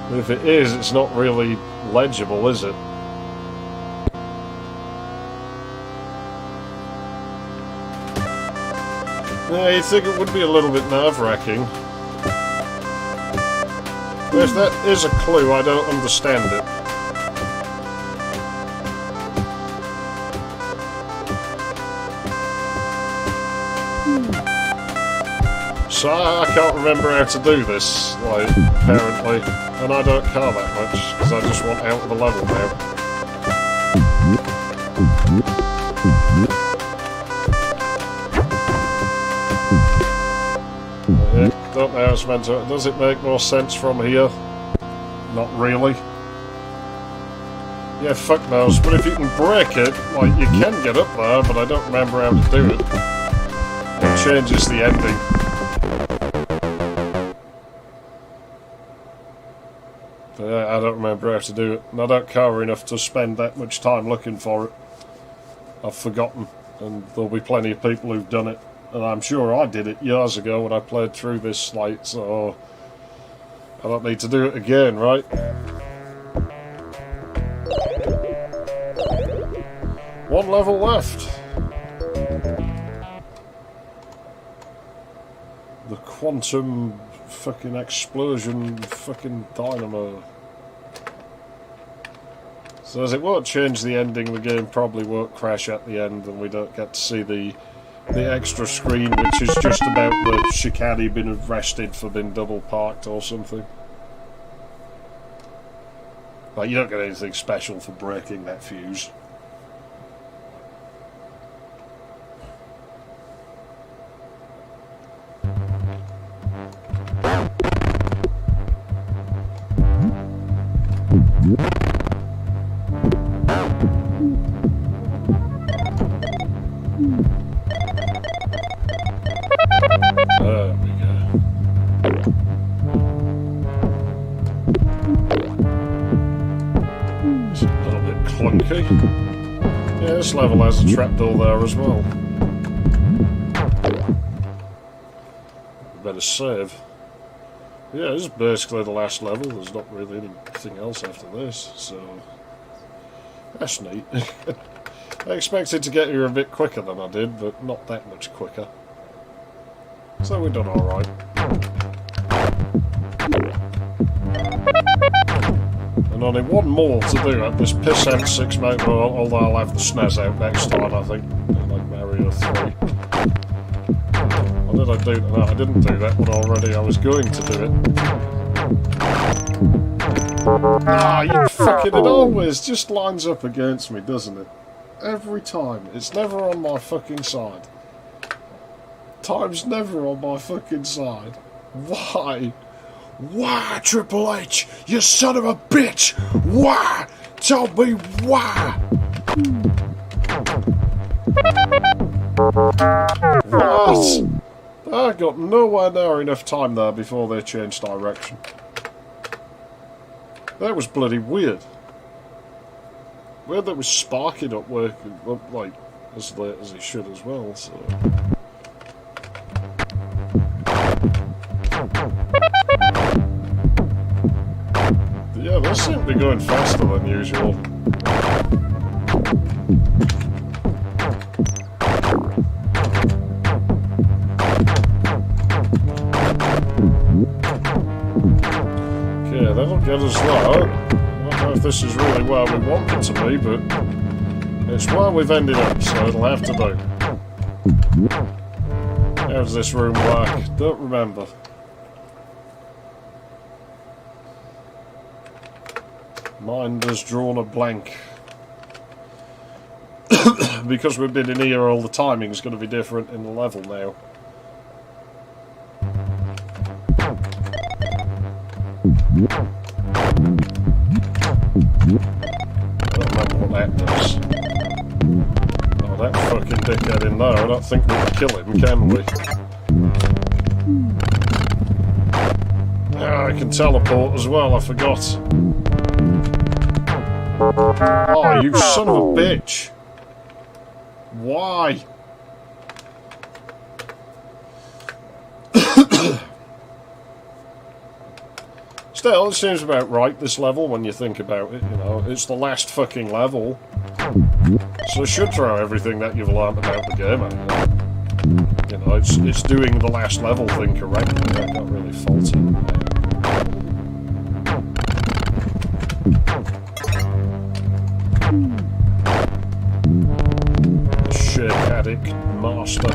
But if it is, it's not really legible, is it? Yeah, you'd think it would be a little bit nerve-wracking. But if that is a clue, I don't understand it. So I can't remember how to do this, like, apparently, and I don't care that much, because I just want out of the level now. Yeah, don't know how it's meant to... Does it make more sense from here? Not really. Yeah, fuck knows, but if you can break it, like, you can get up there, but I don't remember how to do it. It changes the ending. I don't remember how to do it, and I don't care enough to spend that much time looking for it. I've forgotten, and there'll be plenty of people who've done it, and I'm sure I did it years ago when I played through this slate, so I don't need to do it again, right? One level left. The quantum fucking explosion fucking dynamo. So as it won't change the ending, the game probably won't crash at the end and we don't get to see the the extra screen, which is just about the Shikadi being arrested for being double parked or something. Like, you don't get anything special for breaking that fuse. There we go. It's a little bit clunky. Yeah, this level has a trapdoor there as well. Better save. Yeah, this is basically the last level. There's not really anything else after this, so that's neat. I expected to get here a bit quicker than I did, but not that much quicker. So we've done alright. And only one more to do at this pissant 6 motor, although I'll have the SNES out next time, I think. Like Mario 3. Or did I do that? No, I didn't do that one already. I was going to do it. Ah, you fucking... It always just lines up against me, doesn't it? Every time. It's never on my fucking side. Time's never on my fucking side. Why? Why, Triple H? You son of a bitch! Why? Tell me why! What? I got nowhere near enough time there before they changed direction. That was bloody weird. Weird that was sparking up working, like, as late as it should as well, so... Yeah, they seem to be going faster than usual. Okay, that'll get us there. I don't know if this is really where we want it to be, but it's where we've ended up, so it'll have to do. How does this room work? Don't remember. Mind has drawn a blank. Because we've been in here all the timing is going to be different in the level now. I don't remember what that does. Oh, that fucking dickhead in there, I don't think we can kill him, can we? Ah, I can teleport as well, I forgot. Oh, you son of a bitch! Why? Still, it seems about right, this level, when you think about it, you know. It's the last fucking level. So it should throw everything that you've learned about the game at you. You know, it's doing the last level thing correctly. I can't really fault it. Shake-addict master.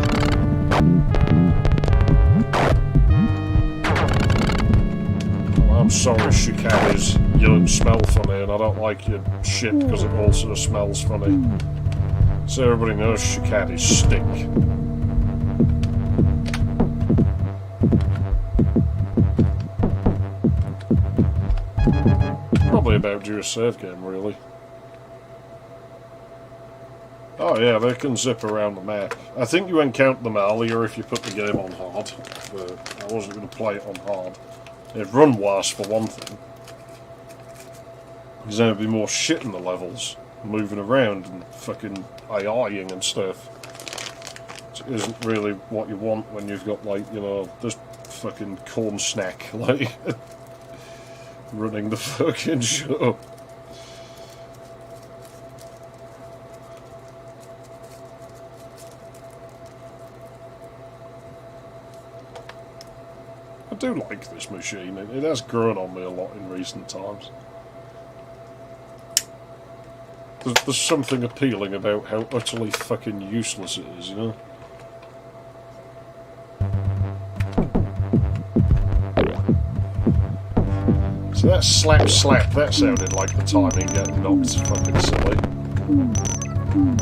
I'm sorry, Shikadis, you don't smell funny, and I don't like your shit because it also smells funny. So everybody knows Shikadis stink. Probably about due a save game, really. Oh yeah, they can zip around the map. I think you encountered them earlier if you put the game on hard, but I wasn't going to play it on hard. It'd run worse for one thing. Because there'd be more shit in the levels, moving around and fucking AIing and stuff. Which isn't really what you want when you've got, like, you know, this fucking corn snack, like, running the fucking show. I do like this machine. It has grown on me a lot in recent times. There's something appealing about how utterly fucking useless it is, you know? So that slap slap, that sounded like the timing getting knocked fucking silly.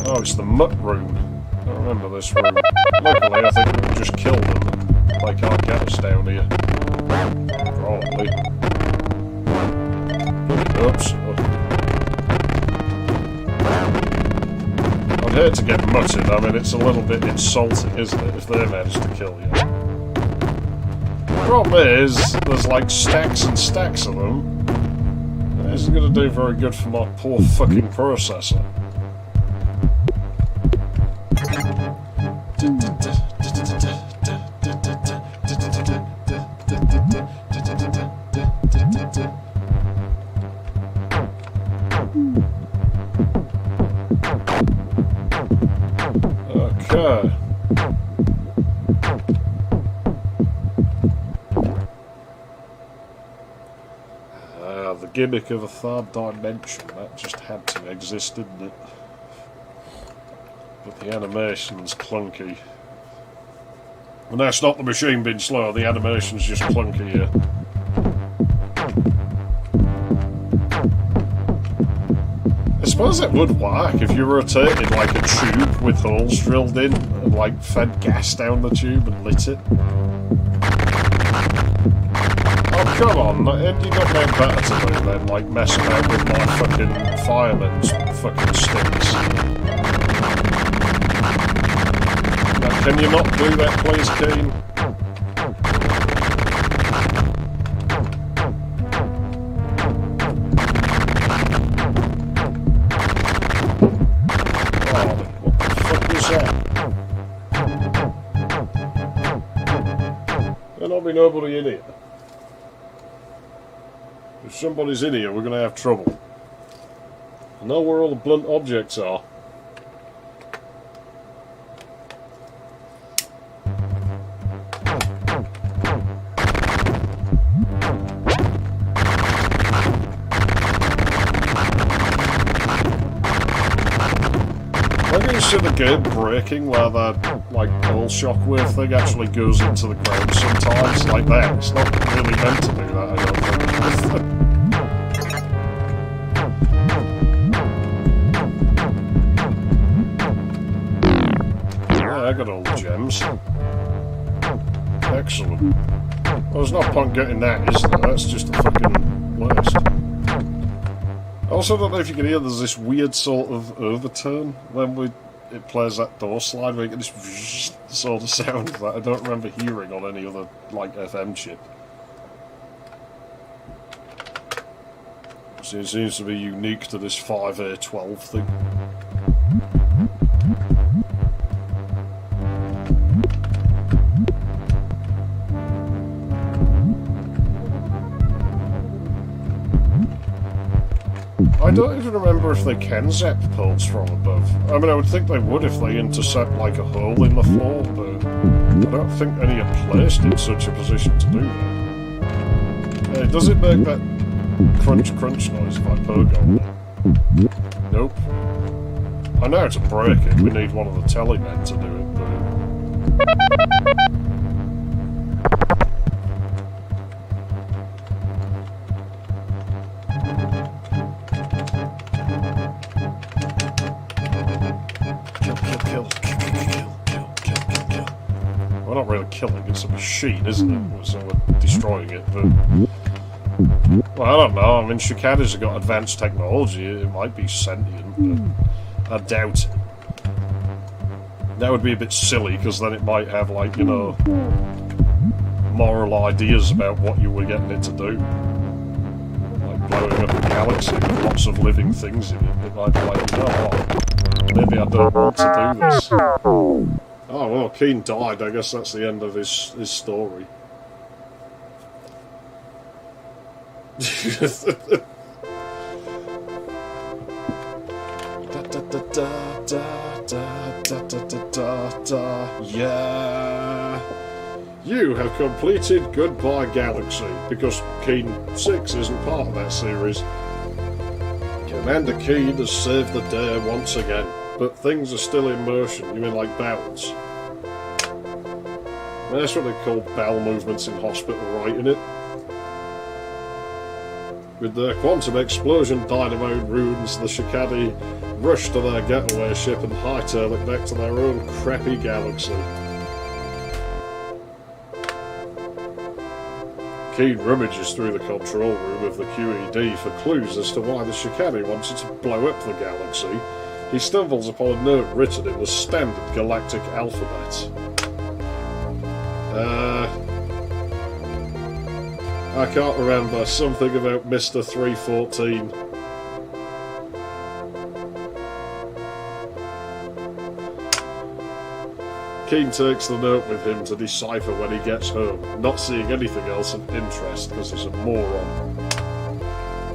Oh, it's the mutt room. I remember this room. Luckily, I think we just killed them. They can't get us down here. Probably. Oops. I'd hate to get mutted. I mean, it's a little bit insulting, isn't it, if they manage to kill you. The problem is, there's like stacks and stacks of them. That isn't going to do very good for my poor fucking processor. Okay. The gimmick of a third dimension, that just had to exist, didn't it? But the animation's clunky. And that's not the machine being slow, the animation's just clunky here. I suppose it would work if you rotated like a tube with holes drilled in and like fed gas down the tube and lit it. Oh, come on, you got no better to do than like mess about with my fucking fireman's fucking sticks. Now, can you not do that, please, Keen? There'll not be nobody in here. If somebody's in here, we're going to have trouble. I know where all the blunt objects are. I'm used to the game breaking where the like pole shockwave thing actually goes into the ground sometimes like that. It's not really meant to do that, I don't think. Yeah, I got all the gems. Excellent. Well, there's no point getting that, is there? That's just a fucking waste. I also don't know if you can hear there's this weird sort of overturn when it plays that door slide, where you get this sort of sound that I don't remember hearing on any other like FM chip. So it seems to be unique to this 5A12 thing. I don't even remember if they can zap poles from above. I mean, I would think they would if they intercept like a hole in the floor, but I don't think any are placed in such a position to do that. Hey, does it make that crunch crunch noise if I poke on it? Nope. I know how to break it, we need one of the telly men to do it, but... We're not really killing it, it's a machine, isn't it? So we're destroying it, but... Well, I don't know, I mean, cicadas have got advanced technology, it might be sentient, but I doubt it. That would be a bit silly, because then it might have, like, you know, moral ideas about what you were getting it to do. Like blowing up a galaxy with lots of living things in it. It might be like, you know what, maybe I don't want to do this. Oh, well, Keen died. I guess that's the end of his story. Yeah. You have completed Goodbye Galaxy, because Keen 6 isn't part of that series. Commander Keen has saved the day once again. But things are still in motion. You mean like bowels? That's what they call bowel movements in hospital, right, innit? With their quantum explosion dynamo runes, the Shikadi rush to their getaway ship and hightail it back to their own crappy galaxy. Keen rummages through the control room of the QED for clues as to why the Shikadi wanted to blow up the galaxy. He stumbles upon a note written in the standard galactic alphabet. I can't remember. Something about Mr. 314. Keen takes the note with him to decipher when he gets home, not seeing anything else of interest because he's a moron.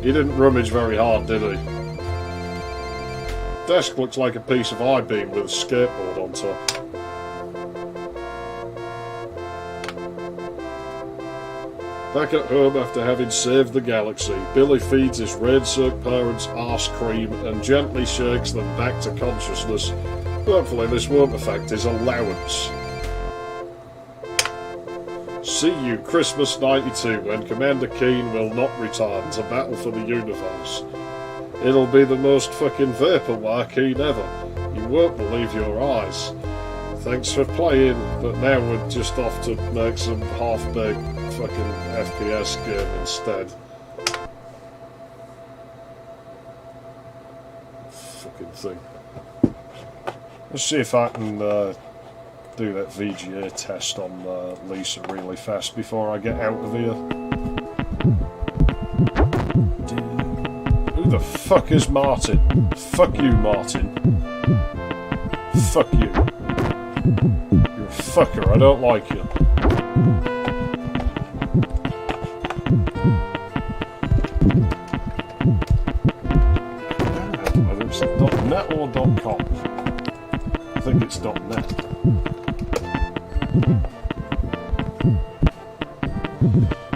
He didn't rummage very hard, did he? Desk looks like a piece of I-beam with a skateboard on top. Back at home after having saved the galaxy, Billy feeds his rain-soaked parents arse cream and gently shakes them back to consciousness. Hopefully this won't affect his allowance. See you Christmas 92 when Commander Keen will not return to battle for the universe. It'll be the most fucking vaporware Keen ever. You won't believe your eyes. Thanks for playing, but now we're just off to make some half-baked fucking FPS game instead. Fucking thing. Let's see if I can do that VGA test on Lisa really fast before I get out of here. Who the fuck is Martin? Fuck you, Martin. Fuck you. You're a fucker, I don't like you. Whether it's .net or .com. I think it's .net.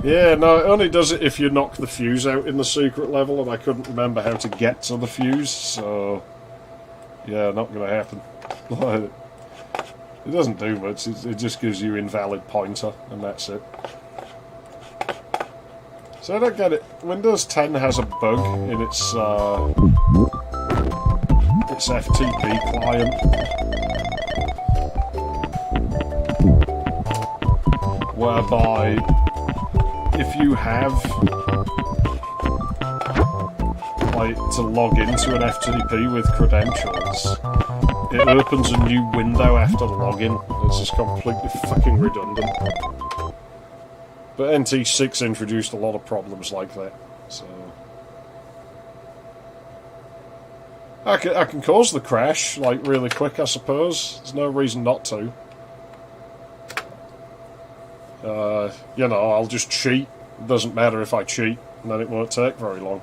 Yeah, no, it only does it if you knock the fuse out in the secret level, and I couldn't remember how to get to the fuse, so... yeah, not going to happen. It doesn't do much, it just gives you invalid pointer, and that's it. So I don't get it. Windows 10 has a bug in its FTP client. Whereby, if you have like to log into an FTP with credentials, it opens a new window after the login. It's just completely fucking redundant. But NT6 introduced a lot of problems like that, so... I can cause the crash, like, really quick, I suppose. There's no reason not to. You know, I'll just cheat. It doesn't matter if I cheat, and then it won't take very long.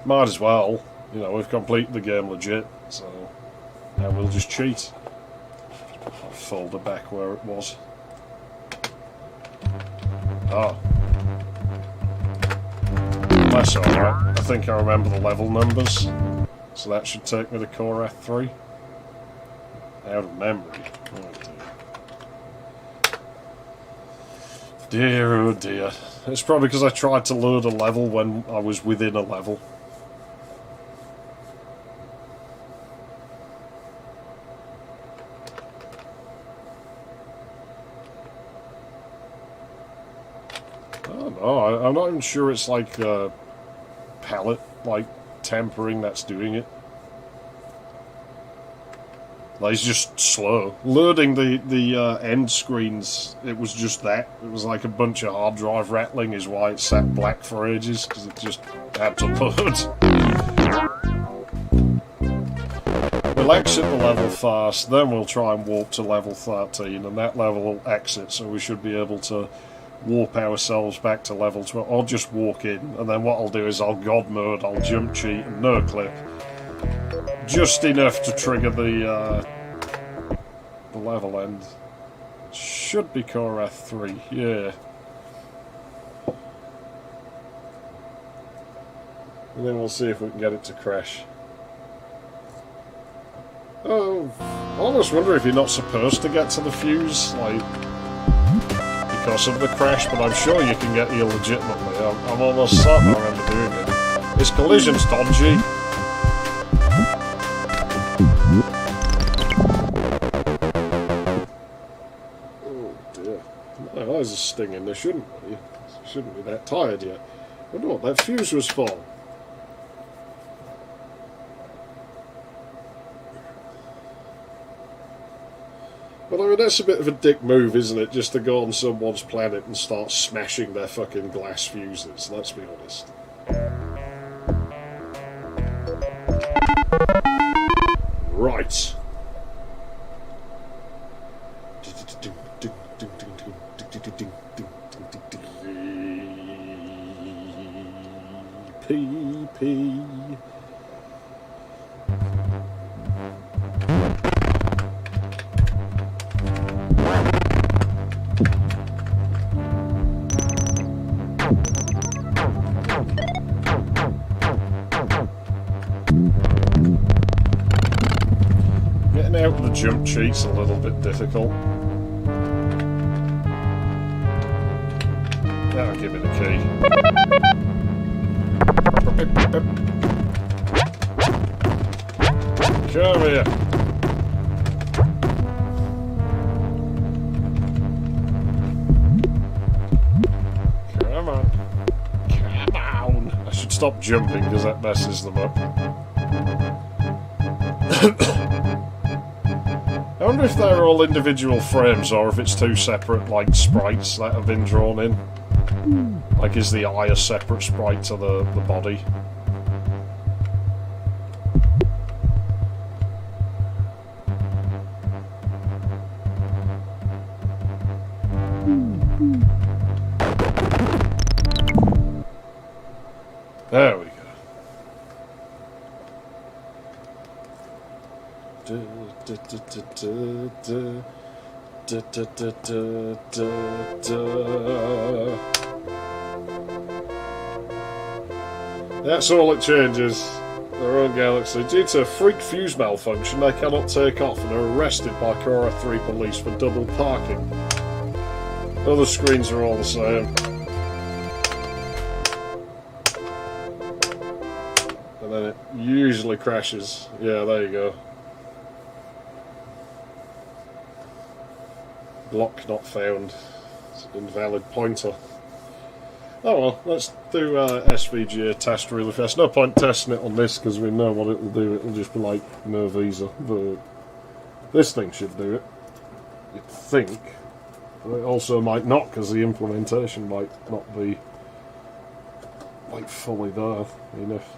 Might as well. You know, we've completed the game legit, so... now we'll just cheat. I'll fold it back where it was. Oh. That's alright. I think I remember the level numbers. So that should take me to Korath 3. Out of memory. Oh dear. Dear, oh dear. It's probably because I tried to load a level when I was within a level. Oh, I'm not even sure it's like palette like tempering that's doing it. Like, it's just slow. Loading the end screens, it was just that. It was like a bunch of hard drive rattling is why it sat black for ages, because it just had to load. We'll exit the level fast, then we'll try and warp to level 13, and that level will exit, so we should be able to warp ourselves back to level 12, or just walk in, and then what I'll do is I'll god mode, I'll jump cheat and no clip. Just enough to trigger the level end. Should be Korath 3, yeah. And then we'll see if we can get it to crash. Oh, I almost wonder if you're not supposed to get to the fuse, like... because of the crash, but I'm sure you can get here legitimately. I'm almost certain I remember doing it. This collision's dodgy. Oh dear. My eyes are stinging, they shouldn't be. Shouldn't be that tired yet. I wonder what that fuse was for. But I mean, that's a bit of a dick move, isn't it? Just to go on someone's planet and start smashing their fucking glass fuses, let's be honest. Right. PP. Getting out of the jump cheat's a little bit difficult. That'll give me the key. Come here. Come on. Come on. I should stop jumping because that messes them up. I wonder if they're all individual frames or if it's two separate, like, sprites that have been drawn in. Like, is the eye a separate sprite to the body? There we go. That's all it changes. Their own galaxy. Due to a freak fuse malfunction, they cannot take off and are arrested by Cora 3 police for double parking. Other screens are all the same. And then it usually crashes. Yeah, there you go. Block not found. It's an invalid pointer. Oh well, let's do SVGA test really fast. No point testing it on this because we know what it'll do. It'll just be like no visa. But this thing should do it, you'd think. But it also might not because the implementation might not be like fully there enough.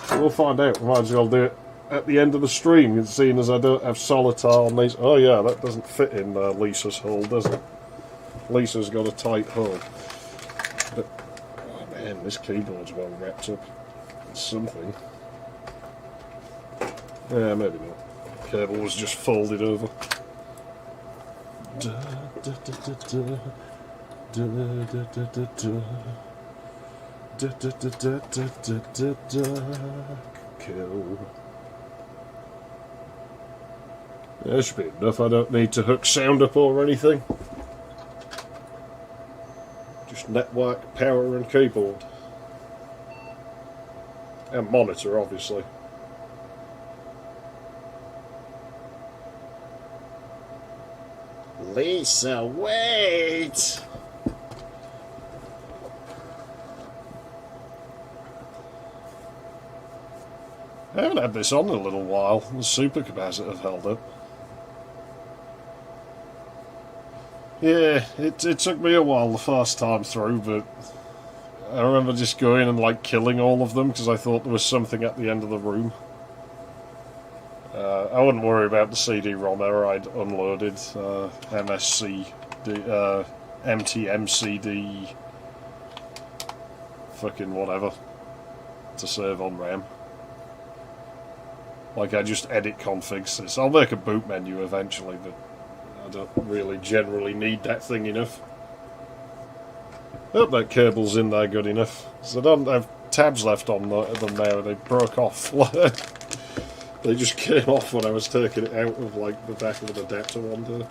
So we'll find out. We might as well do it at the end of the stream, seeing as I don't have Solitaire on these. Oh yeah, that doesn't fit in Lisa's hole, does it? Lisa's got a tight hole. But, oh man, this keyboard's well wrapped up. It's something. Yeah, maybe not. Cable was just folded over. Kill. That should be enough. I don't need to hook sound up or anything. Just network, power and keyboard. And monitor, obviously. Lisa, wait! I haven't had this on in a little while. The supercapacitor held up. Yeah, it took me a while the first time through, but I remember just going and like killing all of them because I thought there was something at the end of the room. I wouldn't worry about the CD-ROM error. I'd unloaded MTMCD fucking whatever to save on RAM. Like, I just edit configs this. I'll make a boot menu eventually, but I don't really generally need that thing enough. I hope that cable's in there good enough. So I don't have tabs left on them now. They broke off. They just came off when I was taking it out of, like, the back of an adapter one day.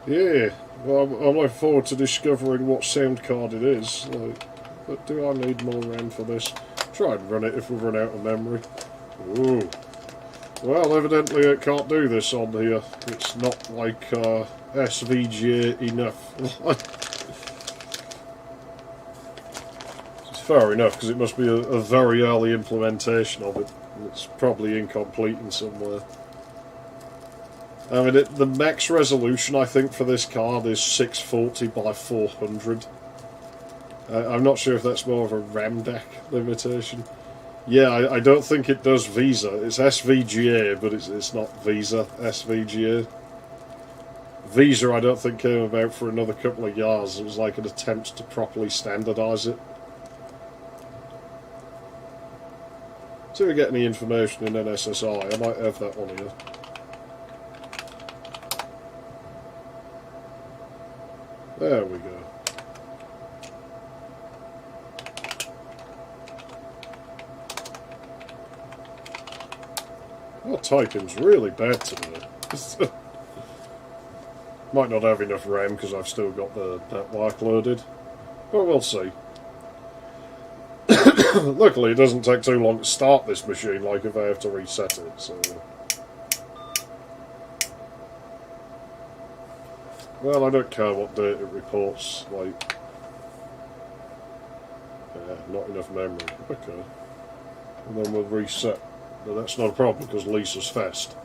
Yeah, well, I'm looking forward to discovering what sound card it is. Like, but do I need more RAM for this? Try and run it if we run out of memory. Ooh. Well, evidently it can't do this on here. It's not like SVGA enough. It's fair enough, because it must be a very early implementation of it. It's probably incomplete in somewhere. I mean, the max resolution, I think, for this card is 640 by 400. I'm not sure if that's more of a RAM DAC limitation. Yeah, I don't think it does VESA. It's SVGA, but it's not VESA SVGA. VESA, I don't think, came about for another couple of years. It was like an attempt to properly standardise it. So if we get any information in NSSI, I might have that on here. There we go. Oh, typing's really bad today. Might not have enough RAM because I've still got the network loaded. But we'll see. Luckily, it doesn't take too long to start this machine, like if I have to reset it, so... Well, I don't care what date it reports, like... Yeah, not enough memory. Okay. And then we'll reset. But that's not a problem, because Lisa's fast.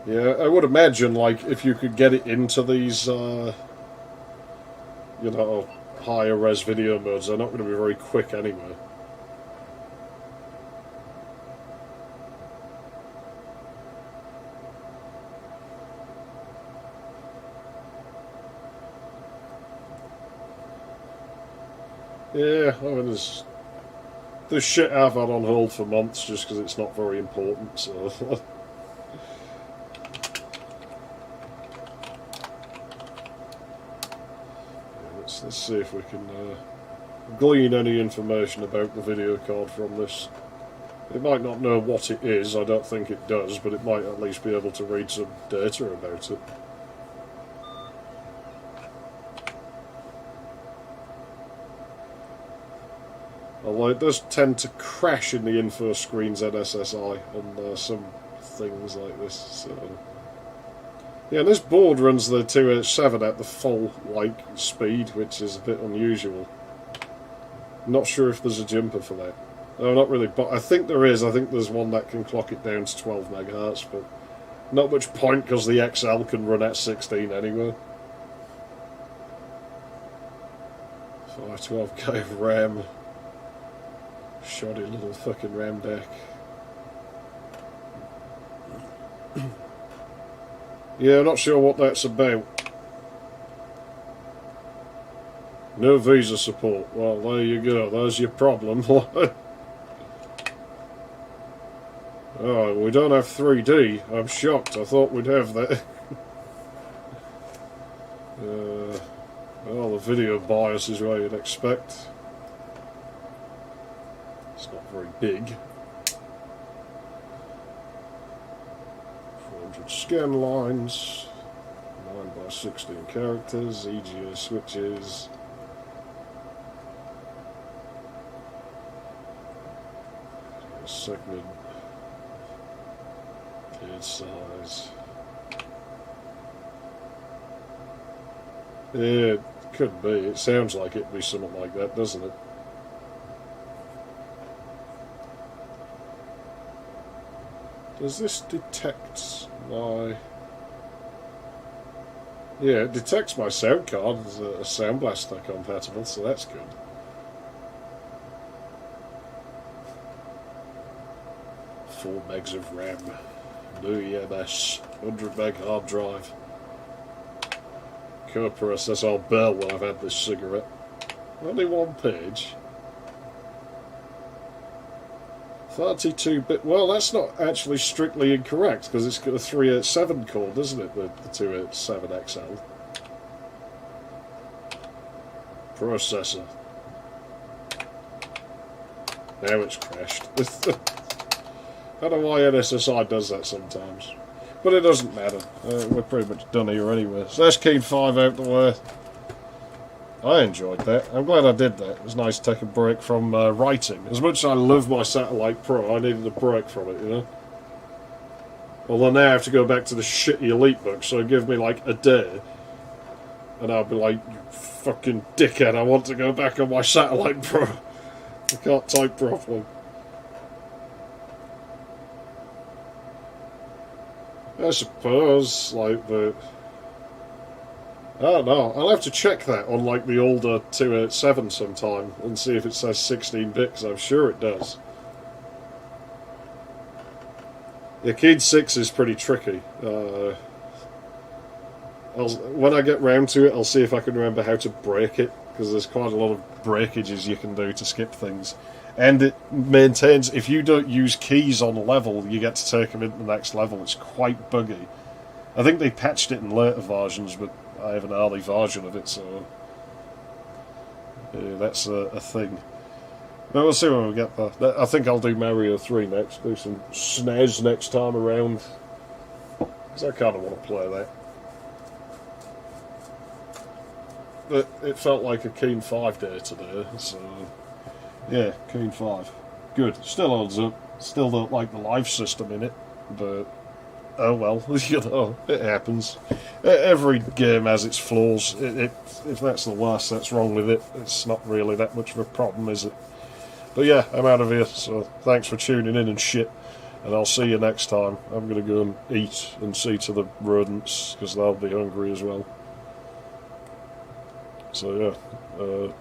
Yeah, I would imagine, like, if you could get it into these, you know, higher res video modes, they're not going to be very quick anyway. Yeah, I mean, there's shit I've had on hold for months just because it's not very important, so... Let's see if we can glean any information about the video card from this. It might not know what it is, I don't think it does, but it might at least be able to read some data about it. Although it does tend to crash in the info screens NSSI on some things like this, so... Yeah, and this board runs the 287 at the full, like, speed, which is a bit unusual. Not sure if there's a jumper for that. No, not really, but I think there is. I think there's one that can clock it down to 12 megahertz, but not much point because the XL can run at 16 anyway. 512k of RAM. Shoddy little fucking RAM deck. Yeah, not sure what that's about. No VESA support. Well, there you go. There's your problem. Oh, we don't have 3D. I'm shocked. I thought we'd have that. Well, the video bias is what you'd expect. It's not very big. 400 scan lines. 9 by 16 characters. EGA switches. Segment. Gauge size. Yeah, it could be. It sounds like it'd be something like that, doesn't it? Does this detect my... Yeah, it detects my sound card as a Sound Blaster compatible, so that's good. Four megs of RAM. New EMS. 100 meg hard drive. Co-processor Bell when I've had this cigarette. Only one page. 32-bit. Well, that's not actually strictly incorrect because it's got a 387 core, doesn't it? The 287 XL. Processor. Now it's crashed. I don't know why NSSI does that sometimes. But it doesn't matter. We're pretty much done here anyway. So that's Keen 5 out the way. I enjoyed that. I'm glad I did that. It was nice to take a break from writing. As much as I love my Satellite Pro, I needed a break from it, you know? Although now I have to go back to the shitty Elite book, so give me like a day. And I'll be like, you fucking dickhead, I want to go back on my Satellite Pro. I can't type properly. I suppose, like, I don't know. I'll have to check that on, like, the older 287 sometime and see if it says 16-bit, because I'm sure it does. The Keen 6 is pretty tricky. When I get round to it, I'll see if I can remember how to break it, because there's quite a lot of breakages you can do to skip things. And it maintains, if you don't use keys on level, you get to take them into the next level. It's quite buggy. I think they patched it in later versions, but I have an early version of it, so yeah, that's a thing. But we'll see when we get there. I think I'll do Mario 3 next, do some SNES next time around, because I kind of want to play that. But it felt like a Keen 5 day today, so yeah, Keen 5. Good. Still holds up. Still don't like the life system in it, but oh well, you know, it happens. Every game has its flaws. If that's the worst that's wrong with it, it's not really that much of a problem, is it? But yeah, I'm out of here, so thanks for tuning in and shit, and I'll see you next time. I'm going to go and eat and see to the rodents, because they'll be hungry as well. So yeah,